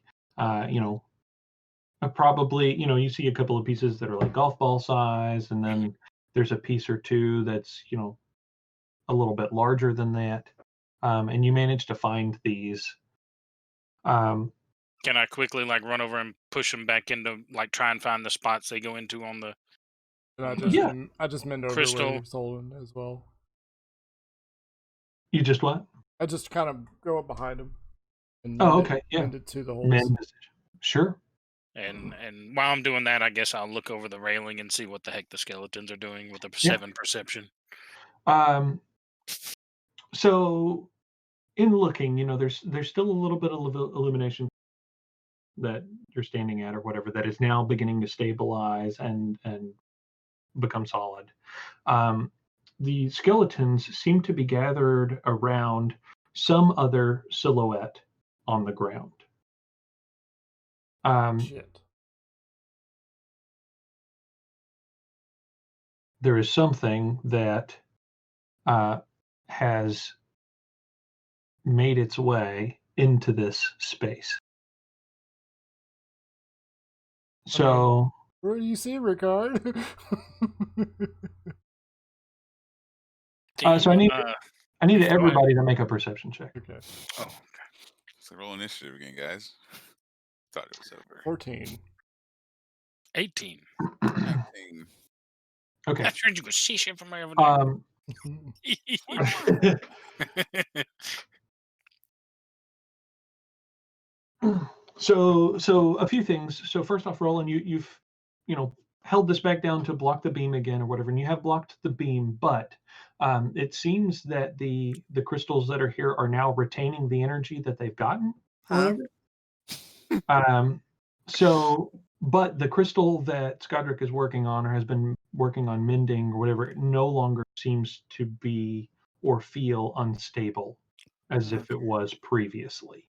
S2: probably, you see a couple of pieces that are like golf ball size, and then there's a piece or two that's, a little bit larger than that. And you manage to find these.
S3: Can I quickly run over and push them back into try and find the spots they go into on the
S1: And
S2: Yeah.
S1: I just mend over
S3: crystal?
S1: where you're holding as well.
S2: You just what?
S1: I just kind of go up behind him and
S2: Oh, okay. Yeah.
S1: mend it to the holes.
S2: Mend. Sure.
S3: And while I'm doing that, I guess I'll look over the railing and see what the heck the skeletons are doing with a
S2: Yeah.
S3: 7 perception.
S2: So in looking, there's still a little bit of illumination that you're standing at or whatever that is now beginning to stabilize and become solid. The skeletons seem to be gathered around some other silhouette on the ground.
S1: Shit.
S2: There is something that has made its way into this space. So,
S1: Where do you see Ricard?
S2: so I need
S3: before
S2: everybody to make a perception check.
S1: Okay.
S3: Oh, okay.
S4: So roll initiative again, guys. Thought it was over.
S1: 14.
S3: 18.
S4: 19.
S2: Okay.
S3: I heard you could see shit from over there.
S2: So a few things. So first off, Roland, you've held this back down to block the beam again or whatever, and you have blocked the beam, but it seems that the crystals that are here are now retaining the energy that they've gotten.
S4: Huh?
S2: But the crystal that Skodrick is working on or has been working on mending or whatever, it no longer seems to be or feel unstable as if it was previously.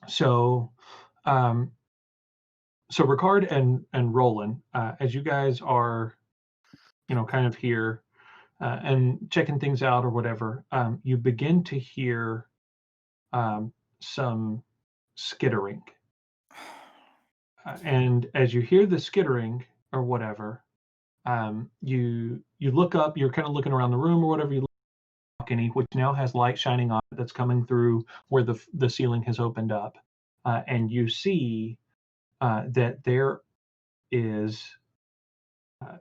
S2: So Ricard and Roland, as you guys are, kind of here and checking things out or whatever, you begin to hear some skittering. And as you hear the skittering or whatever, you look up. You're kind of looking around the room or whatever. You look at the balcony, which now has light shining on it that's coming through where the ceiling has opened up, and you see that there is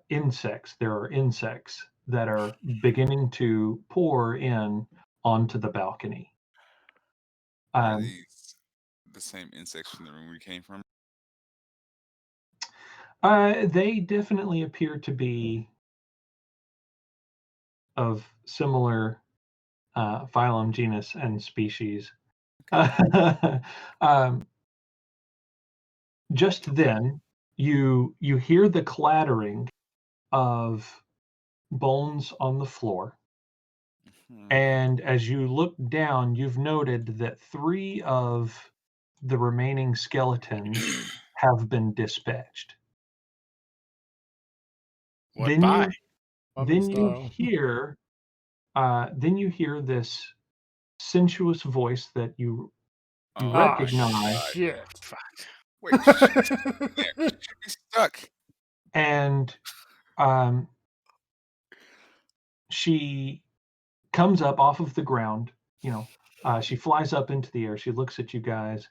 S2: insects. There are insects that are beginning to pour in onto the balcony.
S4: Are these the same insects from the room we came from?
S2: They definitely appear to be of similar phylum, genus, and species. Just then, you hear the clattering of bones on the floor. And as you look down, you've noted that 3 of the remaining skeletons have been dispatched.
S3: What
S2: Then
S3: by?
S2: you hear this sensuous voice that you recognize.
S1: Shit.
S3: Fuck.
S4: Wait, she should be stuck.
S2: And she comes up off of the ground. She flies up into the air. She looks at you guys,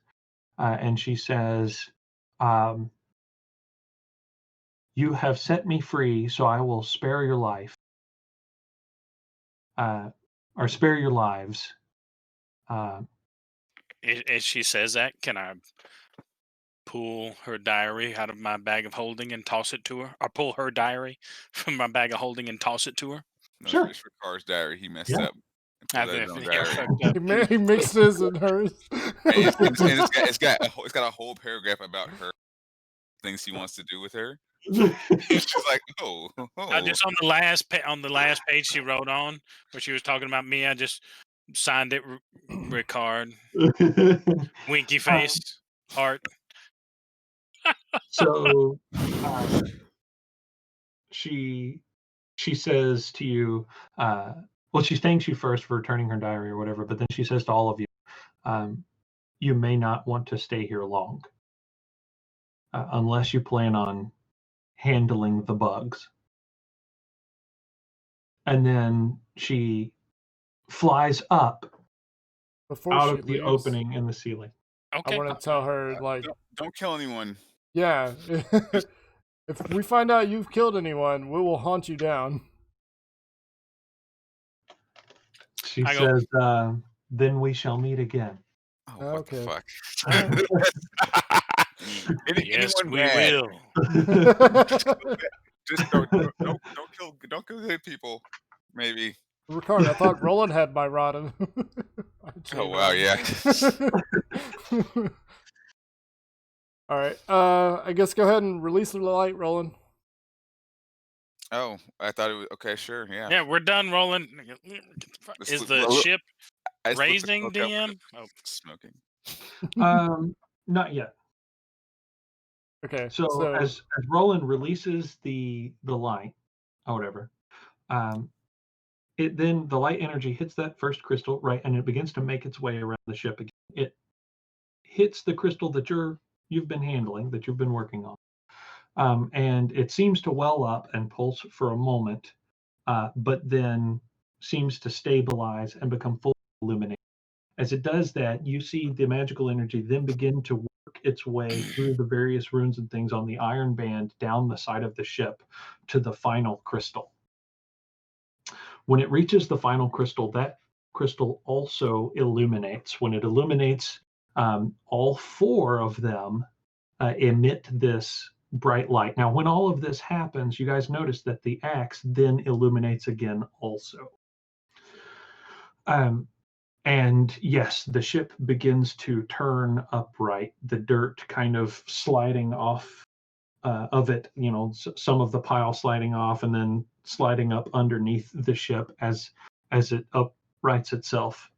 S2: and she says, "You have set me free, so I will spare your life, or spare your lives."
S3: As she says that, can I pull her diary out of my bag of holding and toss it to her? Or pull her diary from my bag of holding and toss it to her?
S4: No,
S2: Sure.
S4: it's Ricard's diary. He messed
S2: Yeah.
S4: up
S3: I
S4: put that in his own
S3: definitely
S4: diary.
S3: fucked up.
S1: He mixed his and hers.
S4: It's got a whole paragraph about her things he wants to do with her. She's like,
S3: I just on the last page she wrote on where she was talking about me. I just signed it, Ricard. Winky face, heart.
S2: So she says to you, well, she thanks you first for returning her diary or whatever, but then she says to all of you, you may not want to stay here long unless you plan on handling the bugs. And then she flies up
S1: Before
S2: out
S1: she
S2: of the
S1: leaves,
S2: opening in the ceiling.
S3: Okay.
S1: I want to tell her, like,
S4: don't kill anyone.
S1: yeah, if we find out you've killed anyone, we will hunt you down.
S2: She says, then we shall meet again.
S4: Oh, what
S1: Okay.
S4: the fuck?
S3: Yes,
S4: Anyone
S3: we
S4: mad?
S3: will.
S4: Just don't kill good people. Maybe.
S1: Ricard, I thought Roland had my rod.
S4: Oh wow, yeah.
S1: All right. I guess go ahead and release the light, Roland.
S4: Oh, I thought it was okay. Sure, yeah.
S3: Yeah, we're done rolling. Is the ship raising, DM? Oh,
S4: smoking.
S2: Not yet.
S1: Okay.
S2: So as Roland releases the light, or whatever, it then the light energy hits that first crystal, right, and it begins to make its way around the ship again. It hits the crystal that you've been handling, that you've been working on, and it seems to well up and pulse for a moment, but then seems to stabilize and become fully illuminated. As it does that, you see the magical energy then begin to work its way through the various runes and things on the iron band down the side of the ship to the final crystal. When it reaches the final crystal, that crystal also illuminates. When it illuminates, all four of them emit this bright light. Now, when all of this happens, you guys notice that the axe then illuminates again also. And yes, the ship begins to turn upright, the dirt kind of sliding off of it, some of the pile sliding off and then sliding up underneath the ship as it uprights itself.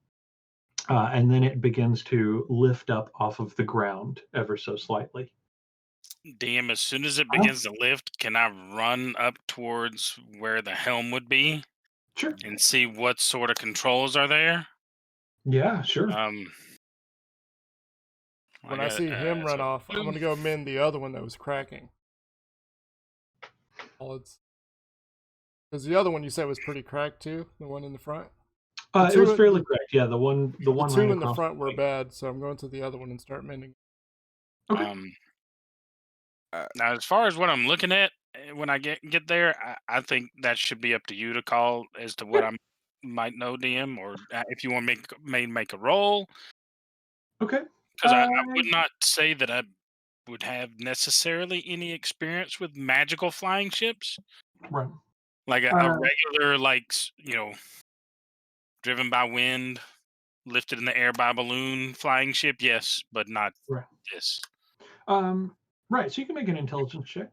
S2: And then it begins to lift up off of the ground ever so slightly.
S3: DM, as soon as it begins to lift, can I run up towards where the helm would be?
S2: Sure.
S3: And see what sort of controls are there?
S2: Yeah, sure.
S1: When I see him run off, I'm going to go mend the other one that was cracking. Because the other one you said was pretty cracked too, the one in the front?
S2: It was fairly cracked, yeah. The one
S1: two
S2: right
S1: in the front were bad, so I'm going to the other one and start mending.
S2: Okay.
S3: Now, as far as what I'm looking at when I get there, I think that should be up to you to call as to what I might know, DM, or if you want to make a roll.
S2: Okay.
S3: Because I would not say that I would have necessarily any experience with magical flying ships.
S2: Right.
S3: Like a regular, driven by wind, lifted in the air by balloon flying ship, yes, but not this.
S2: Right, so you can make an intelligence check.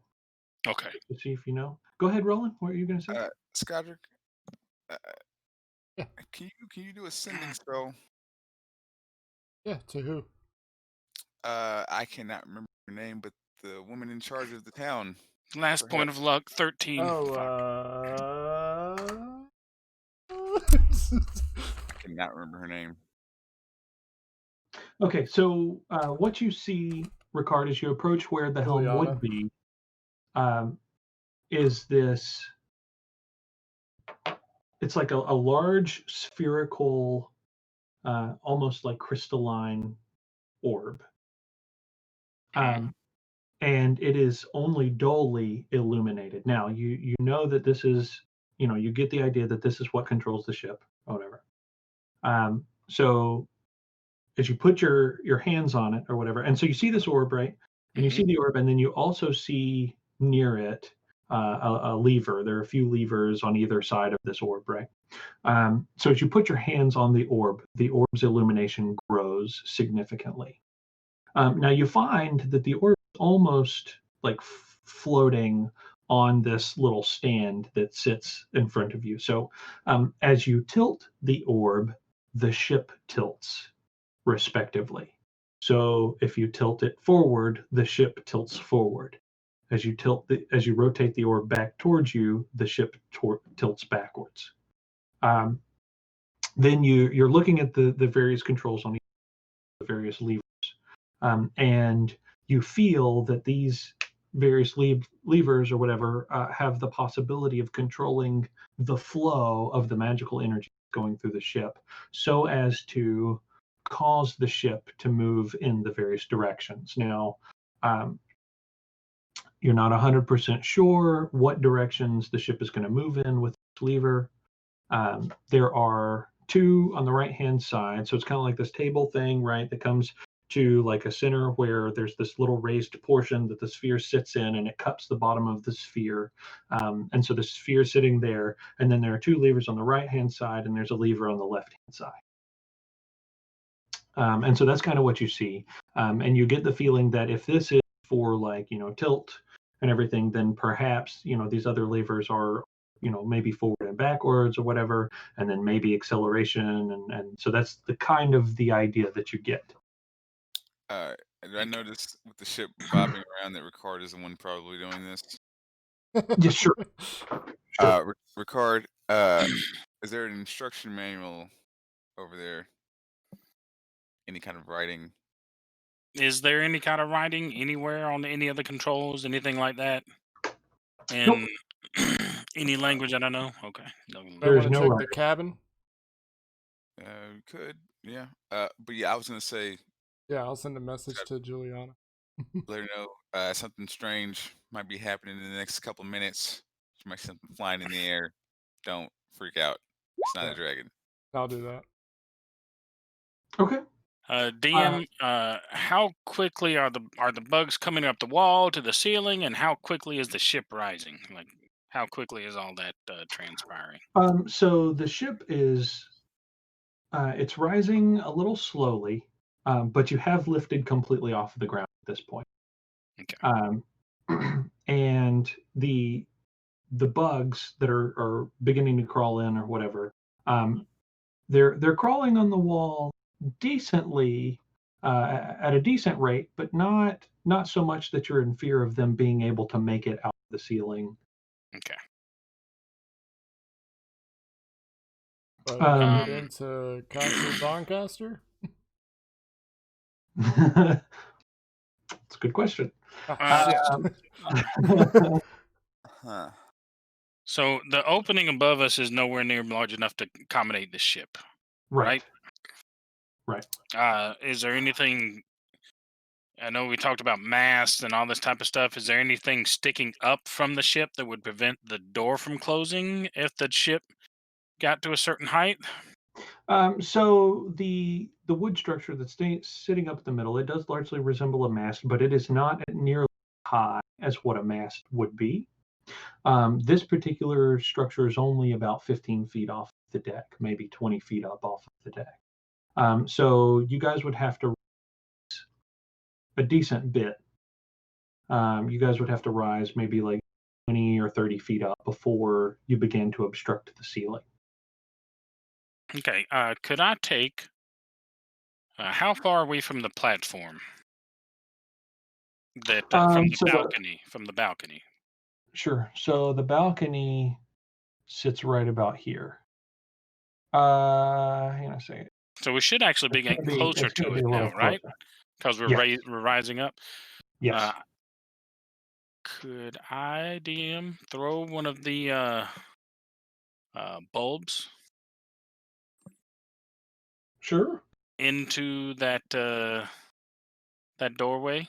S3: Okay.
S2: To see if you know. Go ahead, Roland. What are you going to say?
S4: Skodrick, can you do a sending spell?
S1: Yeah, to who?
S4: I cannot remember her name, but the woman in charge of the town.
S3: Last point of luck, 13.
S1: Oh,
S4: I cannot remember her name.
S2: Okay, so what you see, Ricard, as you approach where the helm would be, is this. It's like a large spherical, almost like crystalline orb. And it is only dully illuminated. Now, you know that this is, you get the idea that this is what controls the ship, or whatever. So as you put your hands on it or whatever, and so you see this orb, right? And you see the orb, and then you also see near it a lever. There are a few levers on either side of this orb, right? So as you put your hands on the orb's illumination grows significantly. Now you find that the orb is almost like floating on this little stand that sits in front of you. So as you tilt the orb, the ship tilts respectively. So if you tilt it forward, the ship tilts forward. As you rotate the orb back towards you, the ship tilts backwards. Then you're looking at the various controls on the various levers, and you feel that these various levers or whatever have the possibility of controlling the flow of the magical energy going through the ship, so as to cause the ship to move in the various directions. Now, you're not 100% sure what directions the ship is going to move in with this lever. There are two on the right-hand side, so it's kind of like this table thing, right, that comes to like a center where there's this little raised portion that the sphere sits in, and it cups the bottom of the sphere. And so the sphere is sitting there, and then there are two levers on the right-hand side, and there's a lever on the left-hand side. And so that's kind of what you see. And you get the feeling that if this is for like, tilt and everything, then perhaps, these other levers are, maybe forward and backwards or whatever, and then maybe acceleration. And so that's the kind of the idea that you get.
S4: I noticed with the ship bobbing around that Ricard is the one probably doing this.
S2: Yeah, sure.
S4: Ricard, is there an instruction manual over there? Any kind of writing?
S3: Is there any kind of writing anywhere on any of the controls, anything like that?
S2: Nope.
S3: And any language I don't know? Okay.
S1: I
S2: There's
S1: want to
S2: no
S1: check the
S2: writing.
S1: cabin.
S4: We could, yeah. But yeah, I was gonna say,
S1: Yeah, I'll send a message to Juliana.
S4: let her know something strange might be happening in the next couple of minutes. There might be something flying in the air. Don't freak out. It's not a dragon.
S1: I'll do that.
S2: Okay.
S3: DM, how quickly are the bugs coming up the wall to the ceiling, and how quickly is the ship rising? Like, how quickly is all that transpiring?
S2: So the ship is it's rising a little slowly, but you have lifted completely off of the ground at this point.
S3: Okay.
S2: And the bugs that are beginning to crawl in or whatever, they're crawling on the wall decently, at a decent rate, but not so much that you're in fear of them being able to make it out of the ceiling.
S3: Okay.
S1: But into Castle Doncaster?
S2: That's a good question.
S4: Huh.
S3: So the opening above us is nowhere near large enough to accommodate the ship, right?
S2: Right.
S3: Is there anything? I know we talked about masts and all this type of stuff. Is there anything sticking up from the ship that would prevent the door from closing if the ship got to a certain height?
S2: So the wood structure that's sitting up in the middle, it does largely resemble a mast, but it is not nearly high as what a mast would be. This particular structure is only about 15 feet off the deck, maybe 20 feet up off of the deck. So you guys would have to rise a decent bit. You guys would have to rise maybe like 20 or 30 feet up before you begin to obstruct the ceiling.
S3: Okay. Could I take? How far are we from the platform? That from the balcony. From the balcony.
S2: Sure. So the balcony sits right about here. Hang on a second.
S3: So we should actually be getting closer to it now, right? Because we're rising up.
S2: Yes.
S3: Could I, DM, throw one of the bulbs?
S2: Sure.
S3: Into that doorway.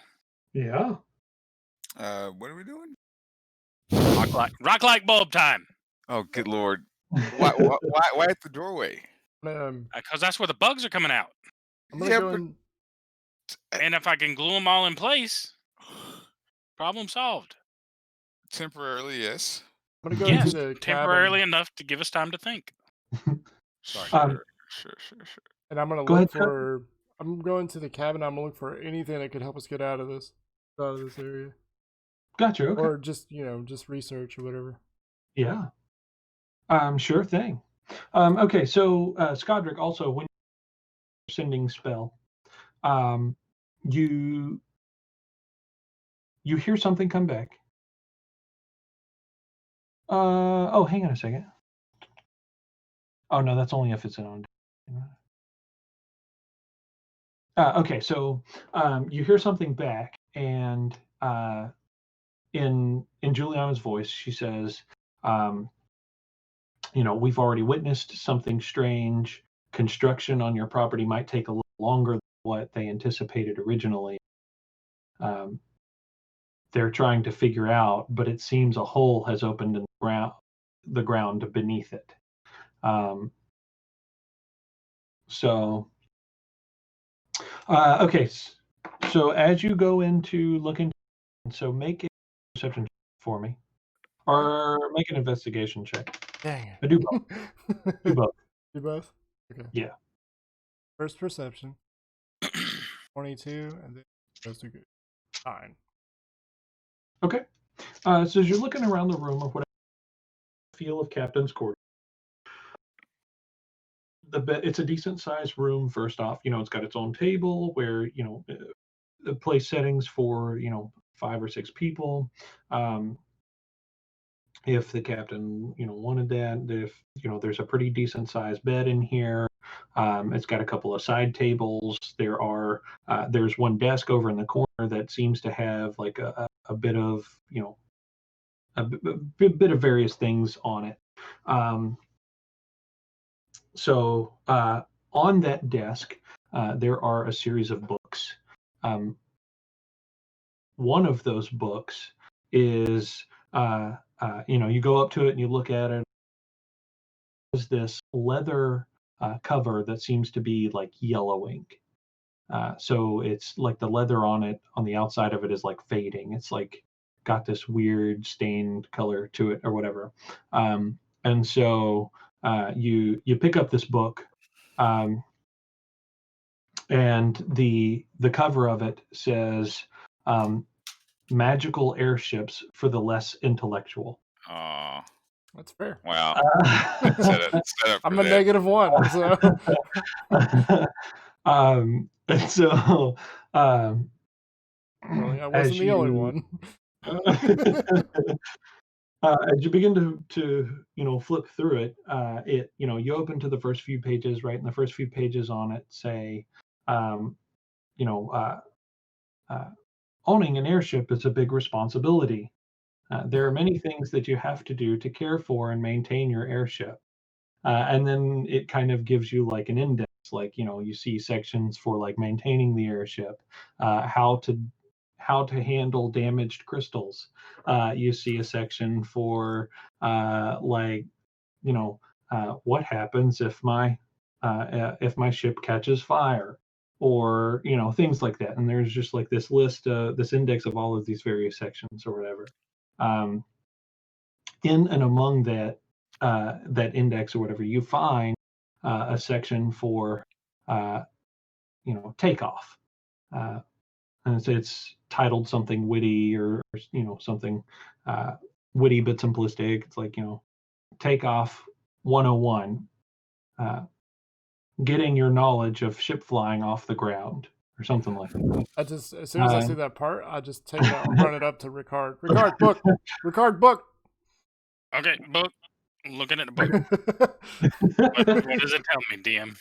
S2: Yeah.
S4: What are we doing?
S3: Rock like bulb time.
S4: Oh, good lord! Why at the doorway?
S3: Because that's where the bugs are coming out.
S1: I'm gonna go in.
S3: And if I can glue them all in place, problem solved.
S4: Temporarily, yes.
S1: I'm gonna go
S3: Yes,
S1: into the
S3: temporarily
S1: cabin,
S3: enough to give us time to think. Sorry.
S4: Sure.
S1: and I'm gonna
S2: Go
S1: look
S2: ahead, Scott.
S1: for. I'm going to the cabin. I'm gonna look for anything that could help us get out of this area,
S2: Gotcha. Okay.
S1: or just just research or whatever.
S2: Yeah. Sure thing. Okay, so Skodrick, also when you're sending spell, you hear something come back. Oh, hang on a second. Oh no, that's only if it's on. Okay, so you hear something back, and in Juliana's voice, she says, we've already witnessed something strange. Construction on your property might take a little longer than what they anticipated originally. They're trying to figure out, but it seems a hole has opened in the ground beneath it. Okay, so as you go into looking, so make a perception check for me, or make an investigation check.
S1: Dang it.
S2: I do both. Do both.
S1: Do both? Okay.
S2: Yeah.
S1: First perception. 22, and then goes to good. 9.
S2: Okay. So as you're looking around the room, or whatever feel of Captain's quarters, it's a decent sized room. First off, it's got its own table where the place settings for 5 or 6 people. If the captain wanted that, if there's a pretty decent sized bed in here. It's got a couple of side tables. There's one desk over in the corner that seems to have like a bit of a bit of various things on it. So on that desk, there are a series of books. One of those books is, you go up to it and you look at it. There's this leather cover that seems to be like yellow ink. So it's like the leather on the outside of it is like fading. It's like got this weird stained color to it or whatever. And so you pick up this book, and the cover of it says magical airships for the less intellectual.
S4: Oh,
S1: That's fair.
S4: wow. Set up
S1: I'm
S4: for
S1: a
S4: that.
S1: -1, so.
S2: And so
S1: Really, I
S2: as
S1: wasn't the only one.
S2: as you begin to flip through it, you open to the first few pages, right? And the first few pages on it say, owning an airship is a big responsibility. There are many things that you have to do to care for and maintain your airship. And then it kind of gives you like an index, like you see sections for like maintaining the airship, how to handle damaged crystals. You see a section for what happens if my ship catches fire, or things like that. And there's just like this list, this index of all of these various sections or whatever. In and among that index or whatever, you find a section for takeoff, and it's titled something witty, or something witty but simplistic. It's like takeoff 101, getting your knowledge of ship flying off the ground, or something like that.
S1: I just, as soon as I see that part, I just take it out and run it up to Ricard. Ricard, book! Ricard, book!
S3: Okay, book. I'm looking at the book. What does it tell me, DM?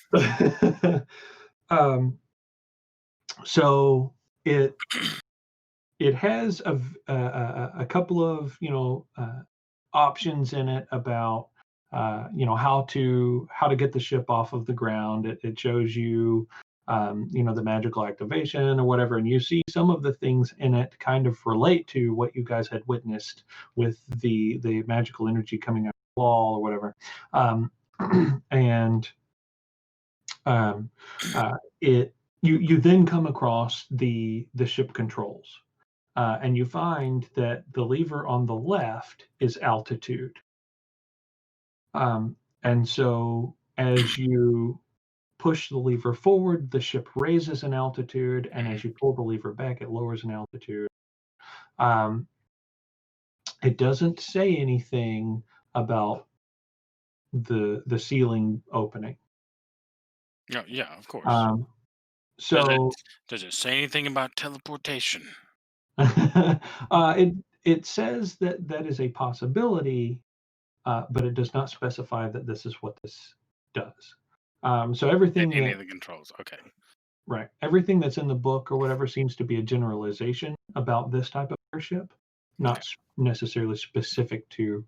S2: So it has a couple of options in it about how to get the ship off of the ground. It shows you the magical activation or whatever, and you see some of the things in it kind of relate to what you guys had witnessed with the magical energy coming out of the wall or whatever. And you then come across the ship controls. and you find that the lever on the left is altitude. And so as you push the lever forward, the ship raises in altitude, and as you pull the lever back, it lowers in altitude. It doesn't say anything about the ceiling opening.
S3: Yeah, of course.
S2: So
S3: Does it say anything about teleportation?
S2: it says that is a possibility, but it does not specify that this is what this does. So everything
S3: Any
S2: that
S3: of the controls. Okay.
S2: right, everything that's in the book or whatever seems to be a generalization about this type of airship, not necessarily specific to.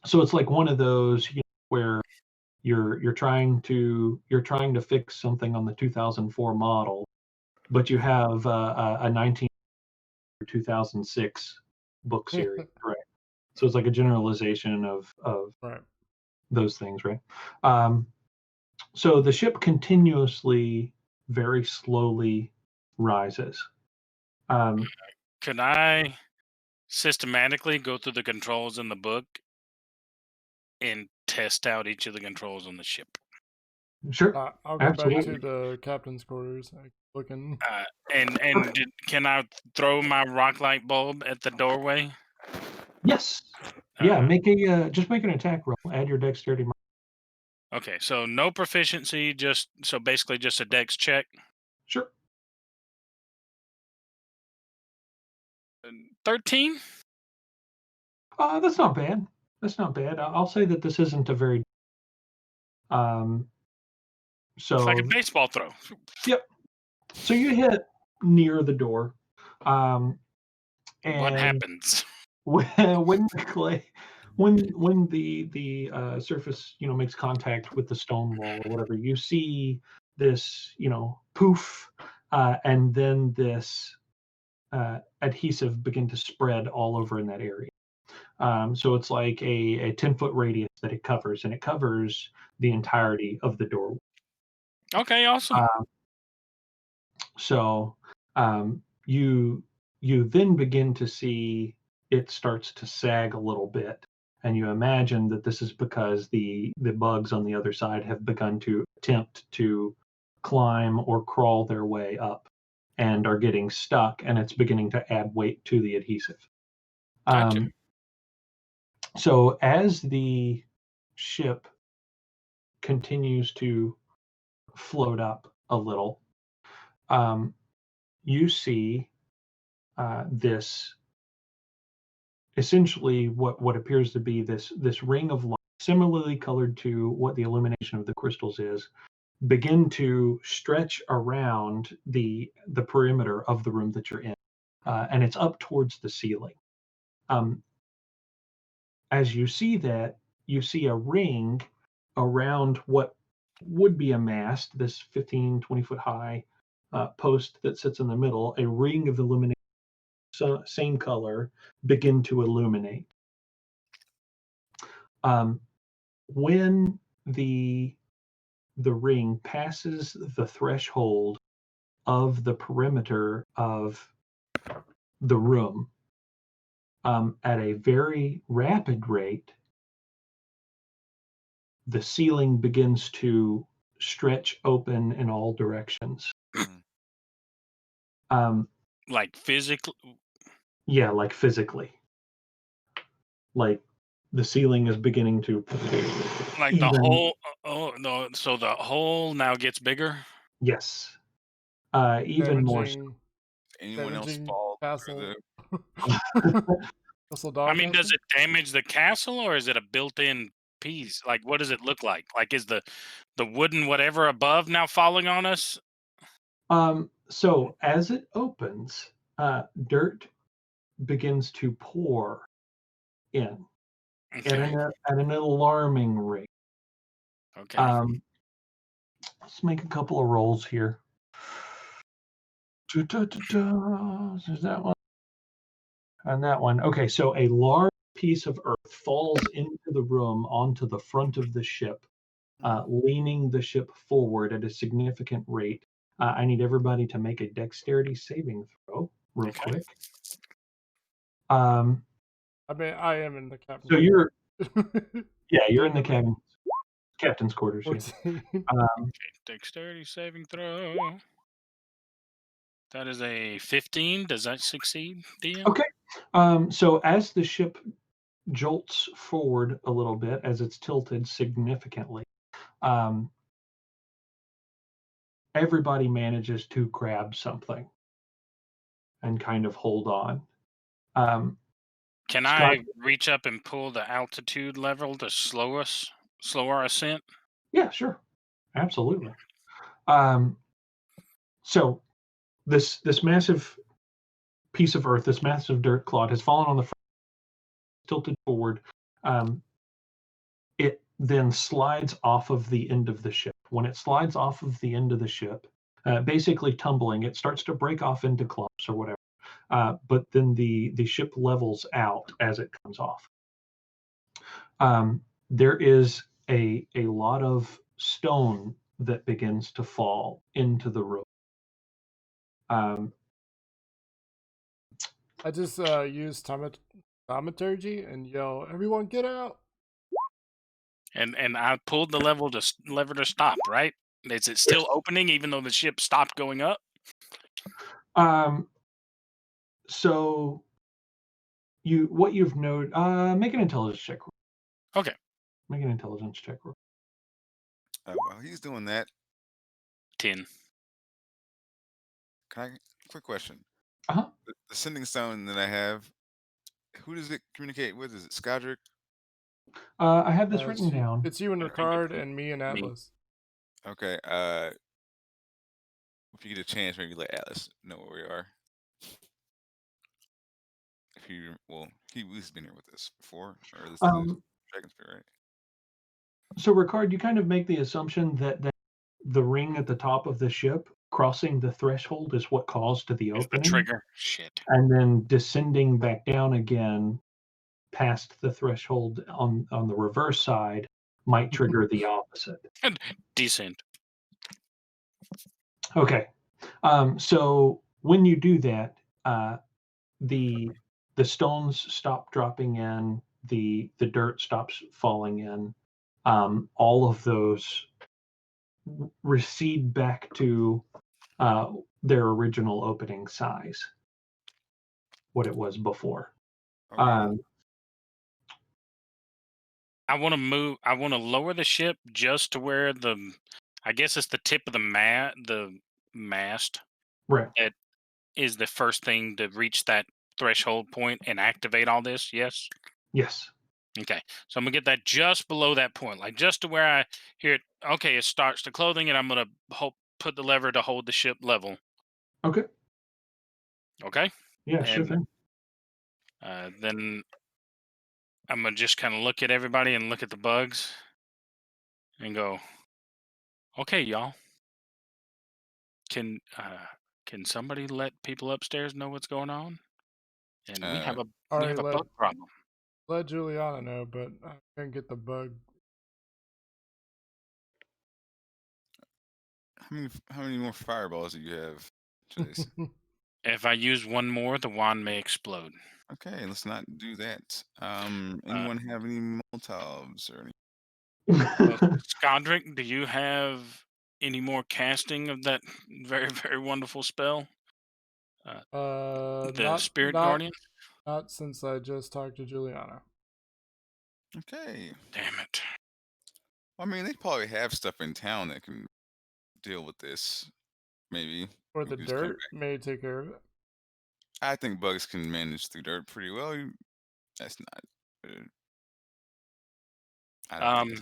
S2: So it's like one of those where you're trying to fix something on the 2004 model, but you have a 2006 book series, right? So it's like a generalization of
S1: Right.
S2: those things, right? So the ship continuously, very slowly rises.
S3: Could I systematically go through the controls in the book and test out each of the controls on the ship?
S2: Sure,
S1: I'll go back to
S2: absolutely.
S1: the captain's quarters. Looking.
S3: Can I throw my rock light bulb at the doorway?
S2: Yes. Yeah, just make an attack roll. Add your dexterity.
S3: Okay, so no proficiency, so basically just a dex check.
S2: Sure.
S3: 13?
S2: That's not bad. That's not bad. I'll say that this isn't a very
S3: It's like a
S2: so
S3: baseball throw.
S2: yep. So you hit near the door.
S3: What
S2: And
S3: happens?
S2: when the clay when the surface makes contact with the stone wall or whatever, you see this poof, and then this adhesive begin to spread all over in that area. So it's like a 10-foot radius that it covers, and it covers the entirety of the door.
S3: Okay, awesome.
S2: So you then begin to see it starts to sag a little bit, and you imagine that this is because the bugs on the other side have begun to attempt to climb or crawl their way up and are getting stuck, and it's beginning to add weight to the adhesive.
S3: Gotcha.
S2: So as the ship continues to float up a little, you see this essentially what appears to be this ring of light, similarly colored to what the illumination of the crystals is, begin to stretch around the perimeter of the room that you're in, and it's up towards the ceiling. As you see that, you see a ring around what would be a mast, this 15, 20-foot high post that sits in the middle, a ring of illumination, same color, begin to illuminate. When the ring passes the threshold of the perimeter of the room at a very rapid rate, the ceiling begins to stretch open in all directions.
S3: Like physically?
S2: Yeah, like physically. Like the ceiling is beginning to
S3: Like the hole? Oh, no. So the hole now gets bigger?
S2: Yes. Even more so.
S1: Damaging.
S4: Anyone else
S1: Damaging
S4: fall
S1: castle. Castle
S3: I
S1: dog.
S3: mean, does it damage the castle, or is it a built-in piece? Like, what does it look like? Like, is the wooden whatever above now falling on us?
S2: So as it opens, dirt begins to pour in
S3: Okay.
S2: at an alarming rate.
S3: Okay.
S2: Let's make a couple of rolls here. There's that one and that one. Okay, so a large piece of earth falls into the room onto the front of the ship, leaning the ship forward at a significant rate. I need everybody to make a dexterity saving throw real
S3: Okay.
S2: quick.
S1: I mean, I am in the captain's.
S2: So you're in the
S1: Legitimately.
S2: captain's quarters. Yeah.
S1: 14.
S3: Dexterity saving throw. That is a 15. Does that succeed, DM?
S2: Okay. So as the ship jolts forward a little bit, as it's tilted significantly, everybody manages to grab something and kind of hold on.
S3: Can
S2: Scott-
S3: I reach up and pull the altitude level to slow our ascent?
S2: Yeah, sure. Absolutely. So this massive piece of earth, this massive dirt clod has fallen on the front, tilted forward. It then slides off of the end of the ship. When it slides off of the end of the ship, basically tumbling, it starts to break off into clumps or whatever. But then the ship levels out as it comes off. There is a lot of stone that begins to fall into the room.
S1: I just use thaumaturgy and yell, "Everyone, get out!"
S3: And I pulled the lever to stop. Right? Is it still opening even though the ship stopped going up?
S2: So what you've noted, make an intelligence check.
S3: Okay.
S2: Make an intelligence check.
S4: While he's doing that,
S3: 10.
S4: Quick question.
S2: Uh-huh.
S4: The sending stone that I have, who does it communicate with? Is it Skadric?
S2: I have this written down.
S1: It's you and
S3: I think
S1: Ricard
S3: it's
S1: and me and
S3: me.
S1: Atlas.
S4: Okay. If you get a chance, maybe let Atlas know where we are. He's been here with us before, or this is Dragon Spirit, right?
S2: So Ricard, you kind of make the assumption that the ring at the top of the ship crossing the threshold is what caused the
S3: It's the
S2: opening,
S3: trigger. Shit.
S2: and then descending back down again past the threshold on the reverse side might trigger the opposite.
S3: Descent.
S2: Okay. So when you do that, the stones stop dropping in, the dirt stops falling in. All of those recede back to their original opening size, what it was before.
S4: Okay.
S3: I want to lower the ship just to where I guess it's the tip of the mast
S2: Right.
S3: that is the first thing to reach that threshold point and activate all this. Yes.
S2: Yes.
S3: Okay. So I'm gonna get that just below that point, like just to where I hear it. Okay, it starts the clothing, and I'm gonna put the lever to hold the ship level.
S2: Okay.
S3: Okay.
S2: Yeah, sure
S3: And
S2: thing.
S3: then I'm gonna just kind of look at everybody and look at the bugs and go, okay, y'all. Can somebody let people upstairs know what's going on? And we have a
S1: Already
S3: bug problem.
S1: let Juliana know, but I can't get the bug.
S4: How many more fireballs do you have, Chase?
S3: If I use one more, the wand may explode.
S4: Okay, let's not do that. Anyone have any Molotovs or any?
S3: Skadric, do you have any more casting of that very, very wonderful spell? The Spirit Guardian?
S1: Not since I just talked to Juliana.
S4: Okay.
S3: Damn it.
S4: I mean, they probably have stuff in town that can deal with this. Maybe.
S1: Or
S4: We
S1: the
S4: can just come
S1: dirt
S4: back.
S1: may take care of it.
S4: I think bugs can manage through dirt pretty well. That's not. I don't think.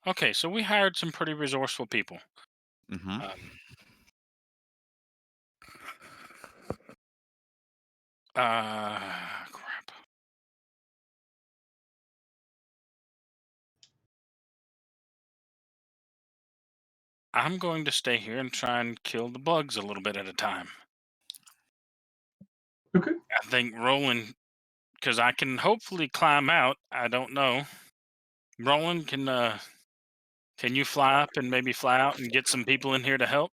S3: Okay, so we hired some pretty resourceful people.
S4: Mm-hmm.
S3: Crap. I'm going to stay here and try and kill the bugs a little bit at a time.
S2: Okay.
S3: I think Roland, because I can hopefully climb out. I don't know. Roland, can you fly up and maybe fly out and get some people in here to help?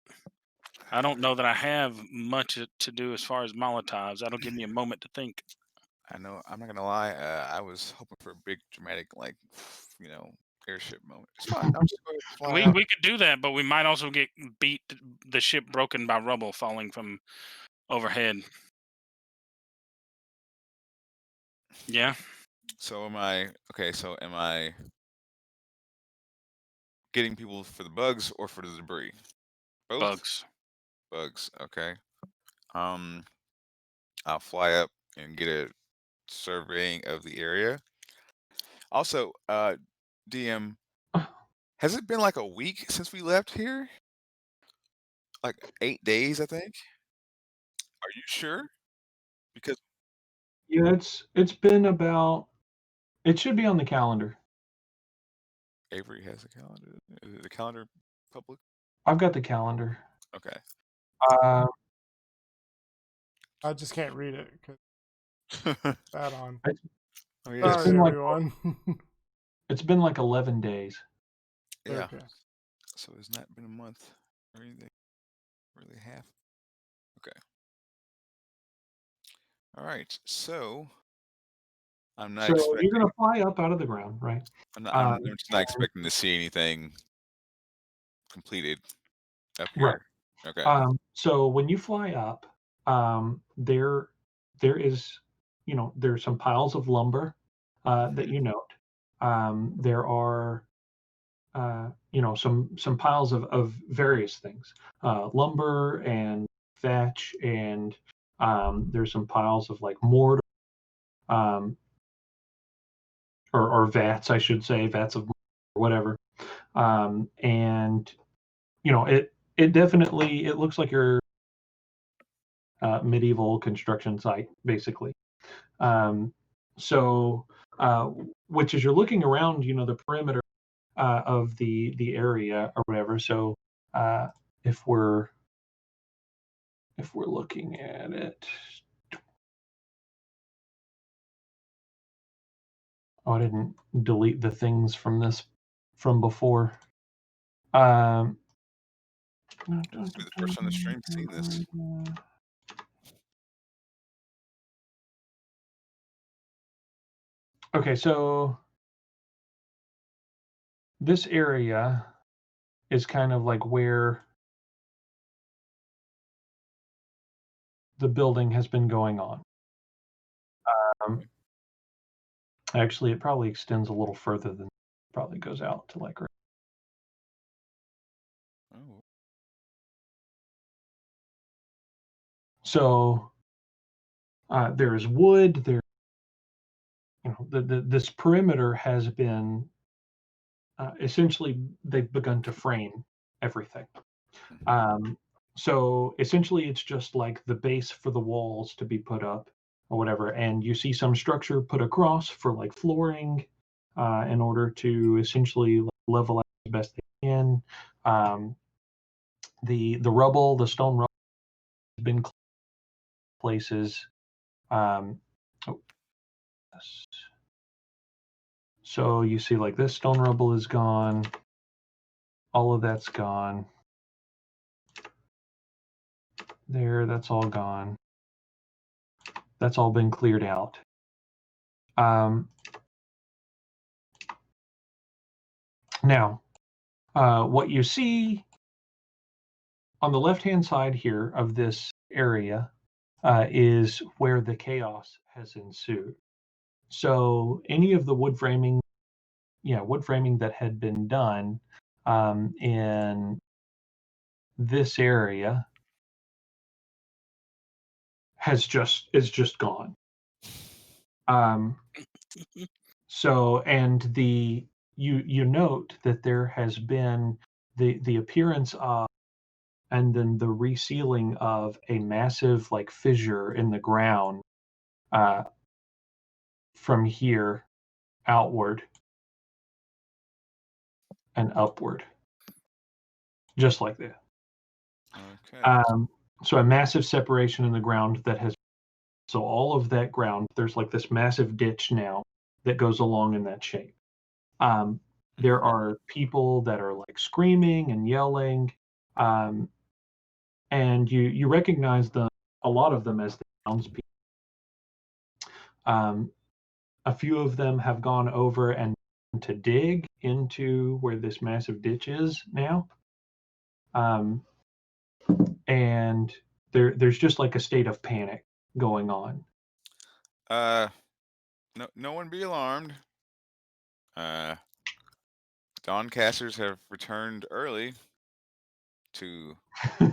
S3: I don't know that I have much to do as far as Molotovs. That'll give me a moment to think.
S4: I know. I'm not gonna lie. I was hoping for a big dramatic, like, airship moment. It's fine. I'll just go ahead and fly out.
S3: We could do that, but we might also get beat, the ship broken by rubble falling from overhead. Yeah,
S4: So am I? Okay. So am I getting people for the bugs or for the debris? Both.
S3: bugs.
S4: Bugs. Okay. Um, I'll fly up and get a surveying of the area. Also, DM, has it been like a week since we left here? Like 8 days, I think. Are you sure? Because
S2: Yeah, it's been about. It should be on the calendar.
S4: Avery has a calendar. Is the calendar public?
S2: I've got the calendar.
S4: Okay.
S2: Uh,
S1: I just can't read it because that on.
S4: Oh yes.
S1: Sorry,
S2: been like-
S1: everyone.
S2: it's been like 11 days.
S4: Yeah.
S1: Okay.
S4: So it's not been a month or anything. Really half. Okay. All right. So I'm not
S2: So
S4: expecting.
S2: you're gonna fly up out of the ground, right?
S4: I'm just not expecting to see anything completed up here.
S2: Right.
S4: Okay.
S2: So when you fly up, there is, there's some piles of lumber that you note. There are, some piles of various things, lumber and thatch, and there's some piles of like mortar, um, or vats, I should say, vats of whatever, and it definitely it looks like your medieval construction site, basically. So, which as you're looking around, the perimeter of the area or whatever. So, if we're looking at it, I didn't delete the things from before.
S4: This will be the first on the stream seeing this.
S2: Okay, so this area is kind of like where the building has been going on. Actually, it probably extends a little further than probably goes out to like.
S4: Oh.
S2: So there's wood. There, this perimeter has been essentially they've begun to frame everything. So essentially, it's just like the base for the walls to be put up or whatever, and you see some structure put across for like flooring in order to essentially level out as best they can. The rubble, the stone rubble, has been places. So you see like this stone rubble is gone. All of that's gone. There, that's all gone. That's all been cleared out. Now, what you see on the left-hand side here of this area is where the chaos has ensued. So any of the wood framing that had been done in this area is just gone. So, and you note that there has been the appearance of, and then the resealing of a massive like fissure in the ground from here outward and upward, just like that.
S4: Okay.
S2: So a massive separation in the ground that has, so all of that ground, there's like this massive ditch now that goes along in that shape. There are people that are like screaming and yelling, and and you recognize a lot of them as the townspeople. A few of them have gone over and to dig into where this massive ditch is now. And there's just like a state of panic going on.
S4: No one be alarmed. Dawncasters have returned early to check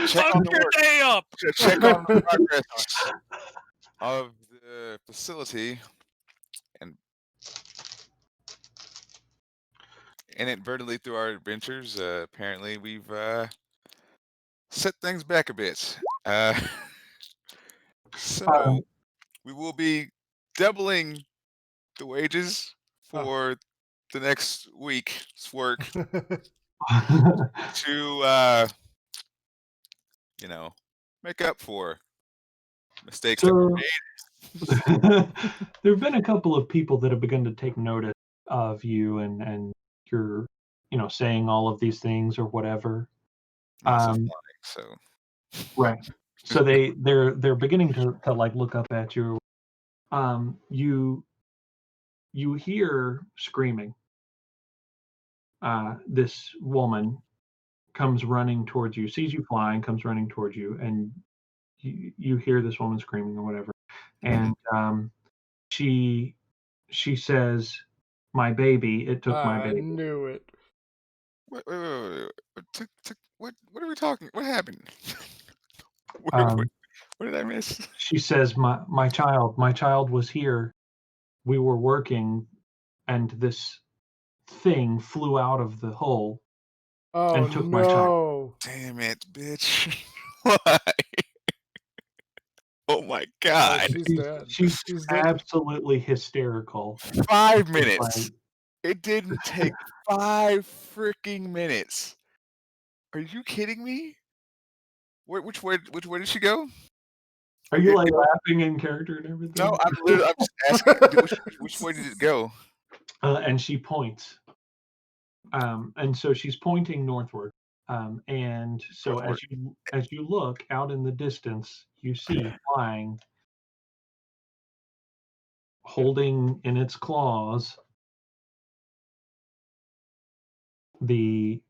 S3: Fuck
S4: on the
S3: your
S4: work.
S3: day up.
S4: Check on the progress of the facility, and inadvertently through our adventures, apparently we've set things back a bit. So we will be doubling the wages for the next week's work to make up for mistakes that were
S2: So
S4: made.
S2: there have been a couple of people that have begun to take notice of you and you're saying all of these things or whatever.
S4: I'm also flying, so
S2: Right. So they're beginning to like look up at you. You hear screaming. This woman comes running towards you, sees you flying, comes running towards you, and you hear this woman screaming or whatever. And she says, "My baby, it took my baby."
S1: I knew it.
S4: Wait. What are we talking? What happened? What did I miss?
S2: She says, my child was here. We were working, and this thing flew out of the hole and took my child.
S4: Damn it, bitch. Why? Oh my god.
S1: She's dead.
S2: She's
S1: dead.
S2: Absolutely hysterical.
S4: 5 minutes. It didn't take 5 freaking minutes. Are you kidding me? Which way did she go?
S2: Are you like laughing in character and everything?
S4: No, I'm just asking which way did it go?
S2: And she points. And so she's pointing northward. And so
S4: Northward.
S2: as you look out in the distance, you see flying, holding in its claws the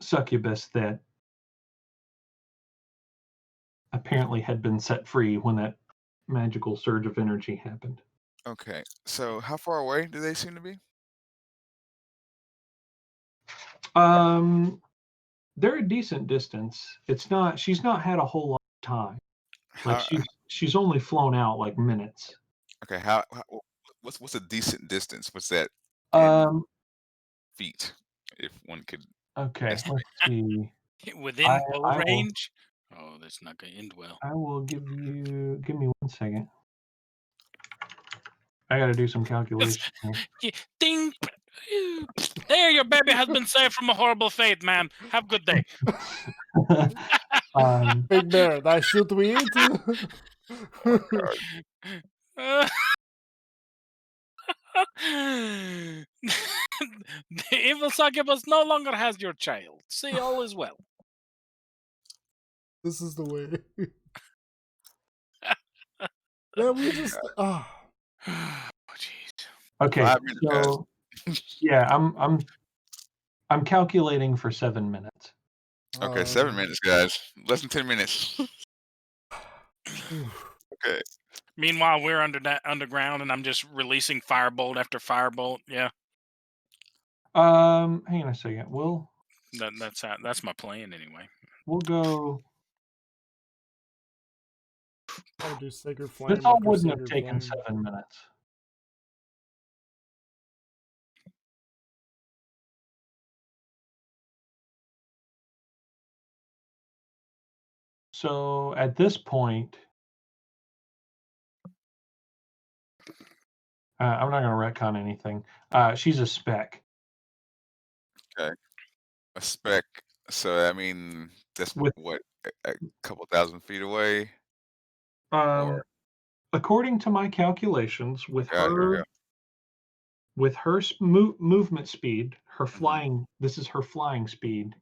S2: succubus that apparently had been set free when that magical surge of energy happened.
S4: Okay, so how far away do they seem to be?
S2: They're a decent distance. She's not had a whole lot of time. Like she's only flown out like minutes.
S4: Okay, what's a decent distance? What's that? Feet, if one could.
S2: Okay, let's see.
S3: Within bow range? Oh, that's not going to end well.
S2: I will give me 1 second. I got to do some calculations.
S3: Ding! There, your baby has been saved from a horrible fate, ma'am. Have a good day.
S1: Big Bear, thy should we eat?
S3: The evil succubus no longer has your child. See, all is well.
S1: This is the way. Yeah, we just. Oh,
S3: jeez.
S2: Okay, so yeah, I'm calculating for 7 minutes.
S4: Okay, 7 minutes, guys. Less than 10 minutes. Okay.
S3: Meanwhile, we're underground, and I'm just releasing firebolt after firebolt. Yeah.
S2: Hang on a second.
S3: That's my plan anyway.
S2: We'll go.
S1: I'll do Sacred Flame.
S2: This all wouldn't have taken 7 minutes. So at this point, I'm not going to retcon anything. She's a spec.
S4: Okay. A spec. So, I mean, that's what, a couple thousand feet away?
S2: According to my calculations, with her movement speed, her flying, this is her flying speed,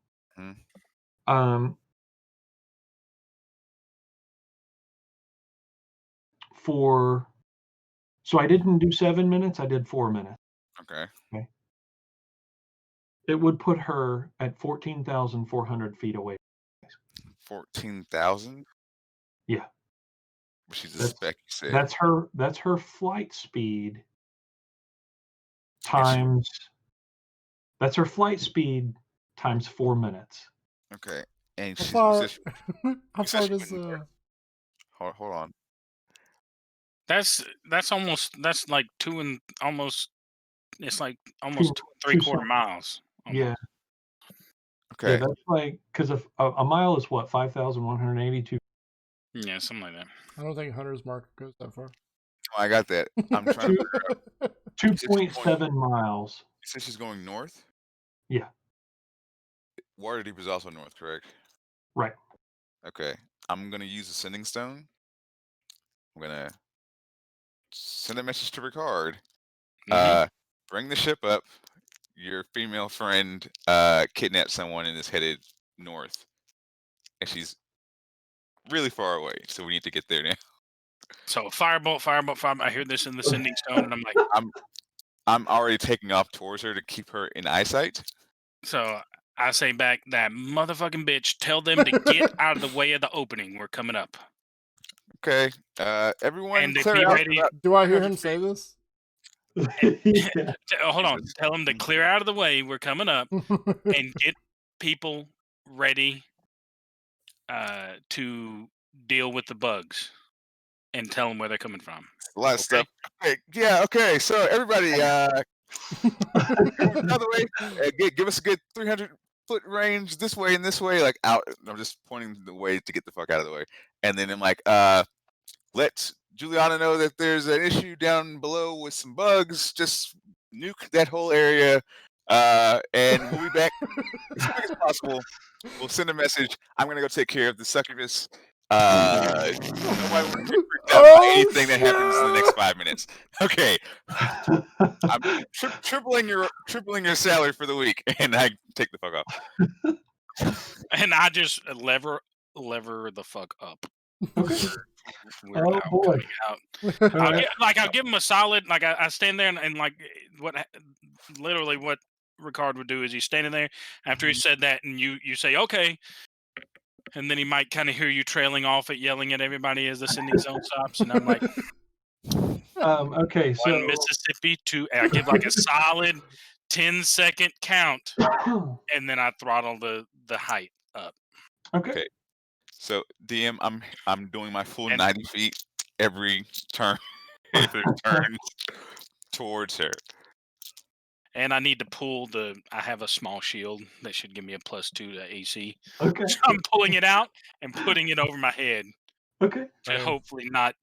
S2: So I didn't do 7 minutes. I did 4 minutes.
S4: Okay.
S2: It would put her at 14,400 feet away.
S4: 14,000.
S2: Yeah.
S4: She's a spec. You said
S2: That's her flight speed times. That's her flight speed times 4 minutes.
S4: Okay. And
S1: How
S4: she,
S1: far?
S4: you
S1: How
S4: said
S1: far
S4: she
S1: does?
S4: went north. Hold on.
S3: That's like almost 2 and 3/4 miles. Almost.
S2: Yeah.
S4: Okay.
S2: Yeah, that's like because a mile is what 5,182.
S3: Yeah, something like that.
S1: I don't think Hunter's Mark goes that far.
S4: Oh, I got that. I'm trying to figure out.
S2: 2.7 miles.
S4: You said she's going north?
S2: Yeah.
S4: Waterdeep is also north, correct?
S2: Right.
S4: Okay. I'm going to use a sending stone. I'm going to send a message to Ricard. Bring the ship up. Your female friend kidnapped someone and is headed north. And she's really far away, so we need to get there now.
S3: So firebolt. I hear this in the sending stone, and I'm like,
S4: I'm already taking off towards her to keep her in eyesight.
S3: So I say back, that motherfucking bitch, tell them to get out of the way of the opening. We're coming up.
S4: Okay. Everyone
S3: And to
S4: clear
S3: be
S4: out.
S3: ready.
S1: Do I hear him say this?
S3: Hold on. Tell them to clear out of the way. We're coming up, and get people ready to deal with the bugs, and tell them where they're coming from.
S4: A lot of stuff. Okay. Yeah. Okay. So everybody, the way. Give us a good 300-foot range this way and this way. Like out. I'm just pointing the way to get the fuck out of the way. And then I'm like, let Juliana know that there's an issue down below with some bugs. Just nuke that whole area, and we'll be back as quick as possible. We'll send a message. I'm gonna go take care of the succubus. Nobody want to get freaked out by anything that happens in the next 5 minutes. Okay. I'm tripling your salary for the week, and I take the fuck off.
S3: And I just lever the fuck up. We're
S2: Oh,
S3: now
S2: boy.
S3: coming out. I'll give him a solid. Like I stand there and like literally what Ricard would do is he's standing there after he said that, and you say okay, and then he might kind of hear you trailing off at yelling at everybody as the sending zone stops, and I'm like,
S2: okay, so
S3: 1 Mississippi, 2. I give like a solid 10-second count, and then I throttle the height up.
S2: Okay.
S4: So DM, I'm doing my full 90 feet every turn. Every turn towards her.
S3: And I need to pull I have a small shield that should give me a +2 to AC.
S2: Okay.
S3: So I'm pulling it out and putting it over my head.
S2: Okay.
S3: To hopefully not.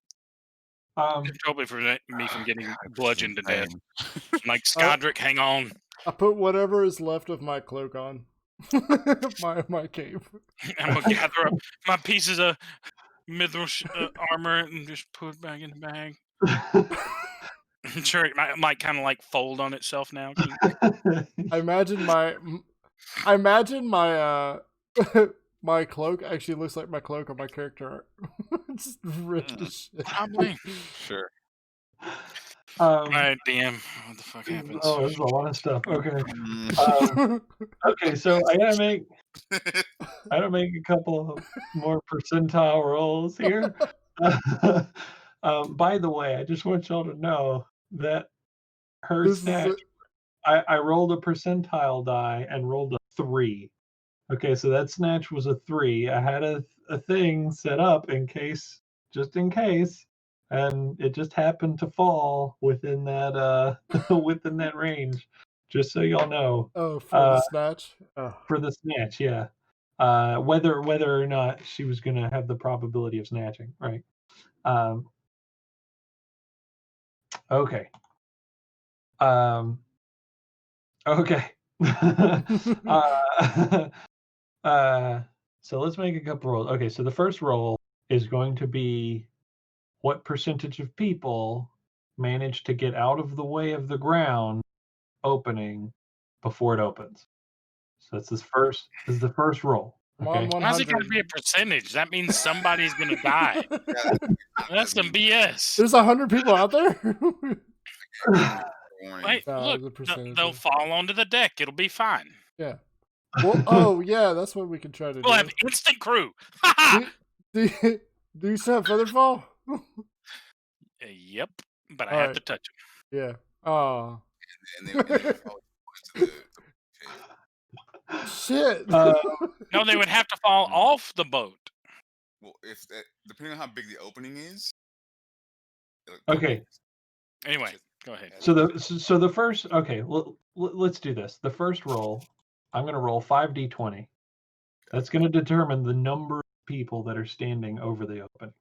S3: Hopefully prevent me from getting bludgeoned to death. I'm like, Skodrick, hang on.
S1: I put whatever is left of my cloak on. my cape.
S3: I'm gonna gather up my pieces of mithril armor and just put it back in the bag. I'm sure it might kind of like fold on itself now.
S1: I imagine my my cloak actually looks like my cloak on my character art. It's ripped as shit.
S3: Probably.
S4: Sure.
S3: Alright, DM. What the fuck happens?
S2: Oh, there's a lot of stuff. Okay. Okay, so I gotta make a couple of more percentile rolls here. By the way, I just want y'all to know that her snatch, I rolled a percentile die and rolled a 3. Okay, so that snatch was a 3. I had a thing set up just in case, and it just happened to fall within that within that range. Just so y'all know.
S1: Oh, for the snatch?
S2: Oh. For the snatch, yeah. Whether or not she was gonna have the probability of snatching, right? Okay. Okay. So let's make a couple rolls. Okay, so the first roll is going to be what percentage of people manage to get out of the way of the ground opening before it opens. So this is first. This is the first roll.
S1: I'm on
S2: Okay.
S3: How's it got to
S1: 100.
S3: be a percentage? That means somebody's going to die.
S4: Yeah,
S3: That's some BS.
S1: There's 100 people out there.
S4: warning.
S3: Wait,
S1: Nah,
S3: look,
S1: the percentage.
S3: they'll fall onto the deck. It'll be fine.
S1: Yeah. Well, oh yeah, that's what we can try to
S3: We'll
S1: do.
S3: have instant crew. Ha ha!
S1: Do you still have Featherfall?
S3: Yep, but I
S1: All
S3: have
S1: right.
S3: to touch them.
S1: Yeah. Oh.
S4: And they would probably go into the
S1: Shit.
S3: No, they would have to fall off the boat.
S4: well, if that, depending on how big the opening is.
S2: Okay.
S3: Anyway, go ahead.
S2: So the first. Okay. Let's do this. The first roll. I'm going to roll 5d20. That's going to determine the number of people that are standing over the opening.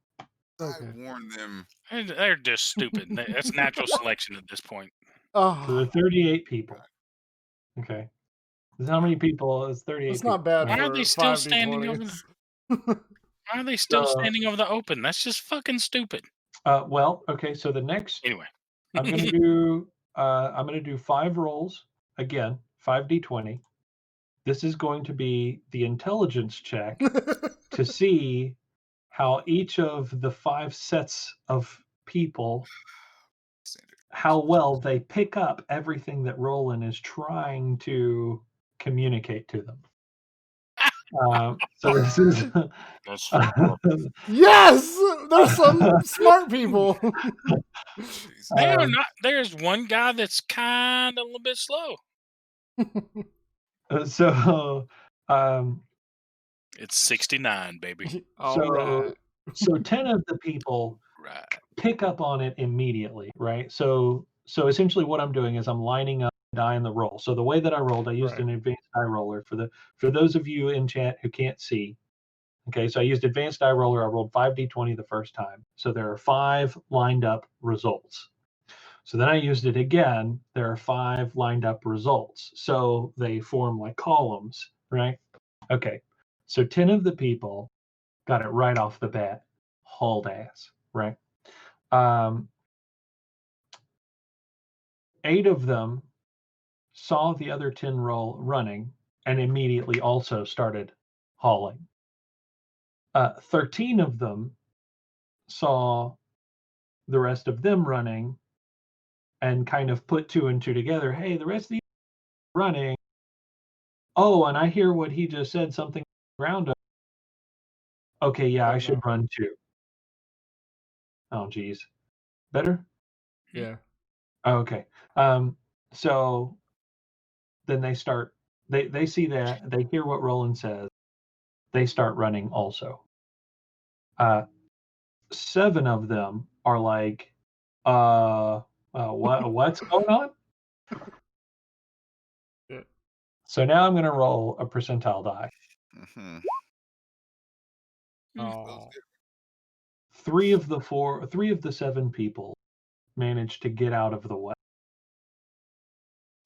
S1: Okay.
S4: I warned them.
S3: They're just stupid. That's natural selection at this point.
S2: So there are
S1: Oh,
S2: 38 people. Okay. How many people is 38
S1: that's
S2: people?
S1: not bad
S3: Why
S1: for
S3: are they still
S1: 5d20s.
S3: standing over Why are they still standing over the open? That's just fucking stupid.
S2: Well, okay. So the next,
S3: Anyway,
S2: I'm going to do 5 rolls again, 5d20. This is going to be the intelligence check to see how each of the 5 sets of people, how well they pick up everything that Roland is trying to communicate to them. So this is
S1: Yes, there's some smart people.
S3: they are not. There's one guy that's kind of a little bit slow.
S2: So
S3: It's 69, baby.
S1: All
S2: so
S1: right.
S2: so 10 of the people
S3: Right.
S2: pick up on it immediately, right? So essentially what I'm doing is I'm lining up the die in the roll. So the way that I rolled, I used an advanced die roller for those of you in chat who can't see. Okay, so I used advanced die roller. I rolled 5d20 the first time. So there are 5 lined up results. So then I used it again. There are 5 lined up results. So they form like columns, right? Okay, so 10 of the people got it right off the bat. Hauled ass, right? 8 of them saw the other 10 roll running and immediately also started hauling. 13 of them saw the rest of them running and kind of put 2 and 2 together. Hey, the rest of these running. Oh, and I hear what he just said, something ground up. Okay, yeah, I should run too. Oh, geez. Better?
S1: Yeah.
S2: Oh, okay. So then they start, they see that, they hear what Roland says. They start running also. 7 of them are like, what's going on?
S1: Yeah.
S2: So now I'm going to roll a percentile die.
S4: Mm-hmm.
S1: Oh.
S2: 3 of the 7 people managed to get out of the way.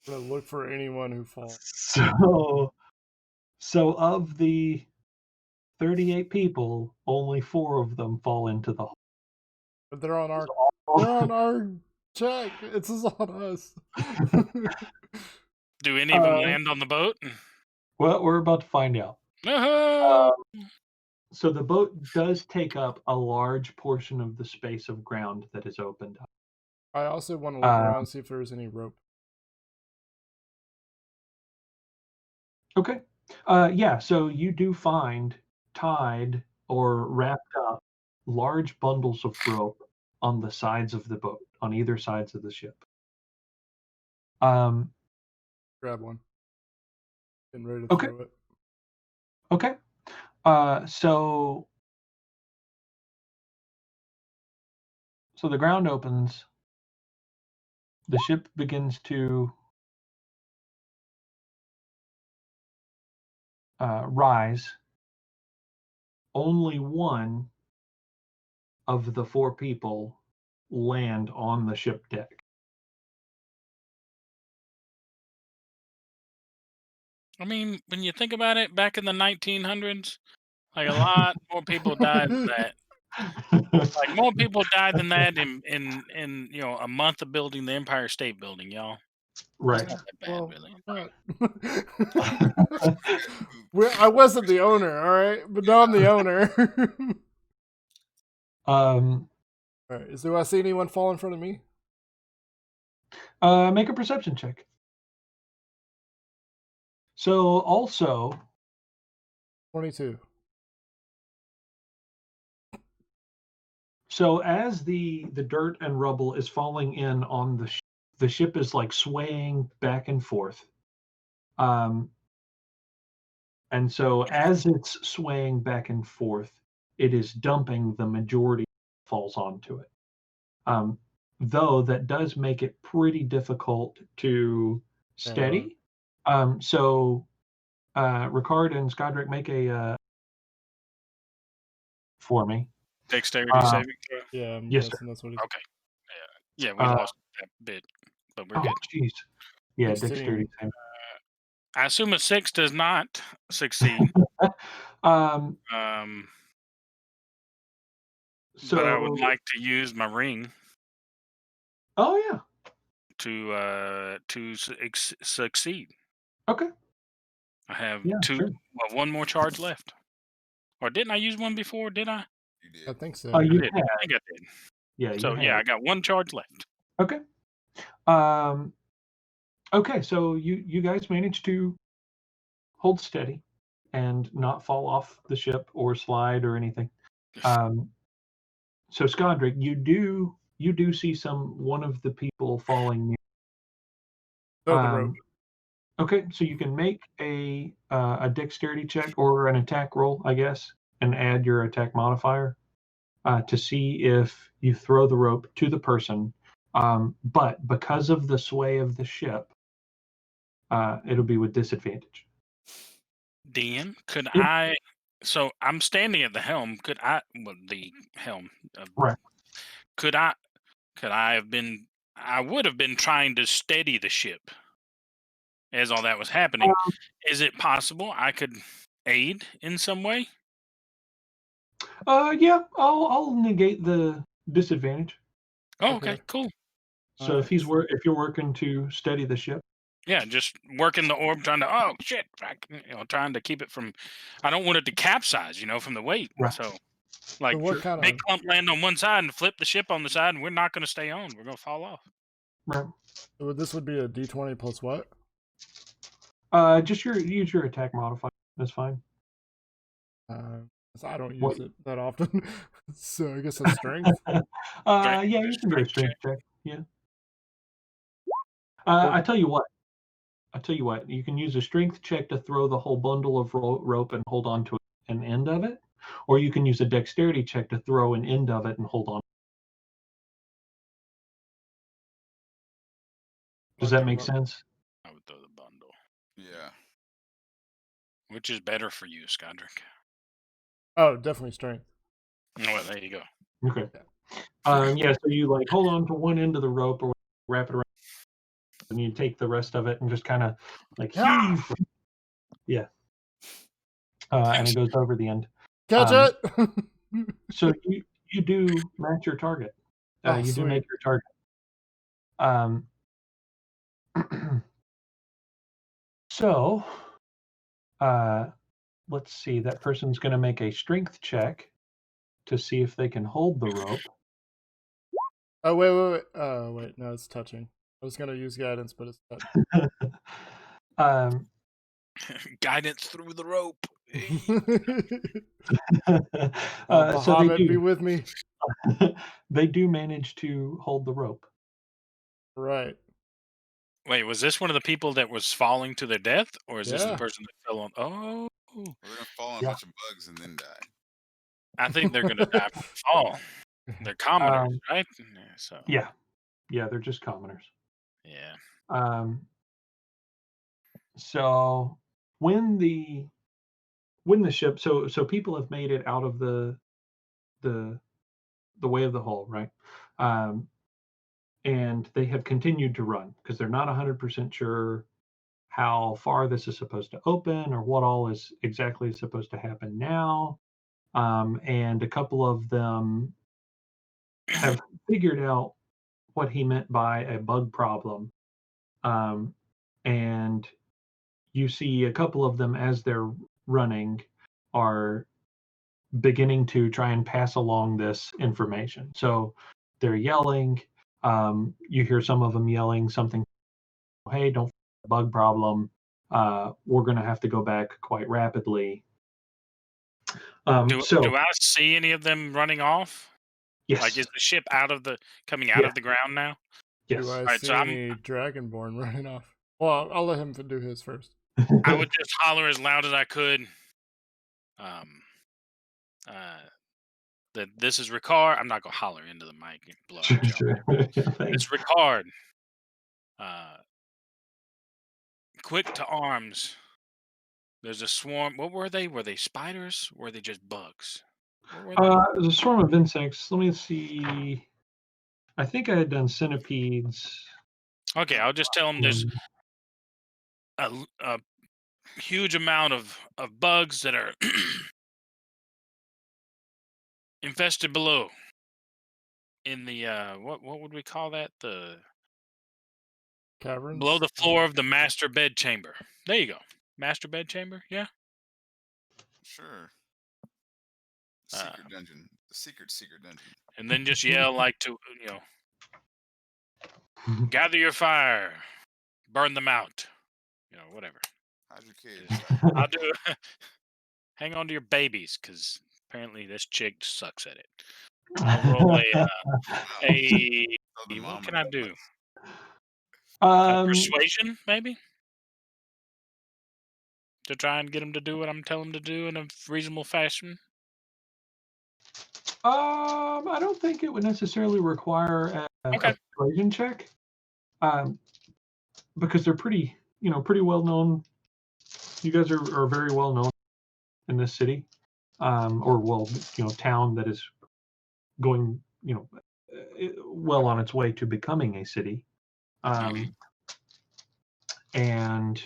S1: I'm gonna look for anyone who falls.
S2: So of the 38 people, only 4 of them fall into the hole.
S1: But they're on our check. It's just on us.
S3: Do any of them land on the boat?
S2: Well, we're about to find out. So the boat does take up a large portion of the space of ground that is opened up.
S1: I also want to look around and see if there's any rope.
S2: Okay. Yeah, so you do find tied or wrapped up large bundles of rope on the sides of the boat, on either sides of the ship.
S1: Grab one. Getting ready to throw it.
S2: Okay. So the ground opens. The ship begins to rise. Only one of the 4 people land on the ship deck.
S3: I mean, when you think about it, back in the 1900s, like a lot more people died than that. Like more people died than that in a month of building the Empire State Building, y'all.
S2: Right.
S3: It's not that bad,
S1: Well,
S3: really.
S1: I'm not. I wasn't the owner, all right, but now I'm the owner.
S2: Um,
S1: All right. Do I see anyone fall in front of me?
S2: make a perception check. So also,
S1: 22.
S2: so as the dirt and rubble is falling in on the ship is like swaying back and forth. And so as it's swaying back and forth, it is dumping the majority falls onto it. Though that does make it pretty difficult to steady. So Ricard and Skodrick make a for me.
S3: Dexterity saving throw.
S1: Yeah, I'm
S2: Yes,
S1: guessing that's what he's.
S3: Okay. Yeah, we
S2: Uh,
S3: lost that bit, but we're
S2: Oh,
S3: good.
S2: jeez. Yeah,
S1: 16.
S2: dexterity saving.
S3: I assume a 6 does not succeed.
S2: Um,
S3: Um,
S2: so,
S3: but I would like to use my ring
S2: oh yeah,
S3: to succeed.
S2: okay,
S3: I have
S2: yeah, sure.
S3: one more charge left. Or didn't I use one before? Did I?
S4: You
S1: I
S4: did.
S1: think so.
S2: Oh,
S3: I
S2: you
S3: did.
S2: had,
S3: I think I did.
S2: yeah, you
S3: So
S2: had.
S3: yeah, I got one charge left.
S2: Okay. Okay, so you guys managed to hold steady and not fall off the ship or slide or anything. So Skodrick, you do see one of the people falling near.
S1: Throw the rope.
S2: Okay, so you can make a dexterity check or an attack roll, I guess, and add your attack modifier to see if you throw the rope to the person. But because of the sway of the ship, it'll be with disadvantage.
S3: DM, could
S2: Yeah.
S3: I? So I'm standing at the helm. Could I? Well, the helm.
S2: Right.
S3: Could I? Could I have been? I would have been trying to steady the ship as all that was happening. Is it possible I could aid in some way?
S2: Yeah, I'll negate the disadvantage.
S3: Oh,
S1: Okay.
S3: okay, cool.
S2: So if you're working to steady the ship,
S3: Yeah, just working the orb, trying to. Oh shit! Trying to keep it from. I don't want it to capsize. From the weight.
S2: Right.
S3: So, like,
S1: what kind
S3: big
S1: of?
S3: clump land on one side and flip the ship on the side, and we're not going to stay on. We're going to fall off.
S2: right?
S1: This would be a D20 plus what?
S2: Just use your attack modifier. That's fine.
S1: I don't use
S2: What?
S1: it that often, so I guess it's strength.
S2: Yeah, you can do a strength check. Yeah. I tell you what. You can use a strength check to throw the whole bundle of rope and hold on to an end of it, or you can use a dexterity check to throw an end of it and hold on. Does that make sense?
S3: I would throw the bundle.
S4: Yeah.
S3: Which is better for you, Skodrick?
S1: Oh, definitely strength.
S3: Oh, well, there you go.
S2: Okay. Yeah. So you like hold on to one end of the rope or wrap it around, and you take the rest of it and just kind of like heave. Yeah. And it goes over the end.
S1: Catch it.
S2: So you do match your target. You do make your target. So let's see. That person's going to make a strength check to see if they can hold the rope.
S1: Oh wait. Wait. No, it's touching. I was gonna use guidance, but it's touching.
S3: Guidance through the rope.
S2: So they do.
S1: Be with me.
S2: They do manage to hold the rope.
S1: Right.
S3: Wait, was this one of the people that was falling to their death, or is this the
S1: Yeah.
S3: person that fell on? Oh,
S4: We're gonna fall on a bunch of bugs and then die.
S3: I think they're gonna die from the fall. They're commoners, right? So
S2: Yeah, they're just commoners.
S3: yeah.
S2: So when the ship, so people have made it out of the way of the hull, right? And they have continued to run because they're not 100% sure how far this is supposed to open or what all is exactly supposed to happen now. And a couple of them have figured out what he meant by a bug problem and you see a couple of them as they're running are beginning to try and pass along this information. So they're yelling. You hear some of them yelling something, hey, don't bug problem. We're going to have to go back quite rapidly.
S3: Do I see any of them running off?
S2: Yes.
S3: Like, is the ship coming out of the ground now?
S2: Yes.
S1: Do I
S3: Right,
S1: see
S3: so
S1: any Dragonborn running off? Well, I'll let him do his first.
S3: I would just holler as loud as I could. That this is Ricard. I'm not gonna holler into the mic and blow out
S2: Sure.
S3: It's Ricard. Quick to arms. There's a swarm. What were they? Were they spiders? Or were they just bugs? What were they?
S2: It was a swarm of insects. Let me see. I think I had done centipedes.
S3: Okay, I'll just tell them there's a huge amount of bugs that are infested below. In the what would we call that? The
S1: Caverns?
S3: below the floor of the master bed chamber. There you go. Master bed chamber, yeah.
S4: Sure. Secret dungeon. The secret dungeon.
S3: And then just yell like to gather your fire, burn them out. Whatever.
S4: How's your kids?
S3: I'll do hang on to your babies, because apparently this chick sucks at it. I'll roll what can I do? Persuasion, maybe? To try and get them to do what I'm telling them to do in a reasonable fashion?
S2: I don't think it would necessarily require a persuasion check. Because they're pretty well known. You guys are very well known in this city, or town that is going, well on its way to becoming a city. And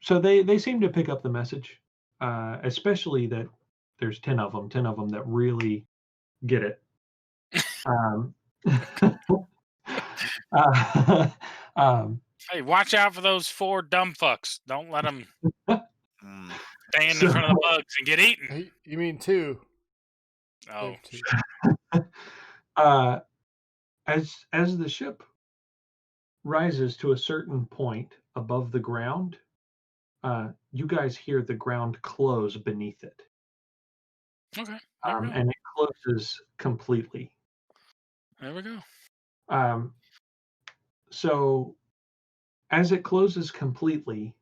S2: so they seem to pick up the message, especially that there's 10 of them that really get it.
S3: Hey, watch out for those 4 dumb fucks. Don't let them stand in front of the bugs and get eaten.
S1: Hey, you mean 2?
S3: Oh.
S1: 2.
S2: As the ship rises to a certain point above the ground, you guys hear the ground close beneath it.
S3: Okay.
S2: And it closes completely.
S3: There we go.
S2: So as it closes completely,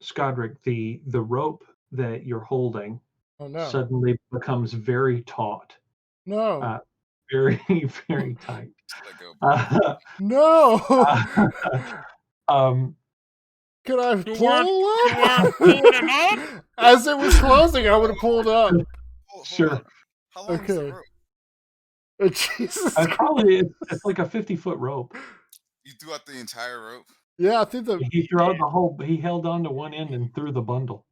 S2: Skodrick, the rope that you're holding suddenly becomes very taut.
S1: No.
S2: Very, very tight.
S1: No. Could I pull up?
S3: Pulling him up?
S1: As it was closing, I would have pulled up.
S2: Sure.
S4: How long is the rope?
S1: Jesus.
S2: It's like a 50-foot rope.
S4: You threw out the entire rope?
S1: Yeah, I think
S2: he threw out the whole. He held on to one end and threw the bundle.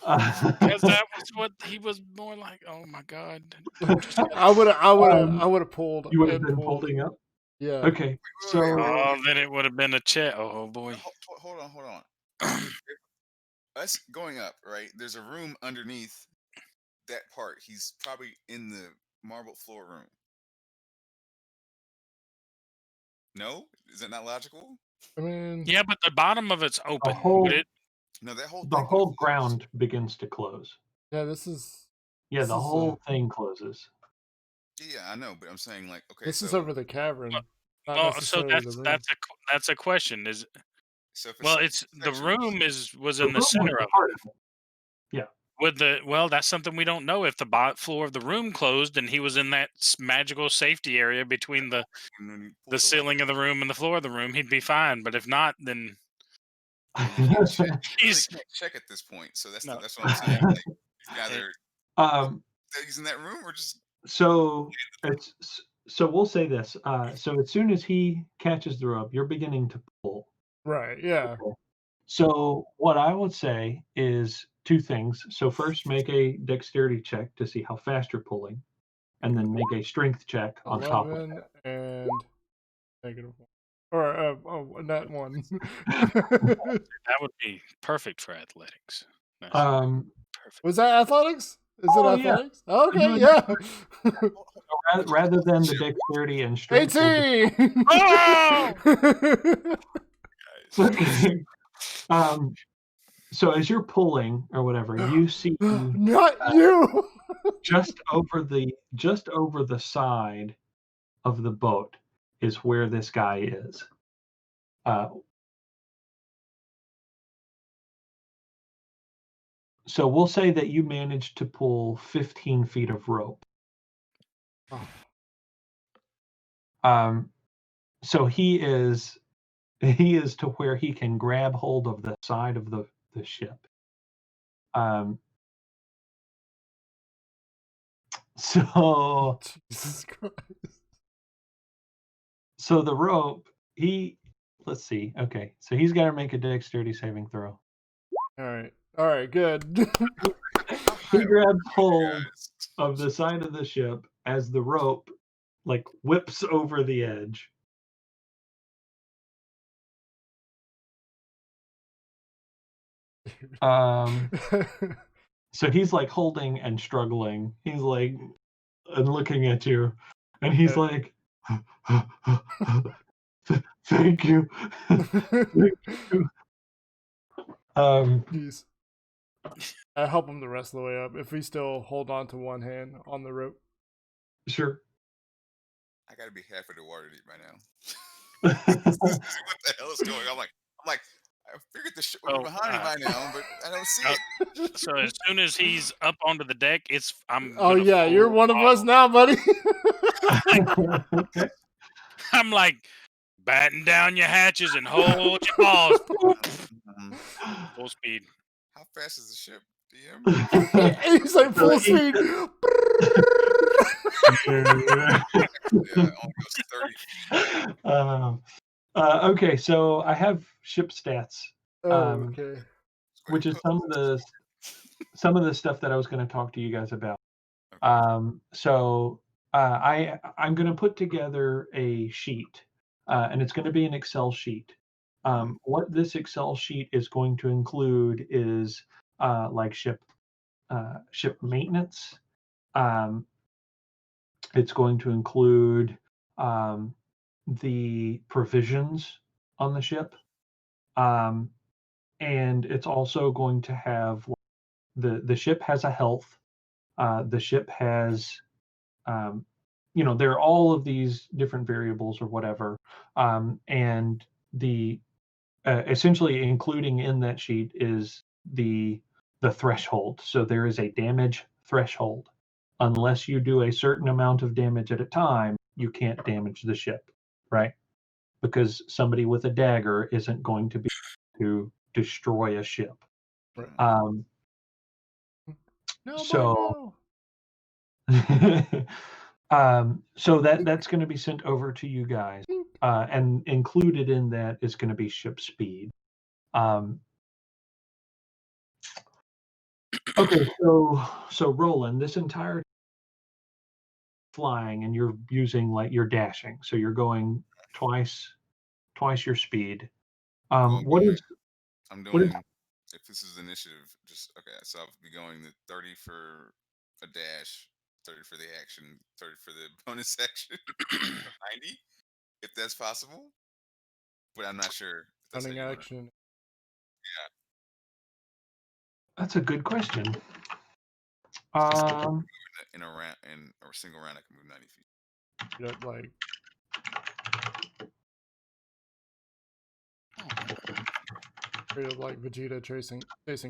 S3: Because that was what he was more like. Oh my god!
S1: I would have pulled.
S2: You would have been holding up.
S1: Yeah.
S2: Okay. So.
S3: Then it would have been a check. Oh boy.
S4: Hold on. Us going up, right? There's a room underneath that part. He's probably in the marble floor room. No, is that not logical?
S1: I mean,
S3: yeah, but the bottom of it's open.
S2: The whole ground begins to close.
S1: Yeah, the
S2: whole thing closes.
S4: Yeah, I know, but I'm saying like, okay,
S1: this is over the cavern.
S3: So that's a question. It's the room was in the center of it.
S2: Yeah.
S3: That's something we don't know. If the floor of the room closed and he was in that magical safety area between the ceiling of the room and the floor of the room, he'd be fine. But if not, then
S4: he's check at this point. So that's what I'm saying. Like, either he's in that room or just
S2: so we'll say this. So as soon as he catches the rope, you're beginning to pull.
S1: Right. Yeah.
S2: Okay. So what I would say is 2 things. So first, make a dexterity check to see how fast you're pulling. and then make a strength check on top of
S1: 11 and -1. Or not 1.
S3: That would be perfect for athletics.
S2: it.
S3: Perfect.
S1: Was that athletics? Is it
S2: Oh, yeah.
S1: athletics? Okay,
S2: doing
S1: yeah.
S2: Rather than the dexterity and strength.
S1: 18.
S3: Oh!
S2: Okay. So as you're pulling or whatever, you see
S1: Not you.
S2: just over the side of the boat is where this guy is. So we'll say that you managed to pull 15 feet of rope. So he is to where he can grab hold of the side of the ship. So
S1: Jesus Christ.
S2: So the rope, let's see. Okay, so he's got to make a dexterity saving throw.
S1: All right, good.
S2: He grabs hold of the side of the ship as the rope like whips over the edge. So he's like holding and struggling. He's like and looking at you, and he's like, "Thank you."
S1: Jeez. I help him the rest of the way up if we still hold on to one hand on the rope.
S2: Sure.
S4: I gotta be half of the water deep right now. What the hell is going on? I'm like, I figured the shit was behind me by now, but I don't see it.
S3: So as soon as he's up onto the deck,
S1: Oh yeah, you're one of us now, buddy.
S3: I'm like, batten down your hatches and hold your balls. Full speed.
S4: How fast is the ship, DM?
S1: He's like full speed.
S4: Yeah, almost 30 feet.
S2: Okay, so I have ship stats.
S1: Okay.
S2: Which is some of the stuff that I was going to talk to you guys about.
S4: Okay.
S2: So I'm going to put together a sheet, and it's going to be an Excel sheet. What this Excel sheet is going to include is like ship maintenance. It's going to include the provisions on the ship, and it's also going to have the ship has a health. The ship has, there are all of these different variables or whatever, and the essentially including in that sheet is the threshold. So there is a damage threshold. Unless you do a certain amount of damage at a time, you can't damage the ship, right? Because somebody with a dagger isn't going to be able to destroy a ship.
S1: Right.
S2: So that's going to be sent over to you guys, and included in that is going to be ship speed. Okay, so Roland, this entire flying, and you're using you're dashing, so you're going twice your speed. What is
S4: I'm
S2: what is
S4: doing, if this is initiative, just okay, so I'll be going the 30 for a dash, 30 for the action, 30 for the bonus action, 90, if that's possible. But I'm not sure if that's how
S1: running
S4: you want
S1: action?
S4: Yeah.
S2: That's a good question.
S4: In a single round, I can move 90 feet.
S1: Yep, like Vegeta chasing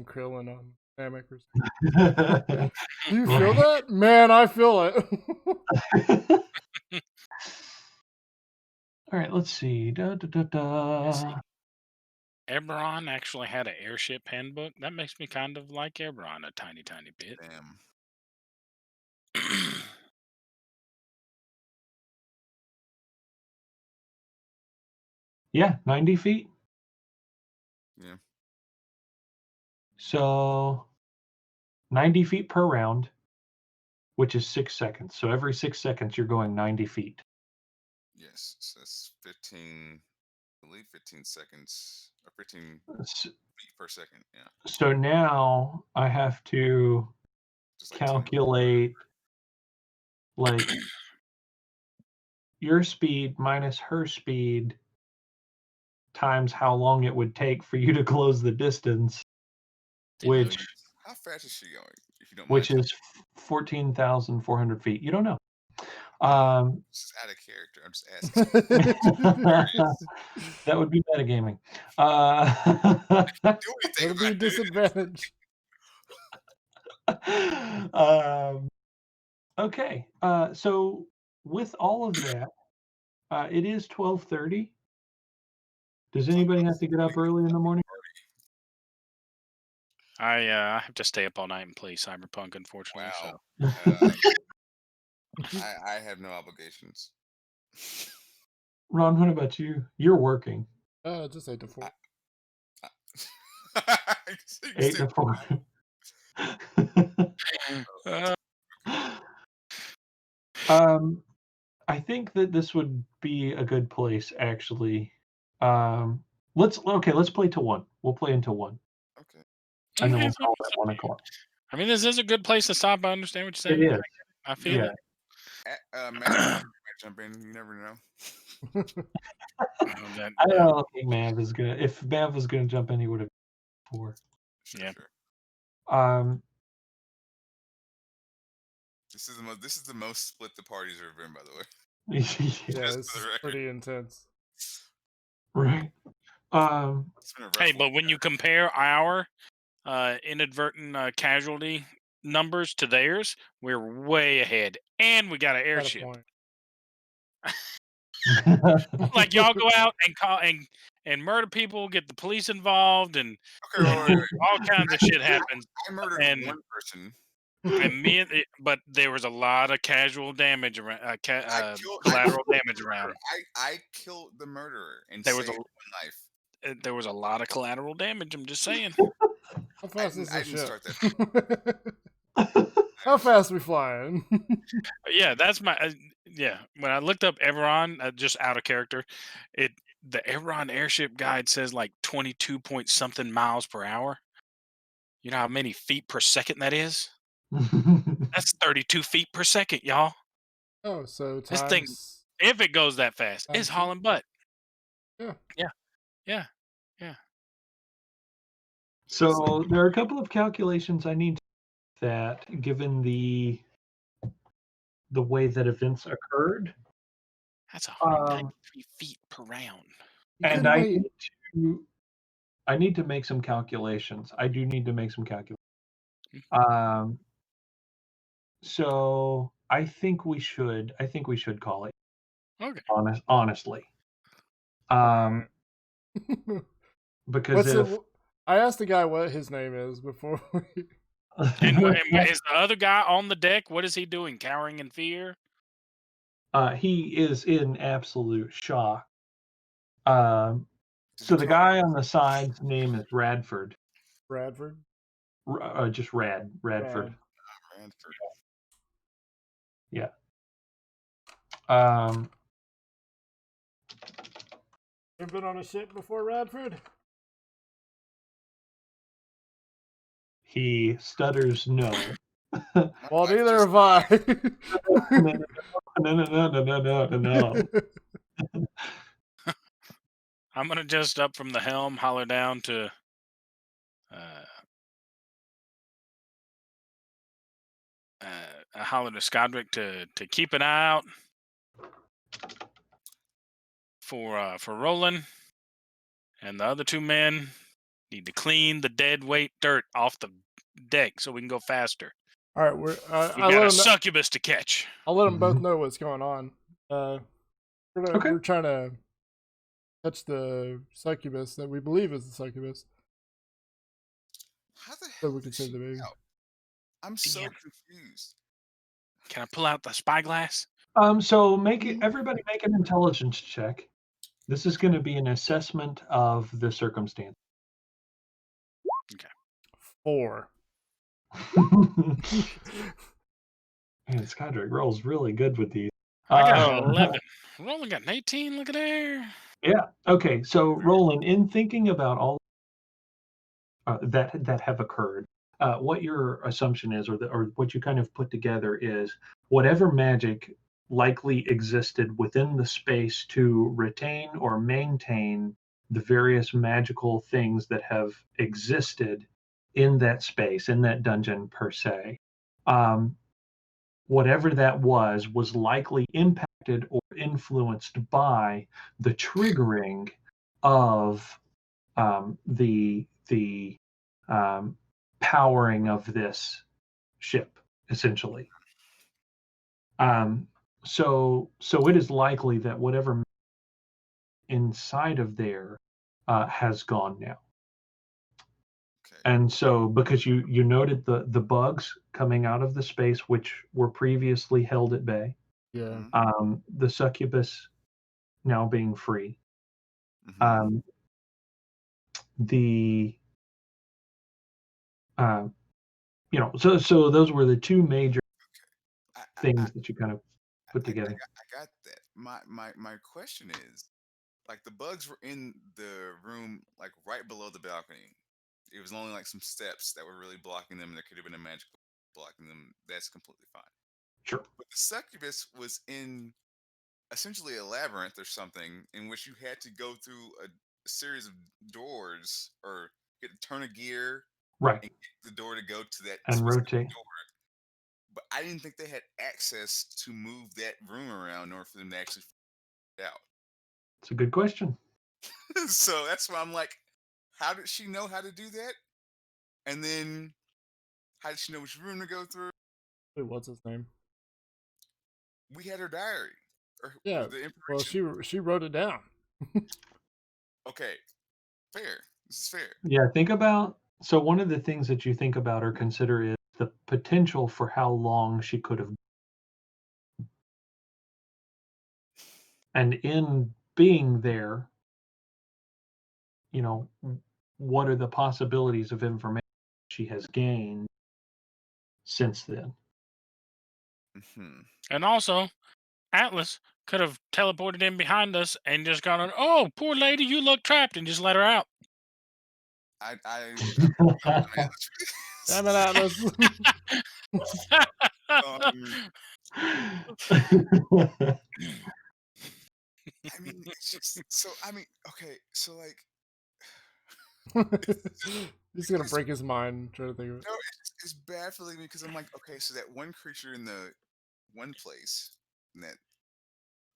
S1: Krillin on Namek or something. Do you feel that? Man, I feel it.
S2: All right, let's see.
S3: Eberron actually had an airship handbook. That makes me kind of like Eberron a tiny, tiny bit.
S4: Damn.
S2: Yeah, 90 feet.
S4: Yeah.
S2: So 90 feet per round. which is 6 seconds. So every 6 seconds, you're going 90 feet.
S4: Yes, so that's 15. I believe 15 seconds or 15
S2: S-
S4: feet per second. Yeah,
S2: So now I have to
S4: just like 10
S2: calculate like your speed minus her speed times how long it would take for you to close the distance,
S3: Didn't know
S2: which
S4: How fast is she going? If you don't
S2: which
S4: mind.
S2: is 14,400 feet. You don't know.
S4: This is out of character. I'm just asking.
S2: That would be metagaming.
S4: Do anything
S1: It'll be a
S4: about it.
S1: disadvantage.
S2: Okay. So with all of that, it is 12:30. Does anybody have to get up early in the morning?
S3: I have to stay up all night and play Cyberpunk, unfortunately.
S4: Wow.
S3: So
S4: I have no obligations.
S2: Ron, what about you? You're working.
S1: Just 8 to 4.
S2: 8 to 4. I think that this would be a good place, actually. Let's play till 1. We'll play until 1.
S4: Okay.
S2: And then
S3: Okay,
S2: we'll
S3: so
S2: call
S3: it's
S2: it
S3: up
S2: at
S3: to
S2: 1
S3: you.
S2: o'clock.
S3: I mean, this is a good place to stop. I understand what you're
S2: It
S3: saying.
S2: is.
S3: I feel
S2: Yeah.
S3: it.
S4: Master jump in. You never know.
S2: I don't think Mav is gonna. If Mav was gonna jump in, he would have before.
S3: Yeah.
S2: Sure.
S4: This is the most split the parties have ever been, by the way.
S1: Yeah,
S4: Just
S1: it's
S4: for the record.
S1: pretty intense.
S2: Right.
S4: It's been a rough
S3: Hey,
S4: one.
S3: but when you compare our inadvertent casualty numbers to theirs, we're way ahead, and we got an
S1: Got a
S3: airship.
S1: point.
S3: Like y'all go out and call and murder people, get the police involved, and
S4: Okay, wait.
S3: all kinds of shit happens.
S4: I murdered
S3: And-
S4: one person.
S3: And but there was a lot of casual damage around, collateral damage around.
S4: I killed the murderer and
S3: There was
S4: saved
S3: a-
S4: one life.
S3: There was a lot of collateral damage. I'm just saying.
S1: How fast is
S4: I
S1: the
S4: didn't
S1: ship?
S4: start
S1: How fast we flying?
S3: Yeah, that's my yeah. When I looked up Everon, just out of character, the Everon airship guide says like 22 point something miles per hour. You know how many feet per second that is? That's 32 feet per second, y'all.
S1: Oh, so
S3: This thing,
S1: times.
S3: if it goes that fast, it's
S1: times
S3: hauling butt.
S1: Yeah.
S3: Yeah.
S2: So there are a couple of calculations I need that, given the way that events occurred.
S3: That's 193 feet per round.
S2: And I need to make some calculations. I do need to make some calculations. So I think we should call it.
S3: Okay.
S2: Honestly. Because
S1: I asked the guy what his name is before we.
S3: And is the other guy on the deck? What is he doing? Cowering in fear?
S2: he is in absolute shock. So the guy on the side's name is Radford.
S1: Bradford?
S2: Just Radford.
S4: Radford.
S2: Yeah.
S1: You've been on a ship before, Radford?
S2: He stutters no.
S1: Well, neither have I.
S2: No.
S3: I'm gonna just up from the helm, holler down to holler to Skodrick to keep an eye out for Roland, and the other two men need to clean the dead weight dirt off the deck so we can go faster.
S1: All right,
S3: We got a succubus to catch.
S1: I'll let them both know what's going on. We're trying to catch the succubus that we believe is the succubus.
S4: How the hell
S1: So we can save the baby.
S4: I'm so confused.
S3: Can I pull out the spyglass?
S2: So everybody make an intelligence check. This is going to be an assessment of the circumstance.
S3: Okay.
S1: 4.
S2: Man, Skydrake rolls really good with these.
S3: I got
S1: Oh.
S3: an 11. Roland got an 18. Look at there.
S2: Yeah. Okay. So, Roland, in thinking about all that have occurred, what your assumption is, or what you kind of put together is whatever magic likely existed within the space to retain or maintain the various magical things that have existed in that space, in that dungeon per se. Whatever that was likely impacted or influenced by the triggering of the powering of this ship, essentially. So it is likely that whatever inside of there has gone now.
S4: Okay.
S2: And so, because you noted the bugs coming out of the space, which were previously held at bay,
S1: Yeah.
S2: the succubus now being free,
S4: Mhm.
S2: the so those were the two major
S4: I
S2: things that you kind of put
S4: I
S2: together.
S4: got that. My question is, like, the bugs were in the room, like, right below the balcony. It was only, like, some steps that were really blocking them, and there could have been a magic blocking them. That's completely fine.
S2: Sure.
S4: But the succubus was in essentially a labyrinth or something in which you had to go through a series of doors, or you had to turn a gear
S2: Right.
S4: and get the door to go to that
S2: And
S4: specific
S2: rotate.
S4: door. But I didn't think they had access to move that room around in order for them to actually figure it out.
S2: It's a good question.
S4: So that's why I'm like, how did she know how to do that? And then how did she know which room to go through?
S1: Wait, what's his name?
S4: We had her diary or
S1: Yeah.
S4: the
S1: Well,
S4: information.
S1: she wrote it down.
S4: Okay, fair. This is fair.
S2: Yeah, think about, so one of the things that you think about or consider is the potential for how long she could have. And in being there, what are the possibilities of information she has gained since then?
S4: Hmm.
S3: And also, Atlas could have teleported in behind us and just gone on, oh, poor lady, you look trapped, and just let her out.
S4: I
S1: Damn it, Atlas.
S4: um, I mean, it's just so. I mean, okay, so like,
S1: He's gonna
S4: it's,
S1: break his mind trying to think of it.
S4: no, it's baffling me because I'm like, okay, so that one creature in the one place in that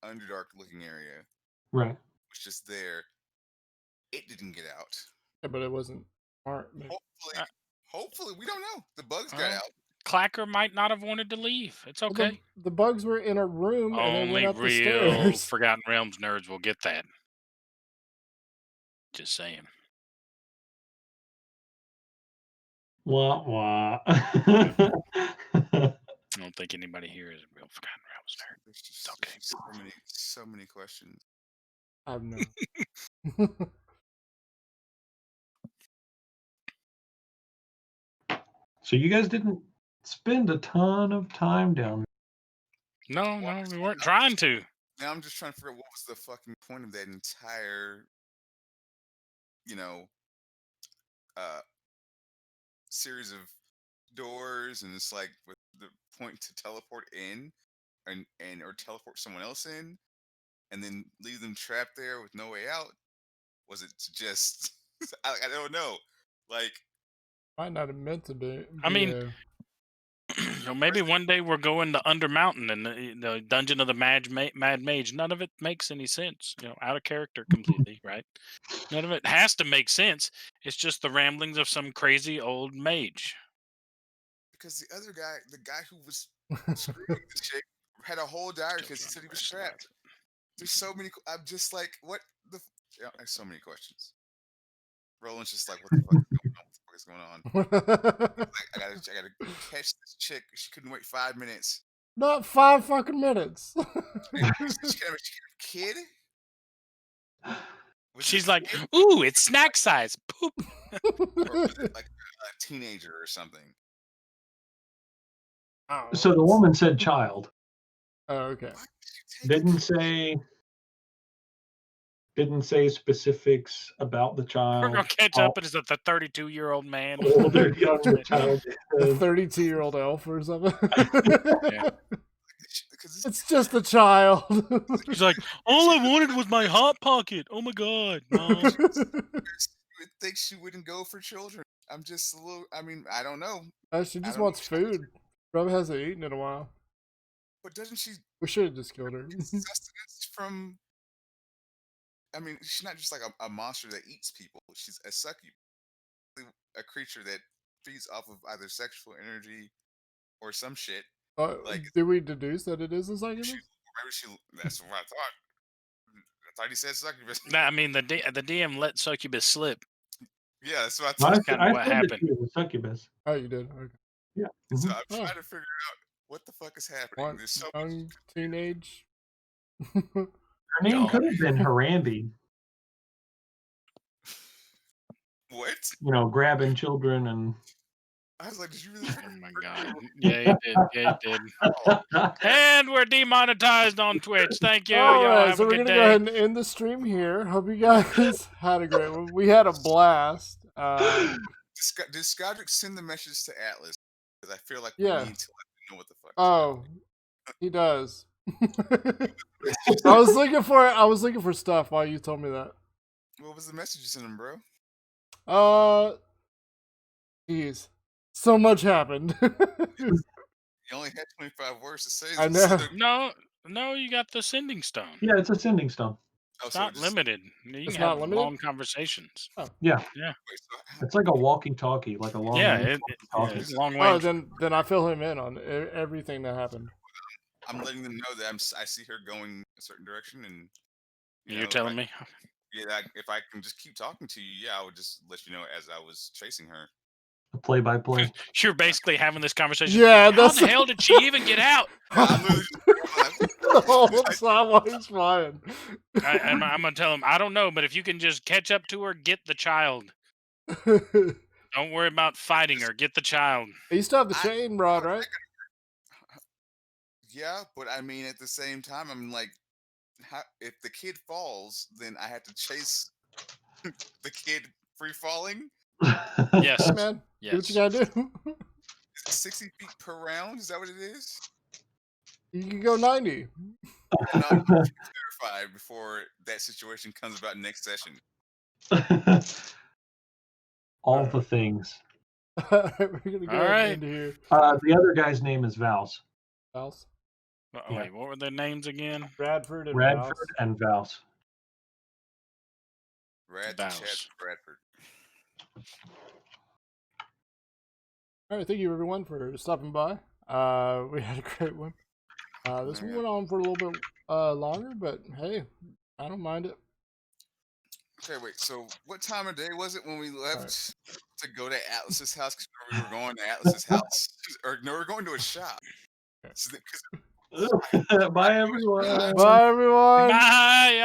S4: underdark looking area
S2: Right.
S4: was just there. It didn't get out.
S1: Yeah, but it wasn't smart. Maybe.
S4: Hopefully,
S3: Uh,
S4: hopefully we don't know. The bugs got
S3: well,
S4: out.
S3: Clacker might not have wanted to leave. It's
S1: Well,
S3: okay.
S1: the bugs were in a room and they
S3: Only
S1: went up the
S3: real
S1: stairs.
S3: Forgotten Realms nerds will get that. Just saying.
S2: Wah, wah.
S3: I don't think anybody here is a real Forgotten Realms nerd.
S4: There's
S3: It's
S4: just,
S3: okay.
S4: so many questions.
S1: I have no.
S2: So you guys didn't spend a ton of time down
S3: No,
S4: Well,
S3: no, we weren't trying to.
S4: now I'm just trying to figure out what was the fucking point of that entire, you know, uh, series of doors, and it's like with the point to teleport in, and or teleport someone else in, and then leave them trapped there with no way out. Was it to just? I don't know. Like,
S1: Might not have meant to be.
S3: I mean, maybe
S4: President-
S3: one day we're going to Under Mountain and the Dungeon of the Mad Mage. None of it makes any sense. Out of character completely, right? None of it has to make sense. It's just the ramblings of some crazy old mage.
S4: because the other guy, the guy who was screwing the chick, had a whole diary because he said he was trapped. There's so many. I'm just like, what the? Yeah, there's so many questions. Roland's just like, what the fuck is going on? What the fuck is going on? I gotta catch this chick. She couldn't wait 5 minutes.
S1: Not 5 fucking minutes.
S4: She could have a kid. Was
S3: She's
S4: it
S3: like, ooh, it's snack size. Poop.
S4: or was it like a teenager or something?
S1: Oh,
S2: So the
S1: it's-
S2: woman said child.
S1: Oh, okay.
S2: Didn't say specifics about the
S3: We're
S2: child.
S3: gonna catch
S2: how
S3: up, and it's the 32-year-old man.
S2: old or young the child
S1: A
S2: is.
S1: 32-year-old elf or something.
S3: Yeah.
S4: Because
S1: It's just a child.
S3: He's like, all I wanted was my hot pocket. Oh my god, mom.
S4: you would think she wouldn't go for children. I'm just a little. I mean, I don't know.
S1: She
S4: I
S1: just
S4: don't
S1: wants
S4: know.
S1: food. Probably hasn't eaten in a while.
S4: But doesn't she
S1: We should have just killed her.
S4: get sustenance from? I mean, she's not just like a monster that eats people. She's a succubus, a creature that feeds off of either sexual energy or some shit. Like,
S1: Do we deduce that it is a
S4: she,
S1: succubus?
S4: maybe she. That's what I thought. I thought he said succubus.
S3: Nah, I mean, the DM let succubus slip.
S4: Yeah, that's what I
S2: No,
S4: thought.
S3: That's kinda what
S2: said that
S3: happened.
S2: she was a succubus.
S1: Oh, you did. Okay.
S2: Yeah.
S4: So
S2: Mhm.
S4: I'm
S1: Oh.
S4: trying to figure out what the fuck is happening.
S1: One
S4: There's so much.
S1: young teenage.
S2: Her name
S3: Oh.
S2: could have been Harambe.
S4: What?
S2: You know, grabbing children and.
S4: I was like, did you really?
S3: Oh my god. Yeah, he did. Yeah, he did. And we're demonetized on Twitch. Thank you.
S1: All
S3: Y'all
S1: right,
S3: have
S1: so
S3: a
S1: we're
S3: good
S1: gonna
S3: day.
S1: go ahead and end the stream here. Hope you guys had a great one. We had a blast.
S4: Did Skadrick send the message to Atlas? Because I feel like
S1: Yeah.
S4: we need to let them know what the fuck.
S1: Oh, he does. I was looking for stuff while you told me that.
S4: What was the message you sent him, bro?
S1: Jeez, so much happened.
S4: You only had 25 words to say.
S1: I know.
S3: No, you got the sending stone.
S2: Yeah, it's a sending stone.
S4: Oh,
S3: It's
S4: so
S3: not
S4: just,
S3: limited. You
S1: It's
S3: can
S1: not
S3: have
S1: limited?
S3: long conversations.
S2: Yeah,
S4: wait, so
S2: it's like a walkie-talkie, like a long.
S3: Yeah,
S2: range
S3: yeah,
S2: walkie-talkie.
S3: it's a long
S1: Oh,
S3: range.
S1: then I fill him in on everything that happened.
S4: I'm letting them know that I see her going a certain direction, and
S3: You're telling me?
S4: Yeah, if I can just keep talking to you, yeah, I would just let you know as I was chasing her.
S2: A play-by-play.
S3: You're basically having this conversation.
S1: Yeah,
S3: How
S1: that's
S3: the hell did she even get out?
S4: Yeah, I'm literally
S1: the whole time while he's flying.
S3: I'm gonna tell him. I don't know, but if you can just catch up to her, get the child. Don't worry about fighting her. Get the child.
S1: You still have the chain rod, right?
S4: Yeah, but I mean, at the same time, I'm like, if the kid falls, then I have to chase the kid free falling.
S3: Yes,
S1: Man, do what
S3: yes.
S1: you gotta do.
S4: Is it 60 feet per round? Is that what it is?
S1: You can go 90.
S4: No, I'm terrified before that situation comes about next session.
S2: All the things.
S1: We're gonna go
S3: All right.
S1: into here.
S2: The other guy's name is Vals.
S1: Vals,
S3: Oh, wait, what were their names again?
S1: Bradford, and
S2: Bradford
S1: Vals.
S2: and Vals.
S4: Rad to Chad
S3: Vows.
S4: Bradford.
S1: All right, thank you everyone for stopping by. We had a great one. This one went on for a little bit longer, but hey, I don't mind it.
S4: Okay, wait. So, what time of day was it when we left to go to Atlas's house? Because we were going to Atlas's house, or no, we were going to a shop. So
S2: Bye, everyone.
S1: Bye, everyone.
S3: Bye.